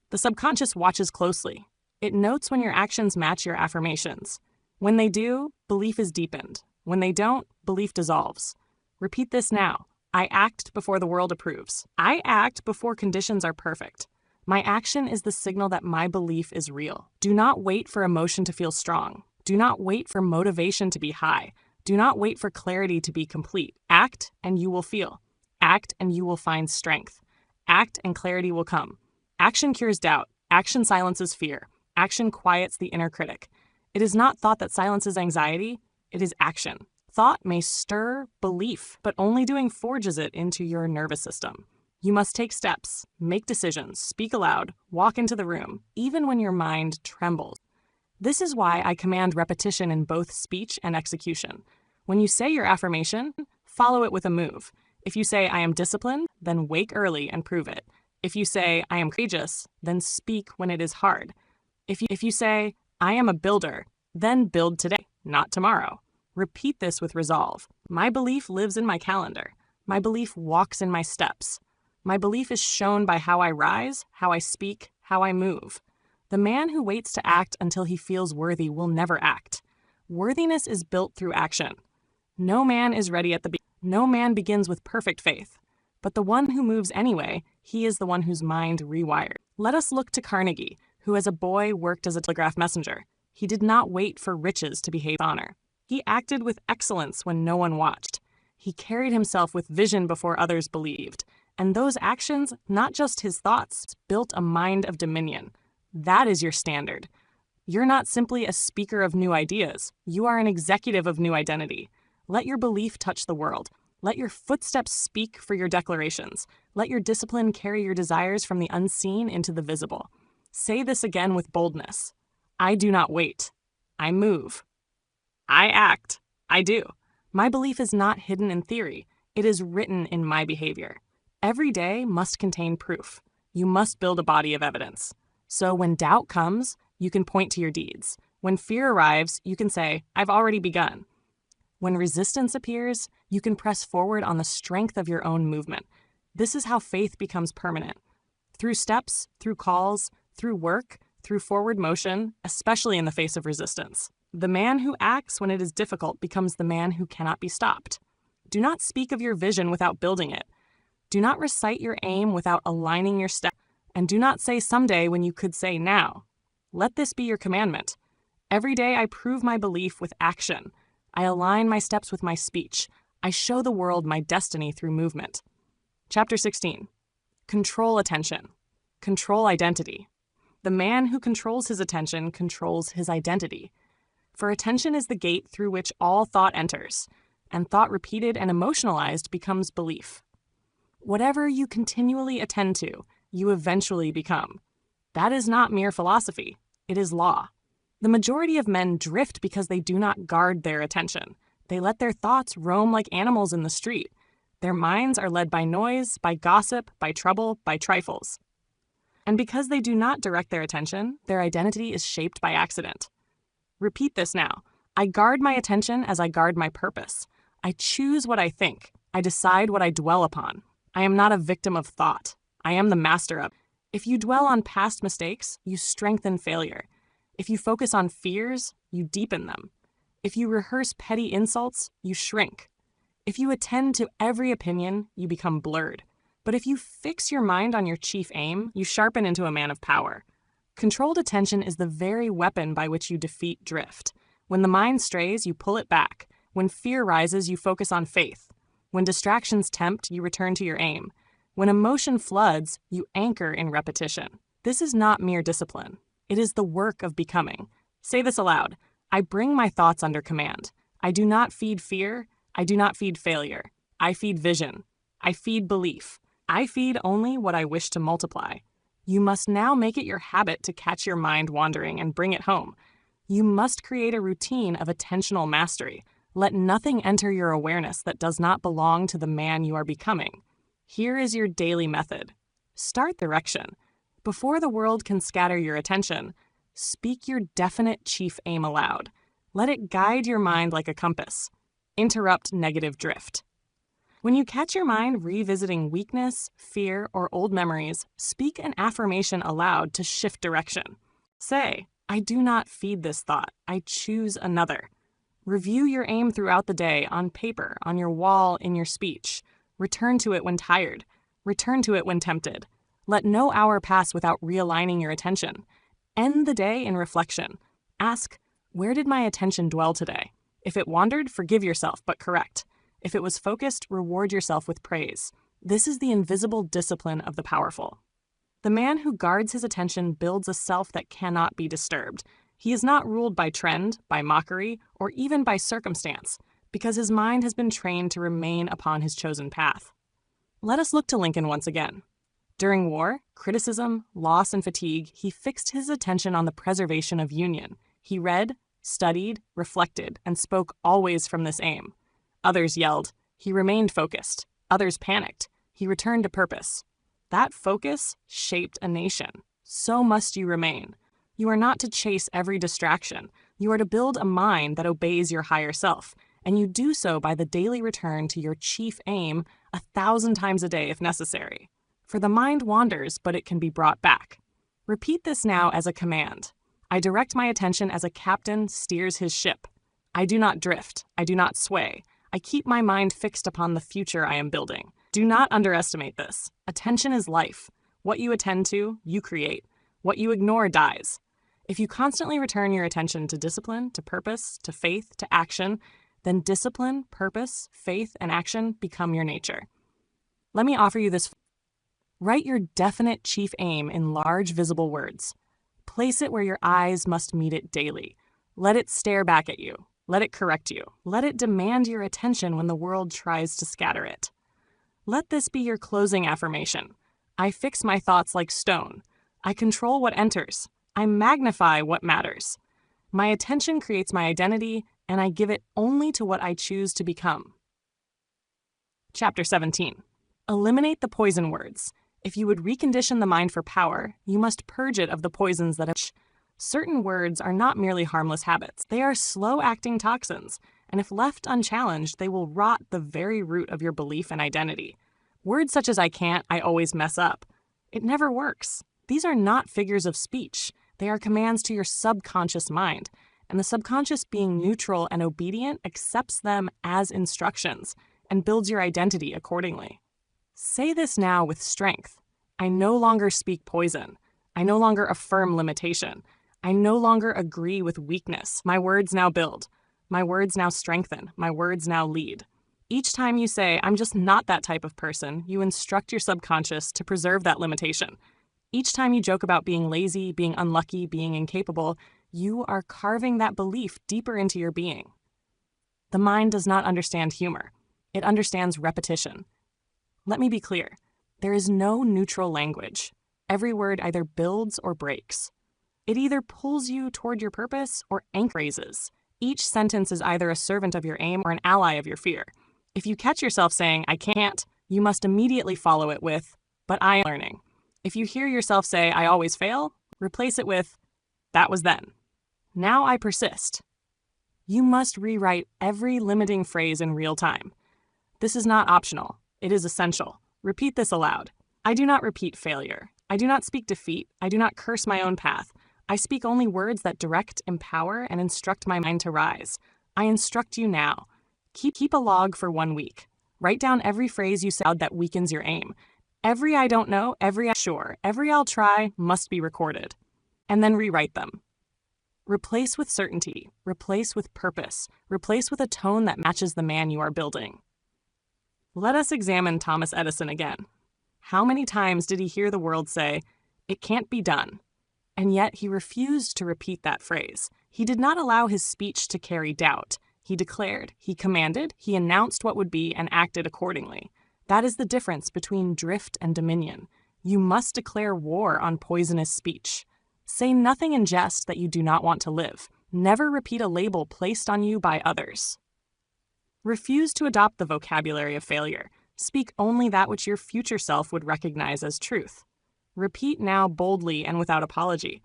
The subconscious watches closely. It notes when your actions match your affirmations. When they do, belief is deepened. When they don't, belief dissolves. Repeat this now. I act before the world approves. I act before conditions are perfect. My action is the signal that my belief is real. Do not wait for emotion to feel strong. Do not wait for motivation to be high. Do not wait for clarity to be complete. Act and you will feel. Act and you will find strength. Act and clarity will come. Action cures doubt. Action silences fear. Action quiets the inner critic. It is not thought that silences anxiety. It is action. Thought may stir belief, but only doing forges it into your nervous system. You must take steps, make decisions, speak aloud, walk into the room, even when your mind trembles. This is why I command repetition in both speech and execution. When you say your affirmation, follow it with a move. If you say, I am disciplined, then wake early and prove it. If you say, I am courageous, then speak when it is hard. If you say, I am a builder, then build today, not tomorrow. Repeat this with resolve. My belief lives in my calendar. My belief walks in my steps. My belief is shown by how I rise, how I speak, how I move. The man who waits to act until he feels worthy will never act. Worthiness is built through action. No man is ready at the beginning. No man begins with perfect faith. But the one who moves anyway, he is the one whose mind rewired. Let us look to Carnegie, who as a boy worked as a telegraph messenger. He did not wait for riches to behave with honor. He acted with excellence when no one watched. He carried himself with vision before others believed. And those actions, not just his thoughts, built a mind of dominion. That is your standard. You're not simply a speaker of new ideas. You are an executive of new identity. Let your belief touch the world. Let your footsteps speak for your declarations. Let your discipline carry your desires from the unseen into the visible. Say this again with boldness. I do not wait. I move. I act. I do. My belief is not hidden in theory. It is written in my behavior. Every day must contain proof. You must build a body of evidence. So when doubt comes, you can point to your deeds. When fear arrives, you can say, I've already begun. When resistance appears, you can press forward on the strength of your own movement. This is how faith becomes permanent. Through steps, through calls, through work, through forward motion, especially in the face of resistance. The man who acts when it is difficult becomes the man who cannot be stopped. Do not speak of your vision without building it. Do not recite your aim without aligning your steps. And do not say someday when you could say now. Let this be your commandment. Every day I prove my belief with action. I align my steps with my speech. I show the world my destiny through movement. Chapter 16. Control attention. Control identity. The man who controls his attention controls his identity. For attention is the gate through which all thought enters, and thought repeated and emotionalized becomes belief. Whatever you continually attend to, you eventually become. That is not mere philosophy. It is law. The majority of men drift because they do not guard their attention. They let their thoughts roam like animals in the street. Their minds are led by noise, by gossip, by trouble, by trifles. And because they do not direct their attention, their identity is shaped by accident. Repeat this now. I guard my attention as I guard my purpose. I choose what I think. I decide what I dwell upon. I am not a victim of thought. I am the master of. If you dwell on past mistakes, you strengthen failure. If you focus on fears, you deepen them. If you rehearse petty insults, you shrink. If you attend to every opinion, you become blurred. But if you fix your mind on your chief aim, you sharpen into a man of power. Controlled attention is the very weapon by which you defeat drift. When the mind strays, you pull it back. When fear rises, you focus on faith. When distractions tempt, you return to your aim. When emotion floods, you anchor in repetition. This is not mere discipline. It is the work of becoming. Say this aloud. I bring my thoughts under command. I do not feed fear. I do not feed failure. I feed vision. I feed belief. I feed only what I wish to multiply. You must now make it your habit to catch your mind wandering and bring it home. You must create a routine of attentional mastery. Let nothing enter your awareness that does not belong to the man you are becoming. Here is your daily method. Start direction. Before the world can scatter your attention, speak your definite chief aim aloud. Let it guide your mind like a compass. Interrupt negative drift. When you catch your mind revisiting weakness, fear, or old memories, speak an affirmation aloud to shift direction. Say, I do not feed this thought. I choose another. Review your aim throughout the day, on paper, on your wall, in your speech. Return to it when tired. Return to it when tempted. Let no hour pass without realigning your attention. End the day in reflection. Ask, where did my attention dwell today? If it wandered, forgive yourself, but correct. If it was focused, reward yourself with praise. This is the invisible discipline of the powerful. The man who guards his attention builds a self that cannot be disturbed. He is not ruled by trend, by mockery, or even by circumstance, because his mind has been trained to remain upon his chosen path. Let us look to Lincoln once again. During war, criticism, loss, and fatigue, he fixed his attention on the preservation of union. He read, studied, reflected, and spoke always from this aim. Others yelled. He remained focused. Others panicked. He returned to purpose. That focus shaped a nation. So must you remain. You are not to chase every distraction. You are to build a mind that obeys your higher self, and you do so by the daily return to your chief aim 1,000 times a day if necessary. For the mind wanders, but it can be brought back. Repeat this now as a command. I direct my attention as a captain steers his ship. I do not drift. I do not sway. I keep my mind fixed upon the future I am building. Do not underestimate this. Attention is life. What you attend to, you create. What you ignore dies. If you constantly return your attention to discipline, to purpose, to faith, to action, then discipline, purpose, faith, and action become your nature. Let me offer you this. Write your definite chief aim in large, visible words. Place it where your eyes must meet it daily. Let it stare back at you. Let it correct you. Let it demand your attention when the world tries to scatter it. Let this be your closing affirmation. I fix my thoughts like stone. I control what enters. I magnify what matters. My attention creates my identity, and I give it only to what I choose to become. Chapter 17. Eliminate the poison words. If you would recondition the mind for power, you must purge it of the poisons that have. Certain words are not merely harmless habits. They are slow-acting toxins, and if left unchallenged, they will rot the very root of your belief and identity. Words such as I can't, I always mess up. It never works. These are not figures of speech. They are commands to your subconscious mind, and the subconscious, being neutral and obedient, accepts them as instructions and builds your identity accordingly. Say this now with strength. I no longer speak poison. I no longer affirm limitation. I no longer agree with weakness. My words now build. My words now strengthen. My words now lead. Each time you say, I'm just not that type of person, you instruct your subconscious to preserve that limitation. Each time you joke about being lazy, being unlucky, being incapable, you are carving that belief deeper into your being. The mind does not understand humor. It understands repetition. Let me be clear. There is no neutral language. Every word either builds or breaks. It either pulls you toward your purpose or anchors. Each sentence is either a servant of your aim or an ally of your fear. If you catch yourself saying, I can't, you must immediately follow it with, but I am learning. If you hear yourself say, I always fail, replace it with, that was then. Now I persist. You must rewrite every limiting phrase in real time. This is not optional. It is essential. Repeat this aloud. I do not repeat failure. I do not speak defeat. I do not curse my own path. I speak only words that direct, empower, and instruct my mind to rise. I instruct you now. Keep a log for 1 week. Write down every phrase you said that weakens your aim. Every I don't know, every I'm sure, every I'll try must be recorded. And then rewrite them. Replace with certainty. Replace with purpose. Replace with a tone that matches the man you are building. Let us examine Thomas Edison again. How many times did he hear the world say, it can't be done? And yet he refused to repeat that phrase. He did not allow his speech to carry doubt. He declared, he commanded, he announced what would be, and acted accordingly. That is the difference between drift and dominion. You must declare war on poisonous speech. Say nothing in jest that you do not want to live. Never repeat a label placed on you by others. Refuse to adopt the vocabulary of failure. Speak only that which your future self would recognize as truth. Repeat now boldly and without apology.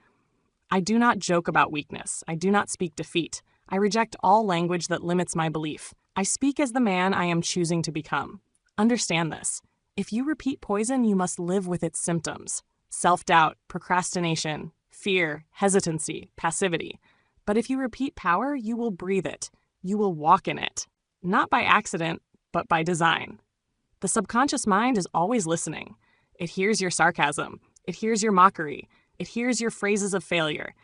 I do not joke about weakness. I do not speak defeat. I reject all language that limits my belief. I speak as the man I am choosing to become. Understand this. If you repeat poison, you must live with its symptoms. Self-doubt, procrastination, fear, hesitancy, passivity. But if you repeat power, you will breathe it. You will walk in it. Not by accident, but by design. The subconscious mind is always listening. It hears your sarcasm. It hears your mockery. It hears your phrases of failure.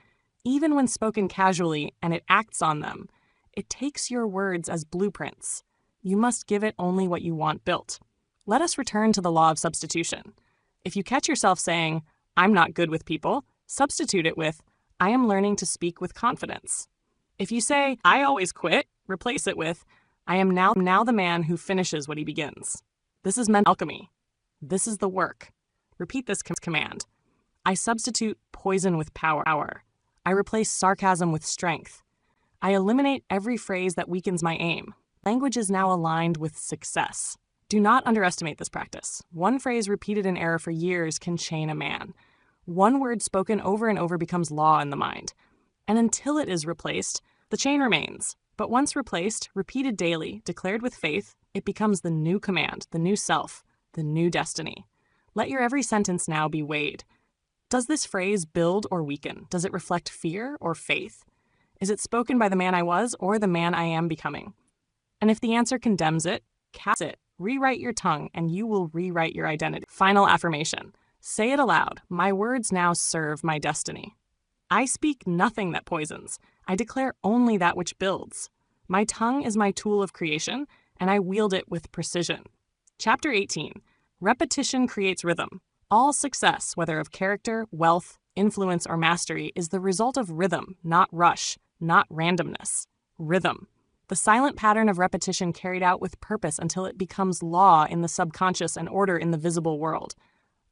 Even when spoken casually, and it acts on them, it takes your words as blueprints. You must give it only what you want built. Let us return to the law of substitution. If you catch yourself saying, I'm not good with people, substitute it with, I am learning to speak with confidence. If you say, I always quit, replace it with, I am now the man who finishes what he begins. This is mental alchemy. This is the work. Repeat this command. I substitute poison with power. I replace sarcasm with strength. I eliminate every phrase that weakens my aim. Language is now aligned with success. Do not underestimate this practice. One phrase repeated in error for years can chain a man. One word spoken over and over becomes law in the mind. And until it is replaced, the chain remains. But once replaced, repeated daily, declared with faith, it becomes the new command, the new self, the new destiny. Let your every sentence now be weighed. Does this phrase build or weaken? Does it reflect fear or faith? Is it spoken by the man I was or the man I am becoming? And if the answer condemns it, cast it. Rewrite your tongue, and you will rewrite your identity. Final affirmation. Say it aloud. My words now serve my destiny. I speak nothing that poisons. I declare only that which builds. My tongue is my tool of creation, and I wield it with precision. Chapter 18. Repetition creates rhythm. All success, whether of character, wealth, influence, or mastery, is the result of rhythm, not rush, not randomness. Rhythm. The silent pattern of repetition carried out with purpose until it becomes law in the subconscious and order in the visible world.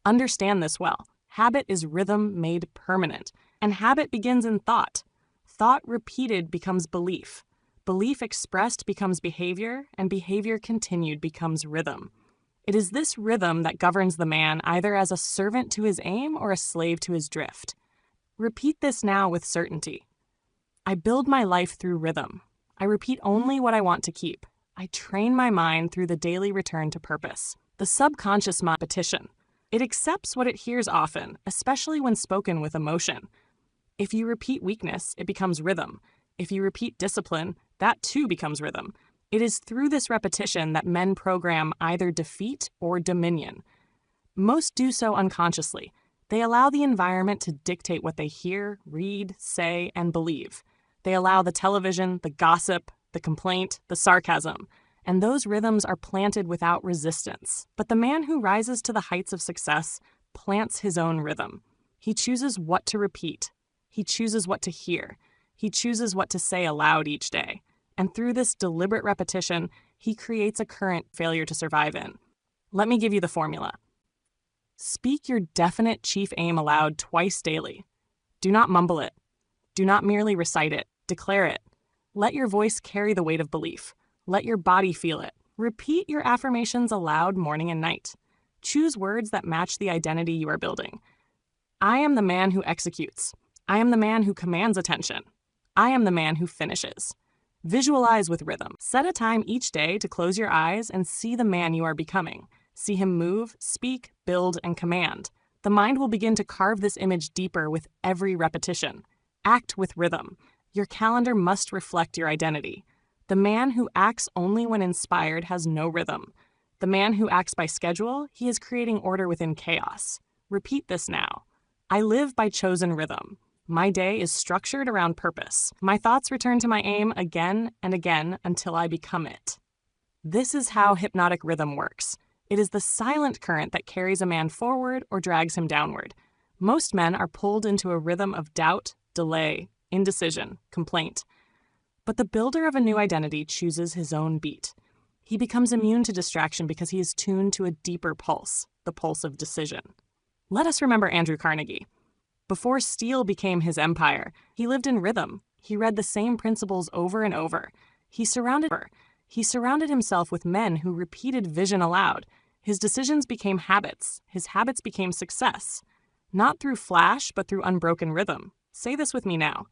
Understand this well. Habit is rhythm made permanent, and habit begins in thought. Thought repeated becomes belief. Belief expressed becomes behavior, and behavior continued becomes rhythm. It is this rhythm that governs the man either as a servant to his aim or a slave to his drift. Repeat this now with certainty. I build my life through rhythm. I repeat only what I want to keep. I train my mind through the daily return to purpose. The subconscious mind repetition. It accepts what it hears often, especially when spoken with emotion. If you repeat weakness, it becomes rhythm. If you repeat discipline, that too becomes rhythm. It is through this repetition that men program either defeat or dominion. Most do so unconsciously. They allow the environment to dictate what they hear, read, say, and believe. They allow the television, the gossip, the complaint, the sarcasm, and those rhythms are planted without resistance. But the man who rises to the heights of success plants his own rhythm. He chooses what to repeat. He chooses what to hear. He chooses what to say aloud each day. And through this deliberate repetition, he creates a current failure to survive in. Let me give you the formula. Speak your definite chief aim aloud twice daily. Do not mumble it. Do not merely recite it. Declare it. Let your voice carry the weight of belief. Let your body feel it. Repeat your affirmations aloud morning and night. Choose words that match the identity you are building. I am the man who executes. I am the man who commands attention. I am the man who finishes. Visualize with rhythm. Set a time each day to close your eyes and see the man you are becoming. See him move, speak, build, and command. The mind will begin to carve this image deeper with every repetition. Act with rhythm. Your calendar must reflect your identity. The man who acts only when inspired has no rhythm. The man who acts by schedule, he is creating order within chaos. Repeat this now. I live by chosen rhythm. My day is structured around purpose. My thoughts return to my aim again and again until I become it. This is how hypnotic rhythm works. It is the silent current that carries a man forward or drags him downward. Most men are pulled into a rhythm of doubt, delay, indecision, complaint. But the builder of a new identity chooses his own beat. He becomes immune to distraction because he is tuned to a deeper pulse, the pulse of decision. Let us remember Andrew Carnegie. Before steel became his empire, he lived in rhythm. He read the same principles over and over. He surrounded himself with men who repeated vision aloud. His decisions became habits. His habits became success. Not through flash, but through unbroken rhythm. Say this with me now.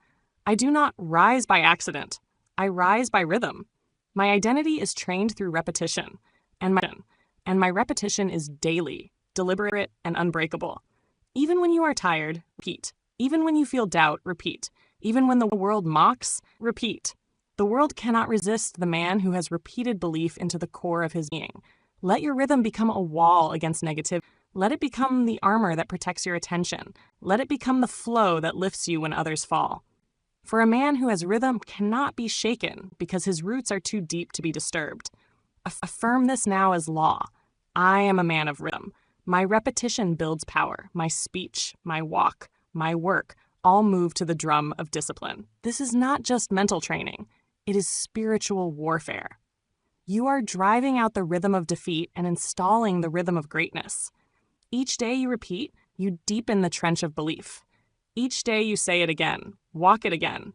I do not rise by accident. I rise by rhythm. My identity is trained through repetition, and my repetition is daily, deliberate, and unbreakable. Even when you are tired, repeat. Even when you feel doubt, repeat. Even when the world mocks, repeat. The world cannot resist the man who has repeated belief into the core of his being. Let your rhythm become a wall against negativity. Let it become the armor that protects your attention. Let it become the flow that lifts you when others fall. For a man who has rhythm cannot be shaken because his roots are too deep to be disturbed. Affirm this now as law. I am a man of rhythm. My repetition builds power. My speech, my walk, my work, all move to the drum of discipline. This is not just mental training. It is spiritual warfare. You are driving out the rhythm of defeat and installing the rhythm of greatness. Each day you repeat, you deepen the trench of belief. Each day you say it again, walk it again,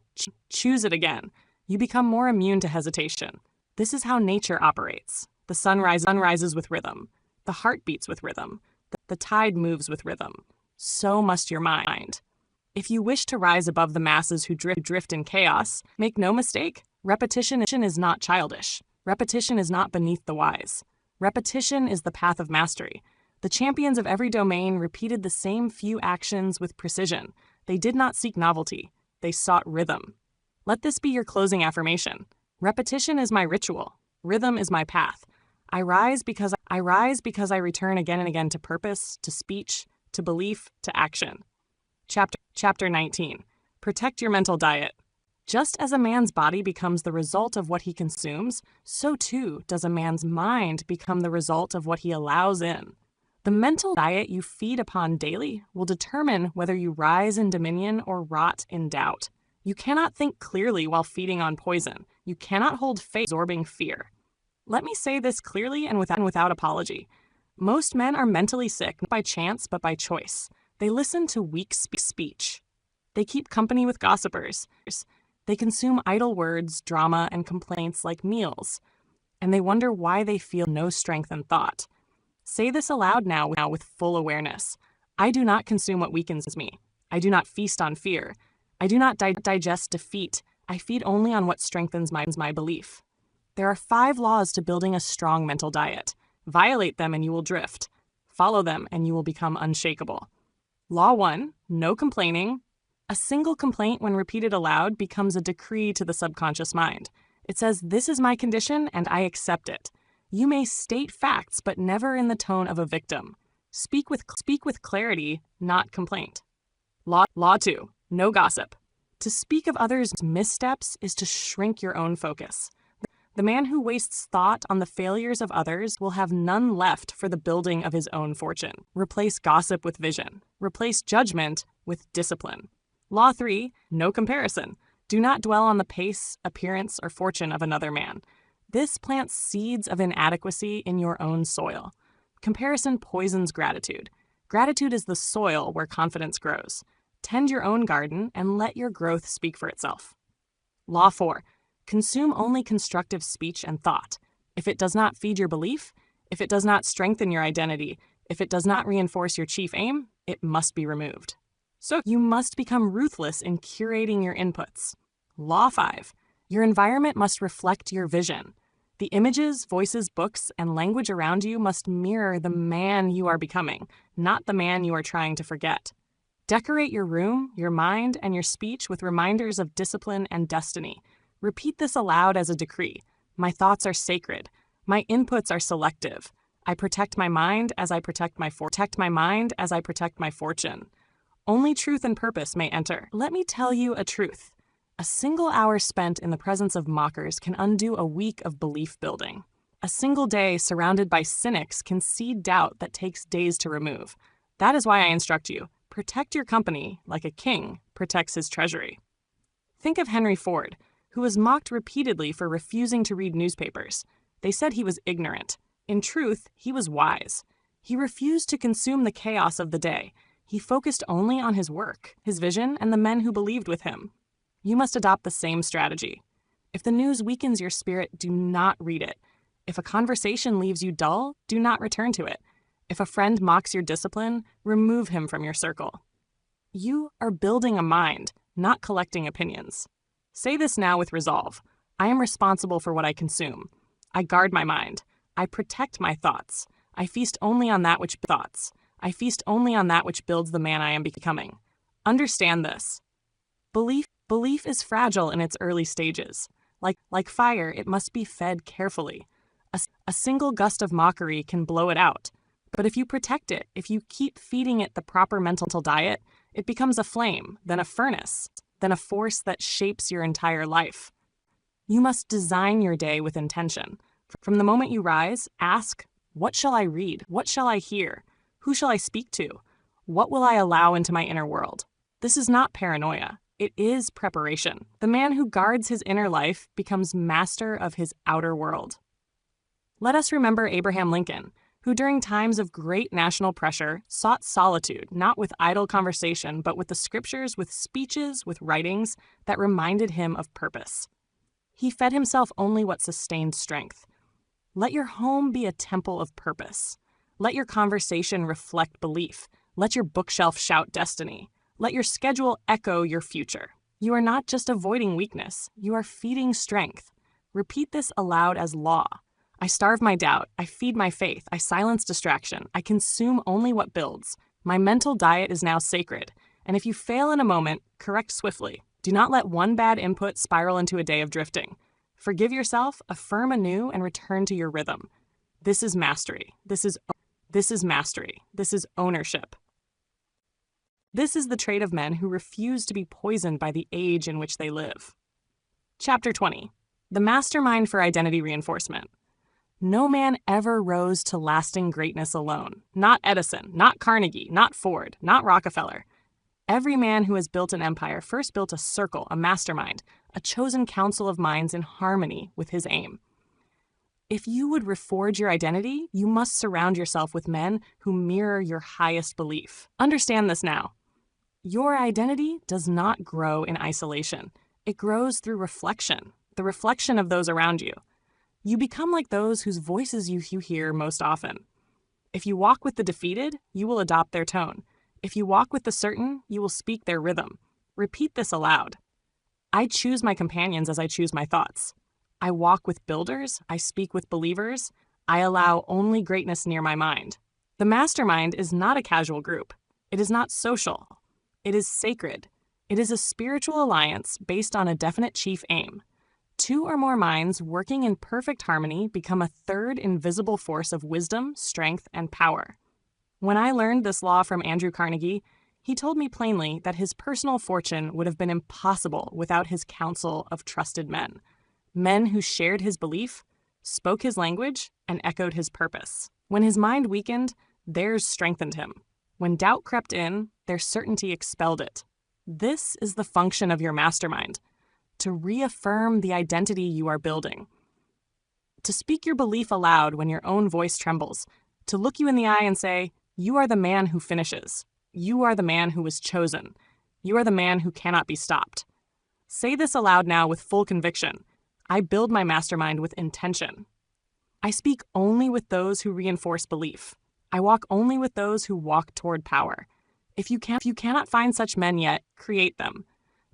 choose it again. You become more immune to hesitation. This is how nature operates. The sun rises with rhythm. The heart beats with rhythm. The tide moves with rhythm. So must your mind. If you wish to rise above the masses who drift in chaos, make no mistake, repetition is not childish. Repetition is not beneath the wise. Repetition is the path of mastery. The champions of every domain repeated the same few actions with precision. They did not seek novelty. They sought rhythm. Let this be your closing affirmation. Repetition is my ritual. Rhythm is my path. I rise because I return again and again to purpose, to speech, to belief, to action. Chapter 19. Protect your mental diet. Just as a man's body becomes the result of what he consumes, so too does a man's mind become the result of what he allows in. The mental diet you feed upon daily will determine whether you rise in dominion or rot in doubt. You cannot think clearly while feeding on poison. You cannot hold faith absorbing fear. Let me say this clearly and without apology. Most men are mentally sick not by chance but by choice. They listen to weak speech. They keep company with gossipers. They consume idle words, drama, and complaints like meals. And they wonder why they feel no strength in thought. Say this aloud now with full awareness. I do not consume what weakens me. I do not feast on fear. I do not digest defeat. I feed only on what strengthens my belief. There are 5 laws to building a strong mental diet. Violate them and you will drift. Follow them and you will become unshakable. Law 1, no complaining. A single complaint when repeated aloud becomes a decree to the subconscious mind. It says, this is my condition and I accept it. You may state facts, but never in the tone of a victim. Speak with clarity, not complaint. Law 2, no gossip. To speak of others' missteps is to shrink your own focus. The man who wastes thought on the failures of others will have none left for the building of his own fortune. Replace gossip with vision. Replace judgment with discipline. Law 3, no comparison. Do not dwell on the pace, appearance, or fortune of another man. This plants seeds of inadequacy in your own soil. Comparison poisons gratitude. Gratitude is the soil where confidence grows. Tend your own garden and let your growth speak for itself. Law 4. Consume only constructive speech and thought. If it does not feed your belief, if it does not strengthen your identity, if it does not reinforce your chief aim, it must be removed. So you must become ruthless in curating your inputs. Law 5. Your environment must reflect your vision. The images, voices, books, and language around you must mirror the man you are becoming, not the man you are trying to forget. Decorate your room, your mind, and your speech with reminders of discipline and destiny. Repeat this aloud as a decree. My thoughts are sacred. My inputs are selective. I protect my mind as I protect my fortune. Only truth and purpose may enter. Let me tell you a truth. A single hour spent in the presence of mockers can undo a week of belief building. A single day surrounded by cynics can seed doubt that takes days to remove. That is why I instruct you. Protect your company like a king protects his treasury. Think of Henry Ford, who was mocked repeatedly for refusing to read newspapers. They said he was ignorant. In truth, he was wise. He refused to consume the chaos of the day. He focused only on his work, his vision, and the men who believed with him. You must adopt the same strategy. If the news weakens your spirit, do not read it. If a conversation leaves you dull, do not return to it. If a friend mocks your discipline, remove him from your circle. You are building a mind, not collecting opinions. Say this now with resolve. I am responsible for what I consume. I guard my mind. I protect my thoughts. I feast only on that which builds the man I am becoming. Understand this. Belief is fragile in its early stages. Like fire, it must be fed carefully. A single gust of mockery can blow it out. But if you protect it, if you keep feeding it the proper mental diet, it becomes a flame, then a furnace, then a force that shapes your entire life. You must design your day with intention. From the moment you rise, ask, what shall I read? What shall I hear? Who shall I speak to? What will I allow into my inner world? This is not paranoia. It is preparation. The man who guards his inner life becomes master of his outer world. Let us remember Abraham Lincoln, who during times of great national pressure sought solitude, not with idle conversation, but with the scriptures, with speeches, with writings that reminded him of purpose. He fed himself only what sustained strength. Let your home be a temple of purpose. Let your conversation reflect belief. Let your bookshelf shout destiny. Let your schedule echo your future. You are not just avoiding weakness, you are feeding strength. Repeat this aloud as law. I starve my doubt, I feed my faith, I silence distraction, I consume only what builds. My mental diet is now sacred, and if you fail in a moment, correct swiftly. Do not let one bad input spiral into a day of drifting. Forgive yourself, affirm anew, and return to your rhythm. This is mastery. This is mastery. This is ownership. This is the trait of men who refuse to be poisoned by the age in which they live. Chapter 20. The Mastermind for Identity Reinforcement. No man ever rose to lasting greatness alone. Not Edison, not Carnegie, not Ford, not Rockefeller. Every man who has built an empire first built a circle, a mastermind, a chosen council of minds in harmony with his aim. If you would reforge your identity, you must surround yourself with men who mirror your highest belief. Understand this now. Your identity does not grow in isolation. It grows through reflection, the reflection of those around you. You become like those whose voices you hear most often. If you walk with the defeated, you will adopt their tone. If you walk with the certain, you will speak their rhythm. Repeat this aloud. I choose my companions as I choose my thoughts. I walk with builders, I speak with believers, I allow only greatness near my mind. The mastermind is not a casual group. It is not social. It is sacred. It is a spiritual alliance based on a definite chief aim. Two or more minds working in perfect harmony become a third invisible force of wisdom, strength, and power. When I learned this law from Andrew Carnegie, he told me plainly that his personal fortune would have been impossible without his council of trusted men. Men who shared his belief, spoke his language, and echoed his purpose. When his mind weakened, theirs strengthened him. When doubt crept in, their certainty expelled it. This is the function of your mastermind, to reaffirm the identity you are building. To speak your belief aloud when your own voice trembles, to look you in the eye and say, you are the man who finishes. You are the man who was chosen. You are the man who cannot be stopped. Say this aloud now with full conviction. I build my mastermind with intention. I speak only with those who reinforce belief. I walk only with those who walk toward power. If you cannot find such men yet, create them.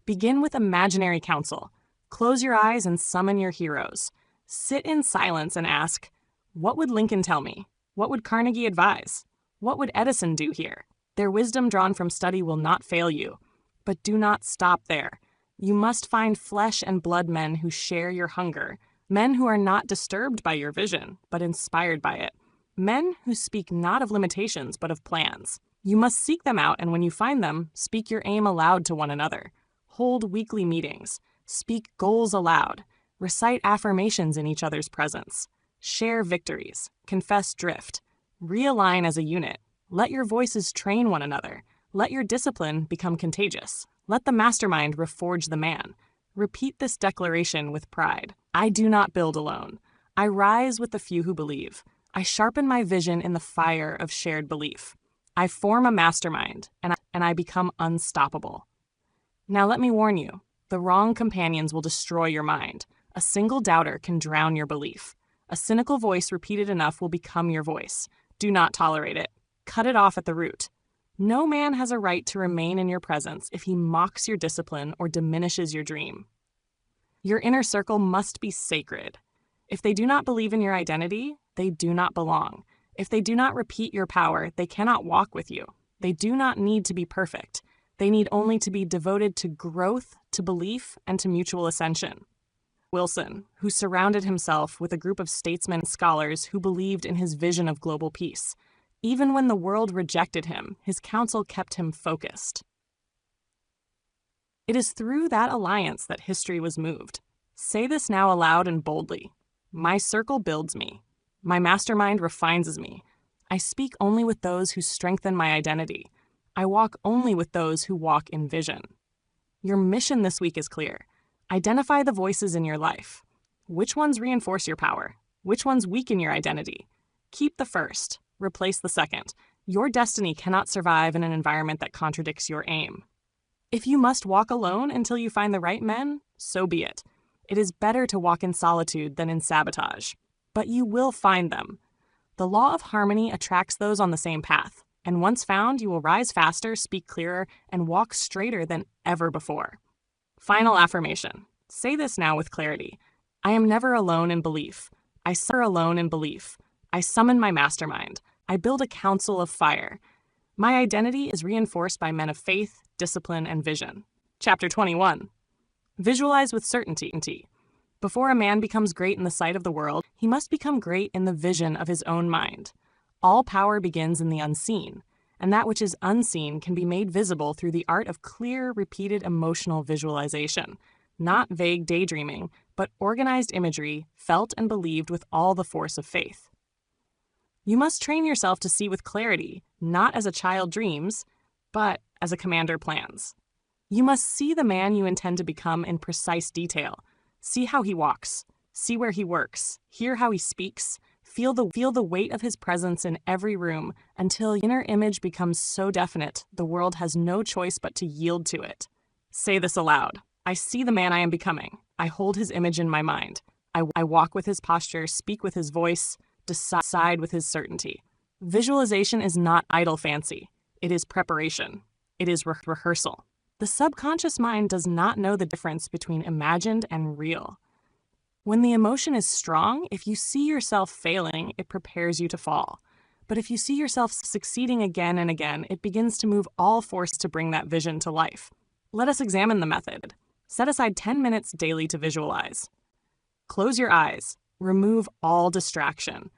Begin with imaginary counsel. Close your eyes and summon your heroes. Sit in silence and ask, what would Lincoln tell me? What would Carnegie advise? What would Edison do here? Their wisdom drawn from study will not fail you. But do not stop there. You must find flesh and blood men who share your hunger, men who are not disturbed by your vision, but inspired by it, men who speak not of limitations, but of plans. You must seek them out, and when you find them, speak your aim aloud to one another. Hold weekly meetings. Speak goals aloud. Recite affirmations in each other's presence. Share victories. Confess drift. Realign as a unit. Let your voices train one another. Let your discipline become contagious. Let the mastermind reforge the man. Repeat this declaration with pride. I do not build alone. I rise with the few who believe. I sharpen my vision in the fire of shared belief. I form a mastermind, and I become unstoppable. Now let me warn you, the wrong companions will destroy your mind. A single doubter can drown your belief. A cynical voice repeated enough will become your voice. Do not tolerate it. Cut it off at the root. No man has a right to remain in your presence if he mocks your discipline or diminishes your dream. Your inner circle must be sacred. If they do not believe in your identity, they do not belong. If they do not repeat your power, they cannot walk with you. They do not need to be perfect. They need only to be devoted to growth, to belief, and to mutual ascension. Wilson, who surrounded himself with a group of statesmen and scholars who believed in his vision of global peace. Even when the world rejected him, his counsel kept him focused. It is through that alliance that history was moved. Say this now aloud and boldly. My circle builds me. My mastermind refines me. I speak only with those who strengthen my identity. I walk only with those who walk in vision. Your mission this week is clear. Identify the voices in your life. Which ones reinforce your power? Which ones weaken your identity? Keep the first. Replace the second. Your destiny cannot survive in an environment that contradicts your aim. If you must walk alone until you find the right men, so be it. It is better to walk in solitude than in sabotage. But you will find them. The law of harmony attracts those on the same path, and once found, you will rise faster, speak clearer, and walk straighter than ever before. Final affirmation. Say this now with clarity. I am never alone in belief. I suffer alone in belief. I summon my mastermind. I build a council of fire. My identity is reinforced by men of faith, discipline, and vision. Chapter 21. Visualize with certainty. Before a man becomes great in the sight of the world, he must become great in the vision of his own mind. All power begins in the unseen, and that which is unseen can be made visible through the art of clear, repeated emotional visualization. Not vague daydreaming, but organized imagery, felt and believed with all the force of faith. You must train yourself to see with clarity, not as a child dreams, but as a commander plans. You must see the man you intend to become in precise detail. See how he walks, see where he works, hear how he speaks, feel the weight of his presence in every room until your inner image becomes so definite the world has no choice but to yield to it. Say this aloud. I see the man I am becoming. I hold his image in my mind. I walk with his posture, speak with his voice, decide with his certainty. Visualization is not idle fancy. It is preparation. It is rehearsal. The subconscious mind does not know the difference between imagined and real. When the emotion is strong, if you see yourself failing, it prepares you to fall. But if you see yourself succeeding again and again, it begins to move all force to bring that vision to life. Let us examine the method. Set aside 10 minutes daily to visualize. Close your eyes. Remove all distraction.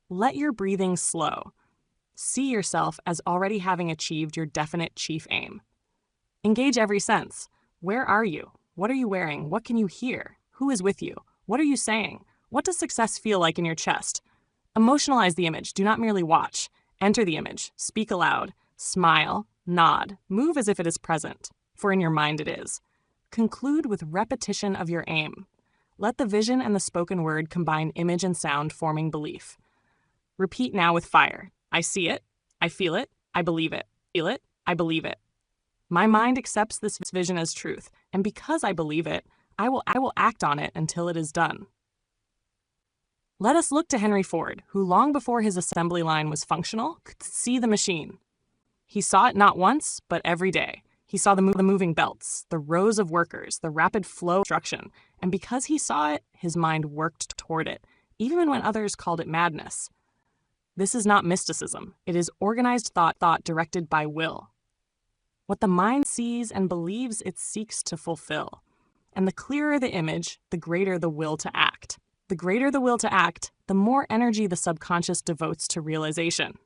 Let your breathing slow. See yourself as already having achieved your definite chief aim. Engage every sense. Where are you? What are you wearing? What can you hear? Who is with you? What are you saying? What does success feel like in your chest? Emotionalize the image. Do not merely watch. Enter the image. Speak aloud. Smile. Nod. Move as if it is present, for in your mind it is. Conclude with repetition of your aim. Let the vision and the spoken word combine image and sound, forming belief. Repeat now with fire. I see it. I feel it. I believe it. Feel it. I believe it. My mind accepts this vision as truth, and because I believe it, I will act on it until it is done. Let us look to Henry Ford, who long before his assembly line was functional, could see the machine. He saw it not once, but every day. He saw the moving belts, the rows of workers, the rapid flow of construction, and because he saw it, his mind worked toward it, even when others called it madness. This is not mysticism. It is organized thought directed by will. What the mind sees and believes it seeks to fulfill. And the clearer the image, the greater the will to act. The greater the will to act, the more energy the subconscious devotes to realization.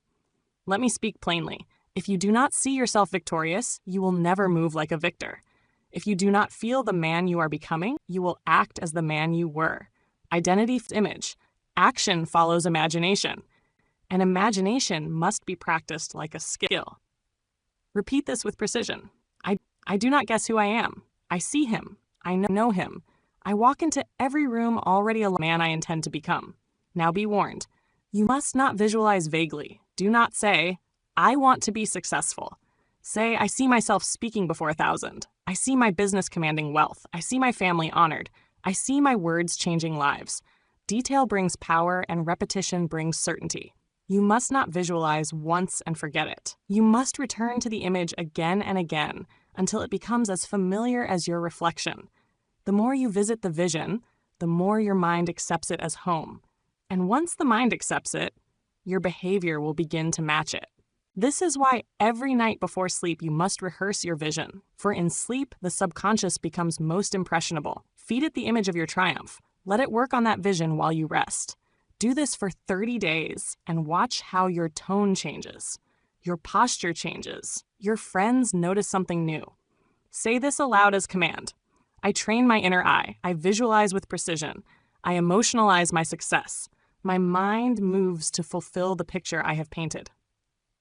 Let me speak plainly. If you do not see yourself victorious, you will never move like a victor. If you do not feel the man you are becoming, you will act as the man you were. Identity image. Action follows imagination. And imagination must be practiced like a skill. Repeat this with precision. I do not guess who I am. I see him. I know him. I walk into every room already a man I intend to become. Now be warned. You must not visualize vaguely. Do not say, I want to be successful. Say, I see myself speaking before 1,000. I see my business commanding wealth. I see my family honored. I see my words changing lives. Detail brings power and repetition brings certainty. You must not visualize once and forget it. You must return to the image again and again until it becomes as familiar as your reflection. The more you visit the vision, the more your mind accepts it as home. And once the mind accepts it, your behavior will begin to match it. This is why every night before sleep you must rehearse your vision, for in sleep the subconscious becomes most impressionable. Feed it the image of your triumph. Let it work on that vision while you rest. Do this for 30 days and watch how your tone changes. Your posture changes. Your friends notice something new. Say this aloud as command. I train my inner eye. I visualize with precision. I emotionalize my success. My mind moves to fulfill the picture I have painted.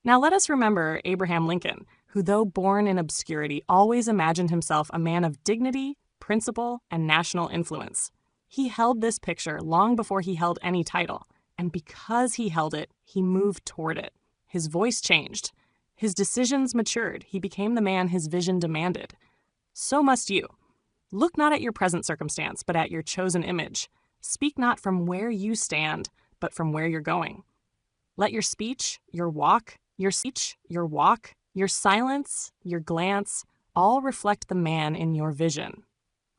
Now let us remember Abraham Lincoln, who though born in obscurity, always imagined himself a man of dignity, principle, and national influence. He held this picture long before he held any title, and because he held it, he moved toward it. His voice changed. His decisions matured. He became the man his vision demanded. So must you. Look not at your present circumstance, but at your chosen image. Speak not from where you stand, but from where you're going. Let your speech, your walk, your silence, your glance, all reflect the man in your vision.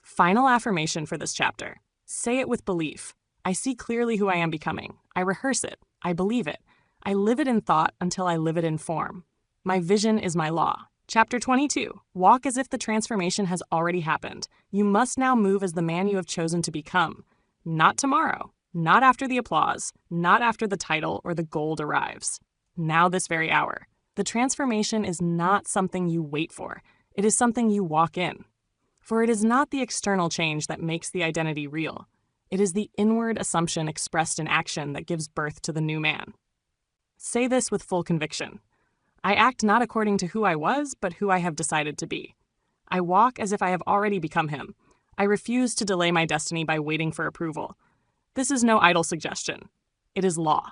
Final affirmation for this chapter. Say it with belief. I see clearly who I am becoming. I rehearse it. I believe it. I live it in thought until I live it in form. My vision is my law. Chapter 22. Walk as if the transformation has already happened. You must now move as the man you have chosen to become. Not tomorrow. Not after the applause. Not after the title or the gold arrives. Now this very hour. The transformation is not something you wait for. It is something you walk in. For it is not the external change that makes the identity real. It is the inward assumption expressed in action that gives birth to the new man. Say this with full conviction. I act not according to who I was, but who I have decided to be. I walk as if I have already become him. I refuse to delay my destiny by waiting for approval. This is no idle suggestion. It is law.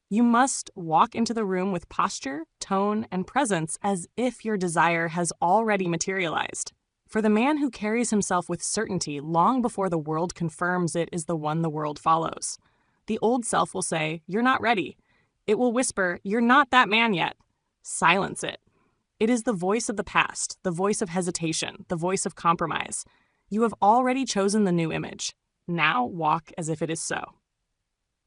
You must walk into the room with posture, tone, and presence as if your desire has already materialized. For the man who carries himself with certainty long before the world confirms it is the one the world follows. The old self will say, "You're not ready." It will whisper, "You're not that man yet." Silence it. It is the voice of the past, the voice of hesitation, the voice of compromise. You have already chosen the new image. Now walk as if it is so.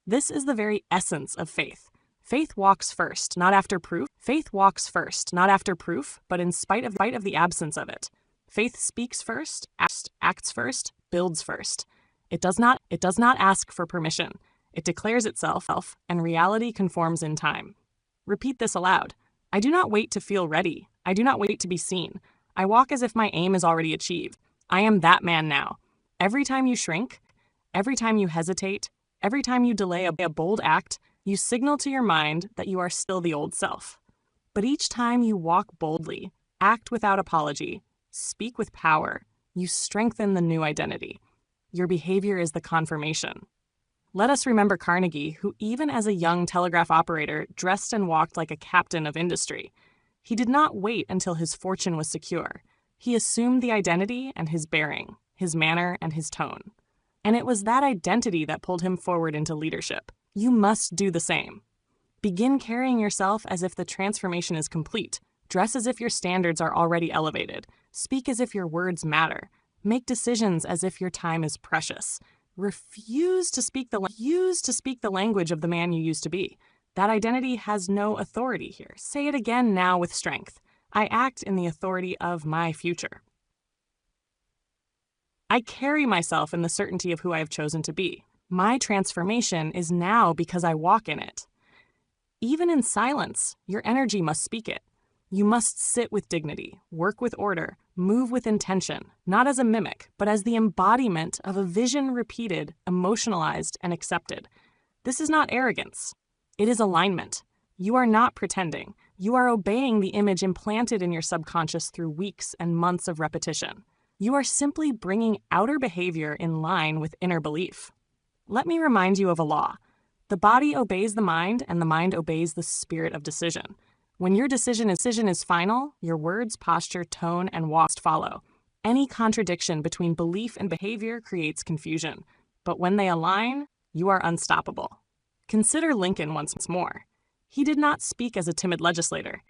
This is the very essence of faith. Faith walks first, not after proof. Faith walks first, not after proof, but in spite of the absence of it. Faith speaks first, acts first, builds first. It does not ask for permission. It declares itself, and reality conforms in time. Repeat this aloud. I do not wait to feel ready. I do not wait to be seen. I walk as if my aim is already achieved. I am that man now. Every time you shrink, every time you hesitate, every time you delay a bold act, you signal to your mind that you are still the old self. But each time you walk boldly, act without apology, speak with power, you strengthen the new identity. Your behavior is the confirmation. Let us remember Carnegie, who even as a young telegraph operator dressed and walked like a captain of industry. He did not wait until his fortune was secure. He assumed the identity and his bearing, his manner and his tone. And it was that identity that pulled him forward into leadership. You must do the same. Begin carrying yourself as if the transformation is complete. Dress as if your standards are already elevated. Speak as if your words matter. Make decisions as if your time is precious. Refuse to speak the language of the man you used to be. That identity has no authority here. Say it again now with strength. I act in the authority of my future. I carry myself in the certainty of who I have chosen to be. My transformation is now because I walk in it. Even in silence, your energy must speak it. You must sit with dignity, work with order, move with intention, not as a mimic, but as the embodiment of a vision repeated, emotionalized, and accepted. This is not arrogance. It is alignment. You are not pretending. You are obeying the image implanted in your subconscious through weeks and months of repetition. You are simply bringing outer behavior in line with inner belief. Let me remind you of a law. The body obeys the mind, and the mind obeys the spirit of decision. When your decision is final, your words, posture, tone, and walk follow. Any contradiction between belief and behavior creates confusion. But when they align, you are unstoppable. Consider Lincoln once more. He did not speak as a timid legislator.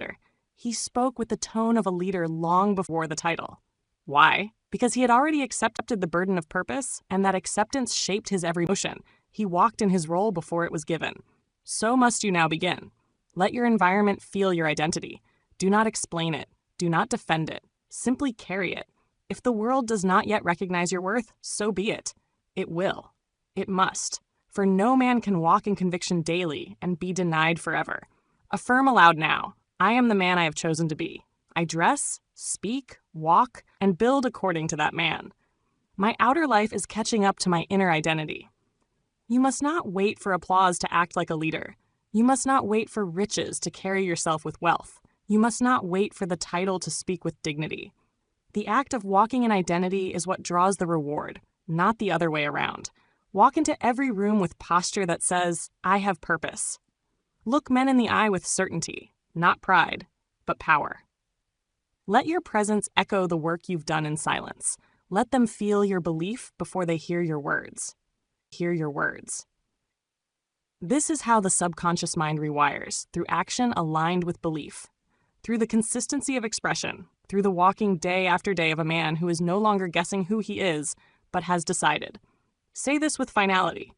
He spoke with the tone of a leader long before the title. Why? Because he had already accepted the burden of purpose, and that acceptance shaped his every motion. He walked in his role before it was given. So must you now begin. Let your environment feel your identity. Do not explain it. Do not defend it. Simply carry it. If the world does not yet recognize your worth, so be it. It will. It must. For no man can walk in conviction daily and be denied forever. Affirm aloud now, I am the man I have chosen to be. I dress, speak, walk, and build according to that man. My outer life is catching up to my inner identity. You must not wait for applause to act like a leader. You must not wait for riches to carry yourself with wealth. You must not wait for the title to speak with dignity. The act of walking in identity is what draws the reward, not the other way around. Walk into every room with posture that says, I have purpose. Look men in the eye with certainty, not pride, but power. Let your presence echo the work you've done in silence. Let them feel your belief before they hear your words. Hear your words. This is how the subconscious mind rewires, through action aligned with belief, through the consistency of expression, through the walking day after day of a man who is no longer guessing who he is, but has decided. Say this with finality.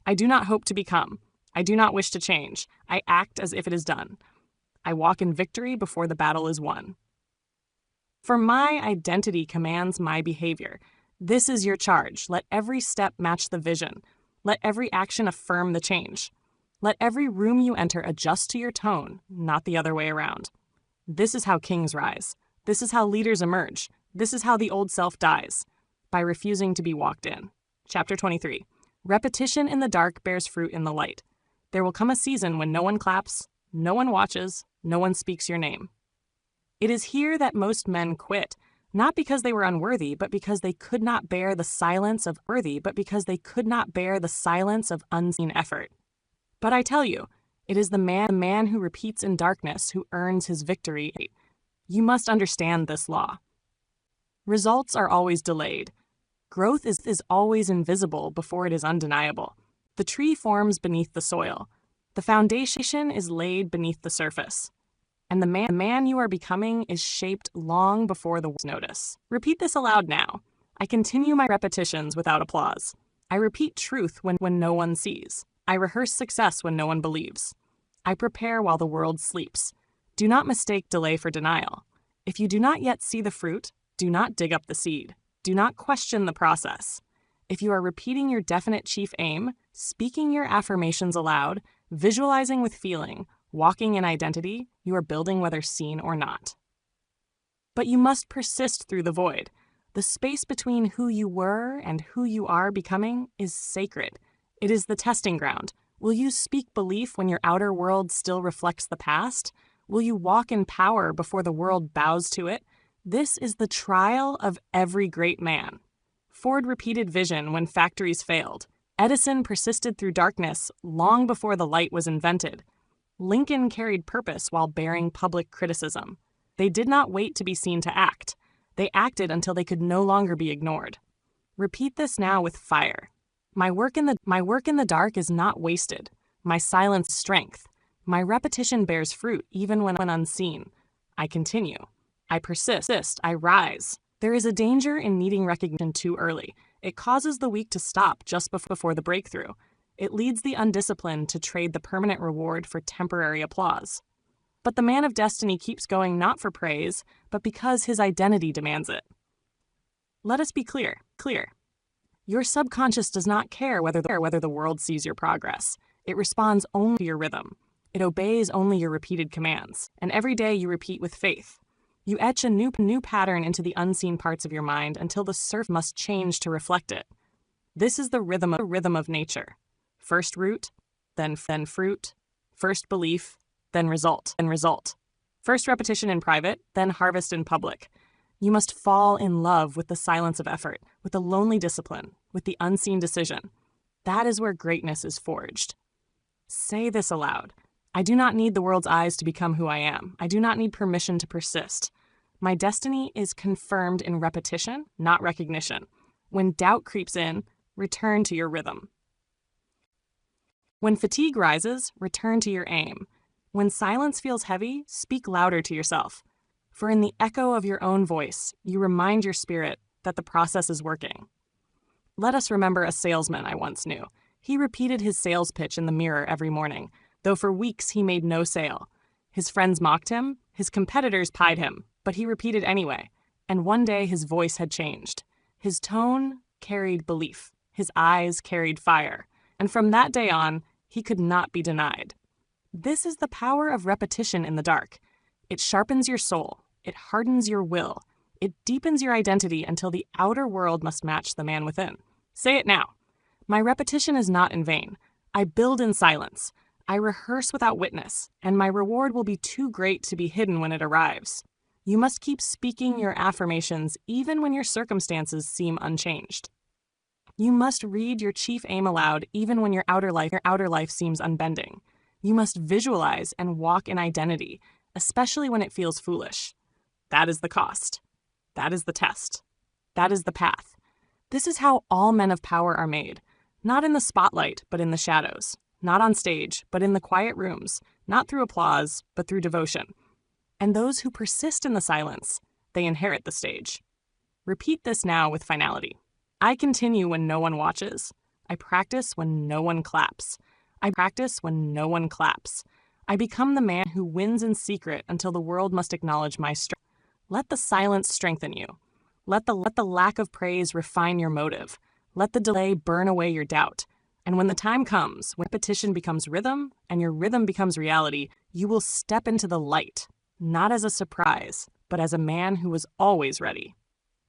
I do not hope to become. I do not wish to change. I act as if it is done. I walk in victory before the battle is won. For my identity commands my behavior. This is your charge. Let every step match the vision. Let every action affirm the change. Let every room you enter adjust to your tone, not the other way around. This is how kings rise. This is how leaders emerge. This is how the old self dies, by refusing to be walked in. Chapter 23. Repetition in the dark bears fruit in the light. There will come a season when no one claps, no one watches, no one speaks your name. It is here that most men quit, not because they were unworthy, but because they could not bear the silence of unseen effort. But I tell you, it is the man who repeats in darkness who earns his victory. You must understand this law. Results are always delayed. Growth is always invisible before it is undeniable. The tree forms beneath the soil. The foundation is laid beneath the surface. And the man you are becoming is shaped long before the world's notice. Repeat this aloud now. I continue my repetitions without applause. I repeat truth when no one sees. I rehearse success when no one believes. I prepare while the world sleeps. Do not mistake delay for denial. If you do not yet see the fruit, do not dig up the seed. Do not question the process. If you are repeating your definite chief aim, speaking your affirmations aloud, visualizing with feeling, walking in identity, you are building whether seen or not. But you must persist through the void. The space between who you were and who you are becoming is sacred. It is the testing ground. Will you speak belief when your outer world still reflects the past? Will you walk in power before the world bows to it? This is the trial of every great man. Ford repeated vision when factories failed. Edison persisted through darkness long before the light was invented. Lincoln carried purpose while bearing public criticism. They did not wait to be seen to act. They acted until they could no longer be ignored. Repeat this now with fire. My work in the dark is not wasted. My silence is strength. My repetition bears fruit even when unseen. I continue. I persist. I rise. There is a danger in needing recognition too early. It causes the weak to stop just before the breakthrough. It leads the undisciplined to trade the permanent reward for temporary applause. But the man of destiny keeps going not for praise, but because his identity demands it. Let us be clear. Your subconscious does not care whether the world sees your progress. It responds only to your rhythm. It obeys only your repeated commands. And every day you repeat with faith. You etch a new pattern into the unseen parts of your mind until the surface must change to reflect it. This is the rhythm of nature. First root, then fruit, first belief, then result. First repetition in private, then harvest in public. You must fall in love with the silence of effort, with the lonely discipline, with the unseen decision. That is where greatness is forged. Say this aloud. I do not need the world's eyes to become who I am. I do not need permission to persist. My destiny is confirmed in repetition, not recognition. When doubt creeps in, return to your rhythm. When fatigue rises, return to your aim. When silence feels heavy, speak louder to yourself. For in the echo of your own voice, you remind your spirit that the process is working. Let us remember a salesman I once knew. He repeated his sales pitch in the mirror every morning, though for weeks he made no sale. His friends mocked him, his competitors pied him, but he repeated anyway, and one day his voice had changed. His tone carried belief, his eyes carried fire, and from that day on, he could not be denied. This is the power of repetition in the dark. It sharpens your soul, it hardens your will, it deepens your identity until the outer world must match the man within. Say it now. My repetition is not in vain. I build in silence. I rehearse without witness, and my reward will be too great to be hidden when it arrives. You must keep speaking your affirmations even when your circumstances seem unchanged. You must read your chief aim aloud even when your outer life seems unbending. You must visualize and walk in identity, especially when it feels foolish. That is the cost. That is the test. That is the path. This is how all men of power are made. Not in the spotlight, but in the shadows. Not on stage, but in the quiet rooms. Not through applause, but through devotion. And those who persist in the silence, they inherit the stage. Repeat this now with finality. I continue when no one watches. I practice when no one claps. I practice when no one claps. I become the man who wins in secret until the world must acknowledge my strength. Let the silence strengthen you. Let the lack of praise refine your motive. Let the delay burn away your doubt. And when the time comes, when repetition becomes rhythm and your rhythm becomes reality, you will step into the light, not as a surprise, but as a man who was always ready.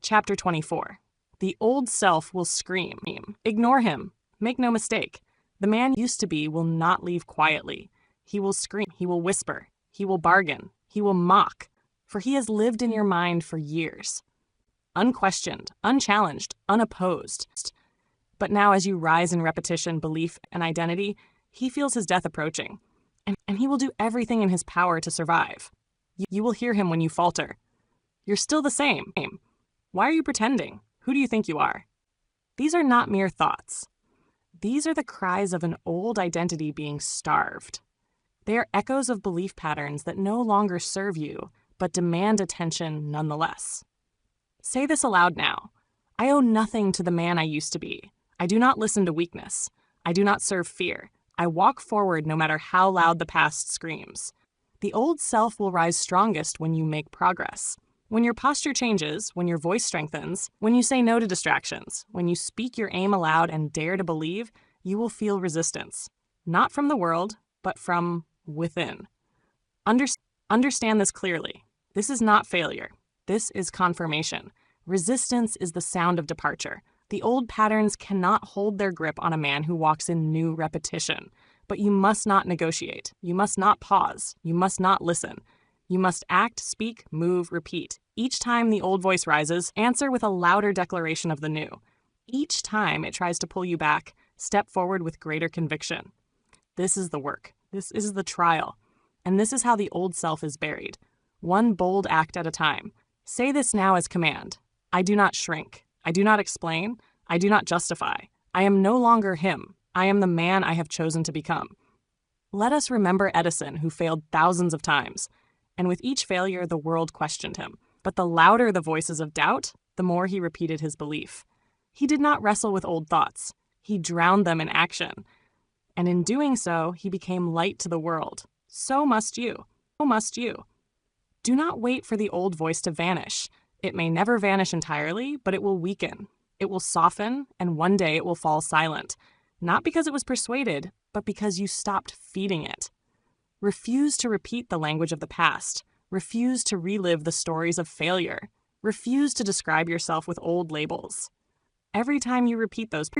Chapter 24. The old self will scream. Ignore him. Make no mistake. The man you used to be will not leave quietly. He will scream. He will whisper. He will bargain. He will mock. For he has lived in your mind for years. Unquestioned, unchallenged, unopposed. But now as you rise in repetition, belief, and identity, he feels his death approaching. And he will do everything in his power to survive. You will hear him when you falter. You're still the same. Why are you pretending? Who do you think you are? These are not mere thoughts. These are the cries of an old identity being starved. They are echoes of belief patterns that no longer serve you, but demand attention nonetheless. Say this aloud now. I owe nothing to the man I used to be. I do not listen to weakness. I do not serve fear. I walk forward no matter how loud the past screams. The old self will rise strongest when you make progress. When your posture changes, when your voice strengthens, when you say no to distractions, when you speak your aim aloud and dare to believe, you will feel resistance. Not from the world, but from within. Understand this clearly. This is not failure. This is confirmation. Resistance is the sound of departure. The old patterns cannot hold their grip on a man who walks in new repetition. But you must not negotiate. You must not pause. You must not listen. You must act, speak, move, repeat. Each time the old voice rises, answer with a louder declaration of the new. Each time it tries to pull you back, step forward with greater conviction. This is the work. This is the trial. And this is how the old self is buried. One bold act at a time. Say this now as command. I do not shrink. I do not explain. I do not justify. I am no longer him. I am the man I have chosen to become. Let us remember Edison, who failed thousands of times. And with each failure, the world questioned him. But the louder the voices of doubt, the more he repeated his belief. He did not wrestle with old thoughts. He drowned them in action. And in doing so, he became light to the world. So must you. So must you. Do not wait for the old voice to vanish. It may never vanish entirely, but it will weaken. It will soften, and one day it will fall silent. Not because it was persuaded, but because you stopped feeding it. Refuse to repeat the language of the past. Refuse to relive the stories of failure. Refuse to describe yourself with old labels. Every time you repeat those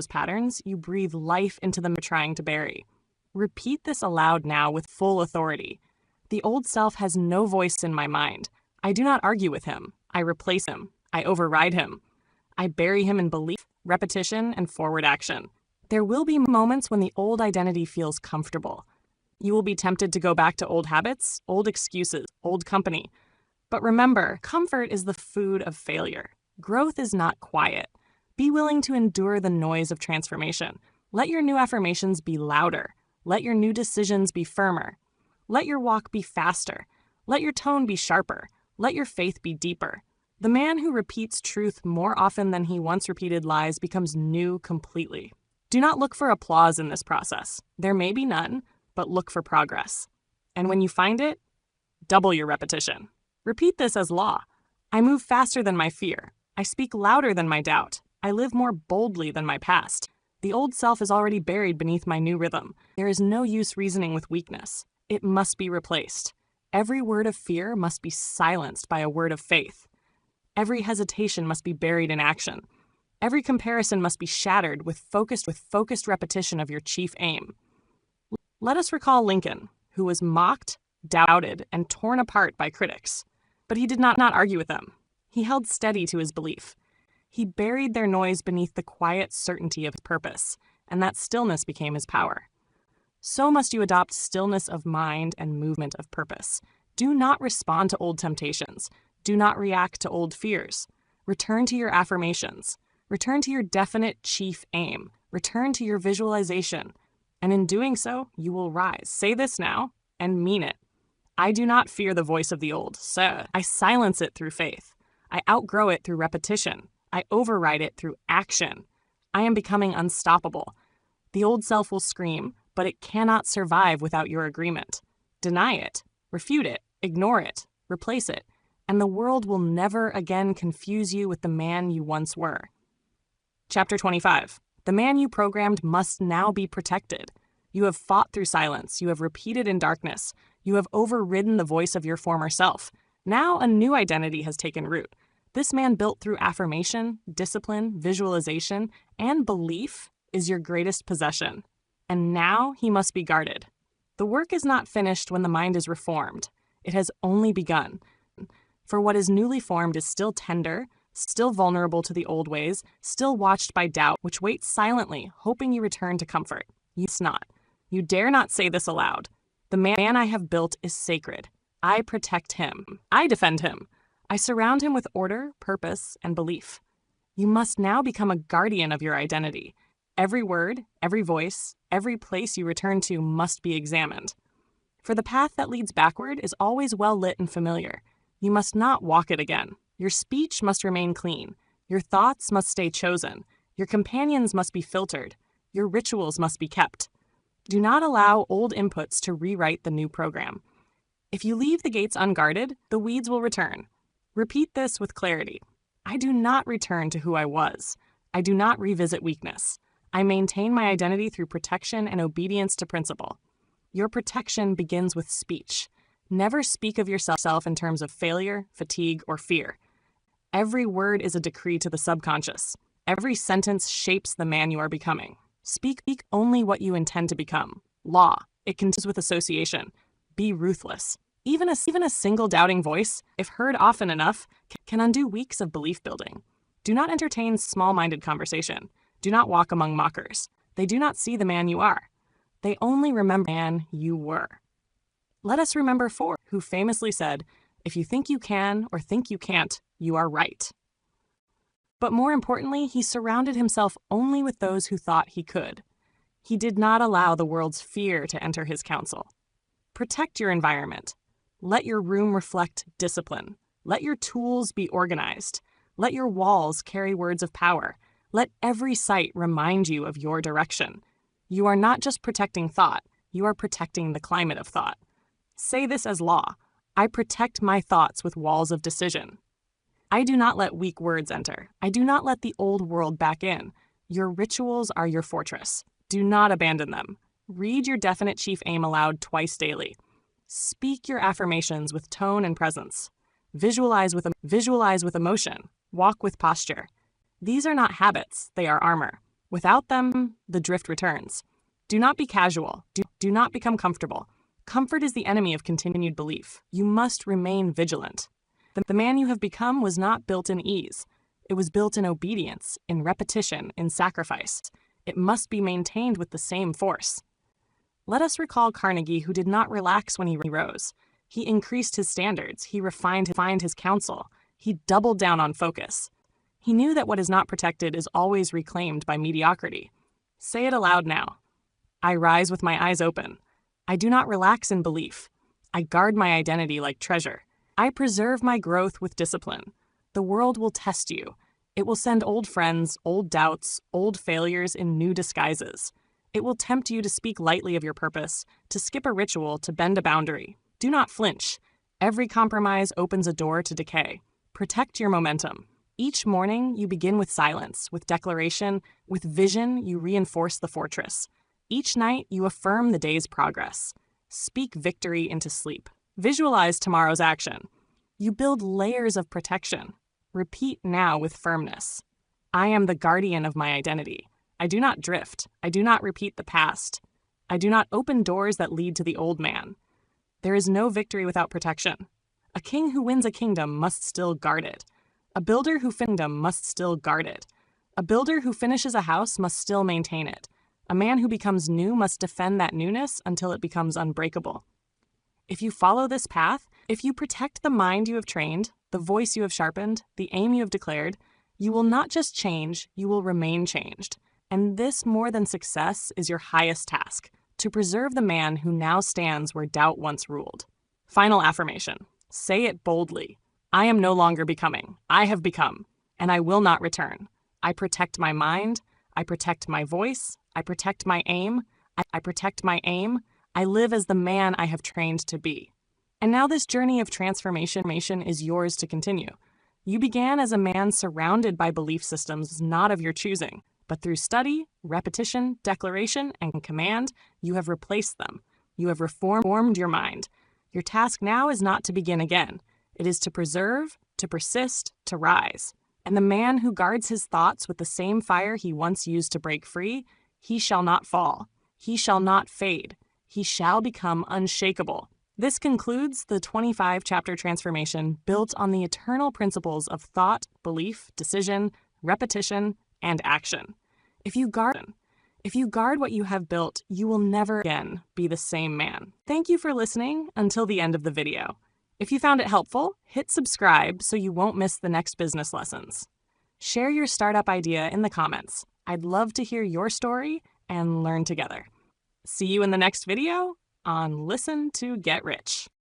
patterns, you breathe life into them you're trying to bury. Repeat this aloud now with full authority. The old self has no voice in my mind. I do not argue with him. I replace him. I override him. I bury him in belief, repetition, and forward action. There will be moments when the old identity feels comfortable. You will be tempted to go back to old habits, old excuses, old company. But remember, comfort is the food of failure. Growth is not quiet. Be willing to endure the noise of transformation. Let your new affirmations be louder. Let your new decisions be firmer. Let your walk be faster. Let your tone be sharper. Let your faith be deeper. The man who repeats truth more often than he once repeated lies becomes new completely. Do not look for applause in this process. There may be none, but look for progress. And when you find it, double your repetition. Repeat this as law. I move faster than my fear. I speak louder than my doubt. I live more boldly than my past. The old self is already buried beneath my new rhythm. There is no use reasoning with weakness. It must be replaced. Every word of fear must be silenced by a word of faith. Every hesitation must be buried in action. Every comparison must be shattered with focused repetition of your chief aim. Let us recall Lincoln, who was mocked, doubted, and torn apart by critics. But he did not argue with them. He held steady to his belief. He buried their noise beneath the quiet certainty of purpose, and that stillness became his power. So must you adopt stillness of mind and movement of purpose. Do not respond to old temptations. Do not react to old fears. Return to your affirmations. Return to your definite chief aim. Return to your visualization. And in doing so, you will rise. Say this now and mean it. I do not fear the voice of the old, sir. I silence it through faith. I outgrow it through repetition. I override it through action. I am becoming unstoppable. The old self will scream, but it cannot survive without your agreement. Deny it, refute it, ignore it, replace it, and the world will never again confuse you with the man you once were. Chapter 25. The man you programmed must now be protected. You have fought through silence. You have repeated in darkness. You have overridden the voice of your former self. Now a new identity has taken root. This man built through affirmation, discipline, visualization, and belief is your greatest possession. And now he must be guarded. The work is not finished when the mind is reformed. It has only begun. For what is newly formed is still tender, still vulnerable to the old ways, still watched by doubt, which waits silently, hoping you return to comfort. You must not. You dare not say this aloud. The man I have built is sacred. I protect him. I defend him. I surround him with order, purpose, and belief. You must now become a guardian of your identity. Every word, every voice, every place you return to must be examined. For the path that leads backward is always well lit and familiar. You must not walk it again. Your speech must remain clean. Your thoughts must stay chosen. Your companions must be filtered. Your rituals must be kept. Do not allow old inputs to rewrite the new program. If you leave the gates unguarded, the weeds will return. Repeat this with clarity. I do not return to who I was. I do not revisit weakness. I maintain my identity through protection and obedience to principle. Your protection begins with speech. Never speak of yourself in terms of failure, fatigue, or fear. Every word is a decree to the subconscious. Every sentence shapes the man you are becoming. Speak only what you intend to become. Law. It continues with association. Be ruthless. Even a single doubting voice, if heard often enough, can undo weeks of belief building. Do not entertain small-minded conversation. Do not walk among mockers. They do not see the man you are. They only remember the man you were. Let us remember Ford, who famously said, "If you think you can or think you can't, you are right." But more importantly, he surrounded himself only with those who thought he could. He did not allow the world's fear to enter his counsel. Protect your environment. Let your room reflect discipline. Let your tools be organized. Let your walls carry words of power. Let every sight remind you of your direction. You are not just protecting thought, you are protecting the climate of thought. Say this as law. I protect my thoughts with walls of decision. I do not let weak words enter. I do not let the old world back in. Your rituals are your fortress. Do not abandon them. Read your definite chief aim aloud twice daily. Speak your affirmations with tone and presence. Visualize with emotion. Walk with posture. These are not habits, they are armor. Without them, the drift returns. Do not be casual. Do not become comfortable. Comfort is the enemy of continued belief. You must remain vigilant. The man you have become was not built in ease. It was built in obedience, in repetition, in sacrifice. It must be maintained with the same force. Let us recall Carnegie, who did not relax when he rose. He increased his standards. He refined his counsel. He doubled down on focus. He knew that what is not protected is always reclaimed by mediocrity. Say it aloud now. I rise with my eyes open. I do not relax in belief. I guard my identity like treasure. I preserve my growth with discipline. The world will test you. It will send old friends, old doubts, old failures in new disguises. It will tempt you to speak lightly of your purpose, to skip a ritual, to bend a boundary. Do not flinch. Every compromise opens a door to decay. Protect your momentum. Each morning, you begin with silence, with declaration, with vision, you reinforce the fortress. Each night, you affirm the day's progress. Speak victory into sleep. Visualize tomorrow's action. You build layers of protection. Repeat now with firmness. I am the guardian of my identity. I do not drift. I do not repeat the past. I do not open doors that lead to the old man. There is no victory without protection. A king who wins a kingdom must still guard it. A builder who finishes them must still guard it. A builder who finishes a house must still maintain it. A man who becomes new must defend that newness until it becomes unbreakable. If you follow this path, if you protect the mind you have trained, the voice you have sharpened, the aim you have declared, you will not just change, you will remain changed. And this, more than success, is your highest task, to preserve the man who now stands where doubt once ruled. Final affirmation. Say it boldly. I am no longer becoming. I have become, and I will not return. I protect my mind. I protect my voice. I protect my aim. I protect my aim. I live as the man I have trained to be. And now this journey of transformation is yours to continue. You began as a man surrounded by belief systems not of your choosing, but through study, repetition, declaration, and command, you have replaced them. You have reformed your mind. Your task now is not to begin again. It is to preserve, to persist, to rise. And the man who guards his thoughts with the same fire he once used to break free, he shall not fall. He shall not fade. He shall become unshakable. This concludes the 25-chapter transformation built on the eternal principles of thought, belief, decision, repetition, and action. If you guard what you have built, you will never again be the same man. Thank you for listening until the end of the video. If you found it helpful, hit subscribe so you won't miss the next business lessons. Share your startup idea in the comments. I'd love to hear your story and learn together. See you in the next video on Listen to Get Rich.